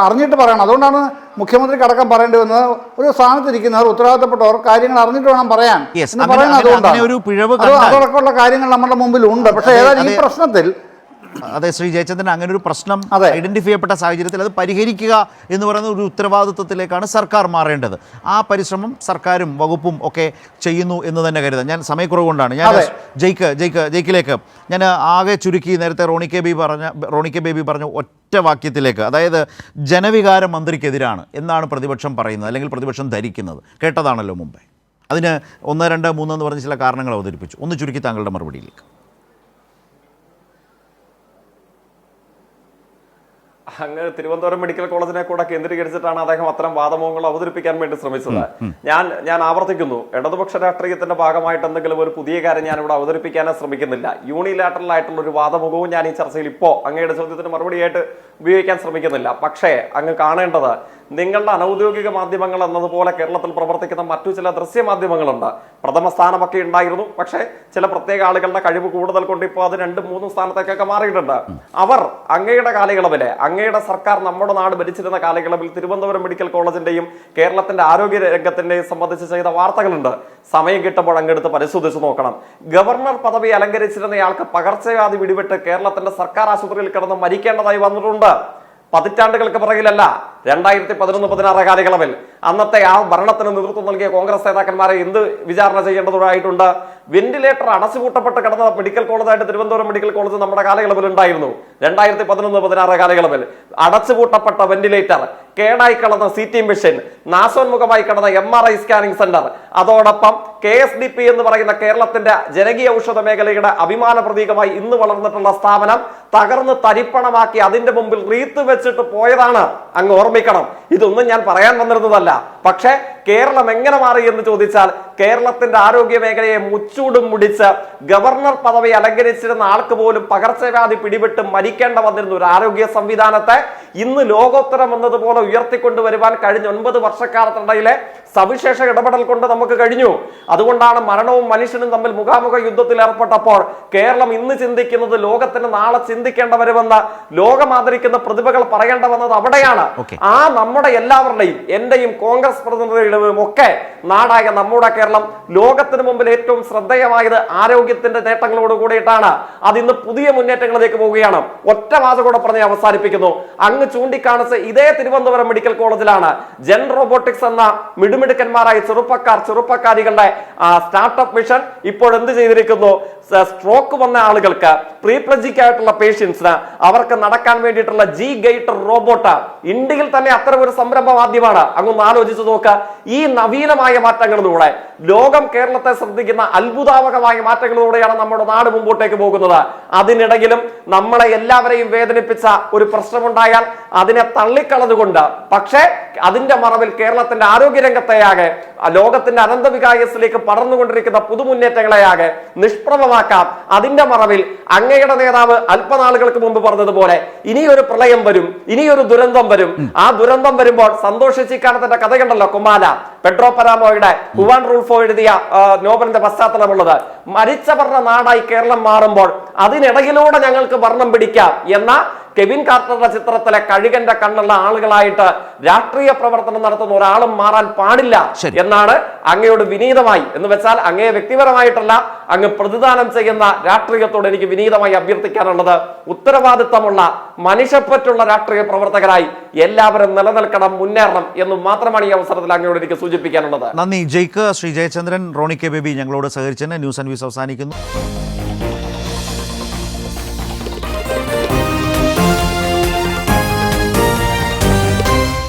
അറിഞ്ഞിട്ട് പറയണം. അതുകൊണ്ടാണ് മുഖ്യമന്ത്രിക്ക് അടക്കം പറയേണ്ടി വന്നത്. ഒരു സ്ഥാനത്തിരിക്കുന്നവർ, ഉത്തരവാദിത്തപ്പെട്ടവർ കാര്യങ്ങൾ അറിഞ്ഞിട്ട് വേണം പറയാൻ എന്ന് പറയുന്നത്. അതുകൊണ്ടാണ് അതടക്കമുള്ള കാര്യങ്ങൾ നമ്മുടെ മുമ്പിൽ ഉണ്ട്. പക്ഷേ ഏതായാലും ഈ പ്രശ്നത്തിൽ അതെ ശ്രീ ജയചന്ദ്രൻ, അങ്ങനെ ഒരു പ്രശ്നം ഐഡന്റിഫൈ ചെയ്യപ്പെട്ട സാഹചര്യത്തിൽ അത് പരിഹരിക്കുക എന്ന് പറയുന്ന ഒരു ഉത്തരവാദിത്വത്തിലേക്കാണ് സർക്കാർ മാറേണ്ടത്. ആ പരിശ്രമം സർക്കാരും വകുപ്പും ഒക്കെ ചെയ്യുന്നു എന്ന് തന്നെ കരുതാം. ഞാൻ സമയക്കുറവ് കൊണ്ടാണ് ഞാൻ ജയിക്കിലേക്ക് ഞാൻ ആകെ ചുരുക്കി നേരത്തെ റോണി കെ ബേബി പറഞ്ഞ ഒറ്റ വാക്യത്തിലേക്ക്, അതായത് ജനവികാരം മന്ത്രിക്കെതിരാണ് എന്നാണ് പ്രതിപക്ഷം പറയുന്നത്, അല്ലെങ്കിൽ പ്രതിപക്ഷം ധരിക്കുന്നത്. കേട്ടതാണല്ലോ മുമ്പേ. അതിന് 1, 2, 3 എന്ന് പറഞ്ഞ ചില കാരണങ്ങൾ അവതരിപ്പിച്ചു. ഒന്ന് ചുരുക്കി താങ്കളുടെ മറുപടിയിലേക്ക്. അങ്ങ് തിരുവനന്തപുരം മെഡിക്കൽ കോളേജിനെ കൂടെ കേന്ദ്രീകരിച്ചിട്ടാണ് അദ്ദേഹം അത്തരം വാദമുഖങ്ങൾ അവതരിപ്പിക്കാൻ വേണ്ടി ശ്രമിച്ചത്. ഞാൻ ആവർത്തിക്കുന്നു, ഇടതുപക്ഷ രാഷ്ട്രീയത്തിന്റെ ഭാഗമായിട്ട് എന്തെങ്കിലും ഒരു പുതിയ കാര്യം ഞാൻ ഇവിടെ അവതരിപ്പിക്കാനേ ശ്രമിക്കുന്നില്ല. യൂണിലാറ്ററൽ ആയിട്ടുള്ള ഒരു വാദമുഖവും ഞാൻ ഈ ചർച്ചയിൽ ഇപ്പോൾ അങ്ങയുടെ ചോദ്യത്തിന് മറുപടിയായിട്ട് ഉപയോഗിക്കാൻ ശ്രമിക്കുന്നില്ല. പക്ഷേ അങ്ങ് കാണേണ്ടത്, നിങ്ങളുടെ അനൗദ്യോഗിക മാധ്യമങ്ങൾ എന്നതുപോലെ കേരളത്തിൽ പ്രവർത്തിക്കുന്ന മറ്റു ചില ദൃശ്യമാധ്യമങ്ങളുണ്ട്. പ്രഥമ സ്ഥാനമൊക്കെ ഉണ്ടായിരുന്നു, പക്ഷേ ചില പ്രത്യേക ആളുകളുടെ കഴിവ് കൂടുതൽ കൊണ്ട് ഇപ്പോൾ അത് 2, 3 സ്ഥാനത്തേക്കൊക്കെ മാറിയിട്ടുണ്ട്. അവർ അങ്ങയുടെ കാലയളവിലെ, അങ്ങയുടെ സർക്കാർ നമ്മുടെ നാട് ഭരിച്ചിരുന്ന കാലയളവിൽ തിരുവനന്തപുരം മെഡിക്കൽ കോളേജിന്റെയും കേരളത്തിന്റെ ആരോഗ്യ രംഗത്തിന്റെയും സംബന്ധിച്ച് ചെയ്ത വാർത്തകളുണ്ട്. സമയം കിട്ടുമ്പോൾ അങ്ങെടുത്ത് പരിശോധിച്ച് നോക്കണം. ഗവർണർ പദവി അലങ്കരിച്ചിരുന്നയാൾക്ക് പകർച്ചവ്യാധി പിടിപെട്ട് കേരളത്തിന്റെ സർക്കാർ ആശുപത്രിയിൽ കിടന്ന് മരിക്കേണ്ടതായി വന്നിട്ടുണ്ട്. പതിറ്റാണ്ടുകൾക്ക് പിറകിലല്ല, 2011-16 കാലയളവിൽ അന്നത്തെ ആ ഭരണത്തിന് നേതൃത്വം നൽകിയ കോൺഗ്രസ് നേതാക്കന്മാരെ എന്ത് വിചാരണ ചെയ്യേണ്ടതായിട്ടുണ്ട്. വെന്റിലേറ്റർ അടച്ചുപൂട്ടപ്പെട്ട് കിടന്ന മെഡിക്കൽ കോളേജായിട്ട് തിരുവനന്തപുരം മെഡിക്കൽ കോളേജ് നമ്മുടെ കാലയളവിൽ ഉണ്ടായിരുന്നു. 2011-16 കാലയളവിൽ അടച്ചുപൂട്ടപ്പെട്ട വെന്റിലേറ്റർ, കേടായി കിടന്ന CT മെഷീൻ, നാശോന്മുഖമായി കിടന്ന MRI സ്കാനിംഗ് സെന്റർ, അതോടൊപ്പം KSDP എന്ന് പറയുന്ന കേരളത്തിന്റെ ജനകീയ ഔഷധ മേഖലയുടെ അഭിമാന പ്രതീകമായി ഇന്ന് വളർന്നിട്ടുള്ള സ്ഥാപനം തകർന്ന് തരിപ്പണമാക്കി അതിന്റെ മുമ്പിൽ റീത്ത് വെച്ചിട്ട് പോയതാണ്. അങ്ങ് ഓർമ്മിക്കണം. ഇതൊന്നും ഞാൻ പറയാൻ വന്നിരുന്നതല്ല. പക്ഷേ കേരളം എങ്ങനെ മാറി എന്ന് ചോദിച്ചാൽ, കേരളത്തിന്റെ ആരോഗ്യ മേഖലയെ മുച്ചൂടും മുടിച്ച് ഗവർണർ പദവി അലങ്കരിച്ചിരുന്ന ആൾക്ക് പോലും പകർച്ചവ്യാധി പിടിപെട്ട് മരിക്കേണ്ട വന്നിരുന്ന ഒരു ആരോഗ്യ സംവിധാനത്തെ ഇന്ന് ലോകോത്തരം എന്നതുപോലെ ഉയർത്തിക്കൊണ്ടുവരുവാൻ കഴിഞ്ഞ 9 വർഷക്കാലത്തിനിടയിലെ സവിശേഷ ഇടപെടൽ കൊണ്ട് നമുക്ക് കഴിഞ്ഞു. അതുകൊണ്ടാണ് മരണവും മനുഷ്യനും തമ്മിൽ മുഖാമുഖ യുദ്ധത്തിൽ ഏർപ്പെട്ടപ്പോൾ കേരളം ഇന്ന് ചിന്തിക്കുന്നത് ലോകത്തിന് നാളെ ചിന്തിക്കേണ്ട വരുമെന്ന് ലോകം ആദരിക്കുന്ന പ്രതിഭകൾ പറയേണ്ട വന്നത് അവിടെയാണ്. ആ നമ്മുടെ എല്ലാവരുടെയും, എന്റെയും കോൺഗ്രസ് പ്രതിനിധികളുടെയും ഒക്കെ നാടായ നമ്മുടെ കേരളം ലോകത്തിന് മുമ്പിൽ ഏറ്റവും ശ്രദ്ധേയമായത് ആരോഗ്യത്തിന്റെ നേട്ടങ്ങളോട് കൂടിയിട്ടാണ്. അതിന്ന് പുതിയ മുന്നേറ്റങ്ങളിലേക്ക് പോവുകയാണ്. ഒറ്റ വാചകം കൂടെ പറഞ്ഞ് അവസാനിപ്പിക്കുന്നു. അങ്ങ് ചൂണ്ടിക്കാണിച്ച ഇതേ തിരുവനന്തപുരം മെഡിക്കൽ കോളേജിലാണ് ജെൻ റോബോട്ടിക്സ് എന്ന മിടുമിടുക്കന്മാരായ ചെറുപ്പക്കാരികളുടെ സ്റ്റാർട്ടപ്പ് മിഷൻ ഇപ്പോൾ എന്ത് ചെയ്തിരിക്കുന്നു? സ്ട്രോക്ക് വന്ന ആളുകൾക്ക്, പ്രീപ്ലജിക് ആയിട്ടുള്ള പേഷ്യൻസിന് അവർക്ക് നടക്കാൻ വേണ്ടിയിട്ടുള്ള G-Gait റോബോട്ട് ഇന്ത്യയിൽ തന്നെ അത്തരം ഒരു സംരംഭം ആദ്യമാണ്. അങ്ങൊന്ന് ആലോചിച്ച് നോക്കുക. ഈ നവീനമായ മാറ്റങ്ങളിലൂടെ ലോകം കേരളത്തെ ശ്രദ്ധിക്കുന്ന അത്ഭുതാവഹമായ മാറ്റങ്ങളിലൂടെയാണ് നമ്മുടെ നാട് മുമ്പോട്ടേക്ക് പോകുന്നത്. അതിനിടയിലും നമ്മളെ എല്ലാവരെയും വേദനിപ്പിച്ച ഒരു പ്രശ്നമുണ്ടായാൽ അതിനെ തള്ളിക്കളഞ്ഞുകൊണ്ട്, പക്ഷേ അതിന്റെ മറവിൽ കേരളത്തിന്റെ ആരോഗ്യരംഗത്തെയാകെ ലോകത്തിന്റെ അനന്തവികായസിലേക്ക് പടർന്നുകൊണ്ടിരിക്കുന്ന പുതുമുന്നേറ്റങ്ങളെയാകെ നിഷ്പ്രഭമാക്കാം. അതിന്റെ മറവിൽ അങ്ങയുടെ നേതാവ് അല്പനാളുകൾക്ക് മുമ്പ് പറഞ്ഞതുപോലെ ഇനിയൊരു പ്രളയം വരും, ഇനിയൊരു ദുരന്തം വരും. ആ ദുരന്തം വരുമ്പോൾ സന്തോഷിച്ചിക്കാനത്തിന്റെ കഥയുണ്ടല്ലോ, കുമാല പെഡ്രോ പരാമോയുടെ ഹുവാൻ റൂൾഫോ എഴുതിയ നോബലിന്റെ പശ്ചാത്തലമുള്ളത്. മരിച്ചവരുടെ നാടായി കേരളം മാറുമ്പോൾ അതിനിടയിലൂടെ ഞങ്ങൾക്ക് വർണ്ണം പിടിക്കാം എന്ന കെവിൻ കാർട്ടറുടെ ചിത്രത്തിലെ കഴുകന്റെ കണ്ണുള്ള ആളുകളായിട്ട് രാഷ്ട്രീയ പ്രവർത്തനം നടത്തുന്ന ഒരാളും മാറാൻ പാടില്ല എന്നാണ് അങ്ങയോട് വിനീതമായി, എന്ന് വെച്ചാൽ അങ്ങയെ വ്യക്തിപരമായിട്ടല്ല, അങ്ങ് പ്രതിദാനം ചെയ്യുന്ന രാഷ്ട്രീയത്തോട് എനിക്ക് വിനീതമായി അഭ്യർത്ഥിക്കാനുള്ളത്, ഉത്തരവാദിത്തമുള്ള മനുഷ്യപ്പറ്റുള്ള രാഷ്ട്രീയ പ്രവർത്തകരായി എല്ലാവരും നിലനിൽക്കണം, മുന്നേറണം എന്ന് മാത്രമാണ് ഈ അവസരത്തിൽ അങ്ങയോട് എനിക്ക് സൂചിപ്പിക്കാനുള്ളത്. നന്ദി ജയ്ക്ക്. ശ്രീ ജയചന്ദ്രൻ, റോണി കെ ബേബി ഞങ്ങളോട് സഹകരിച്ചതിന് ന്യൂസ് ആൻഡ് വ്യൂസ് അവസാനിക്കുന്നു.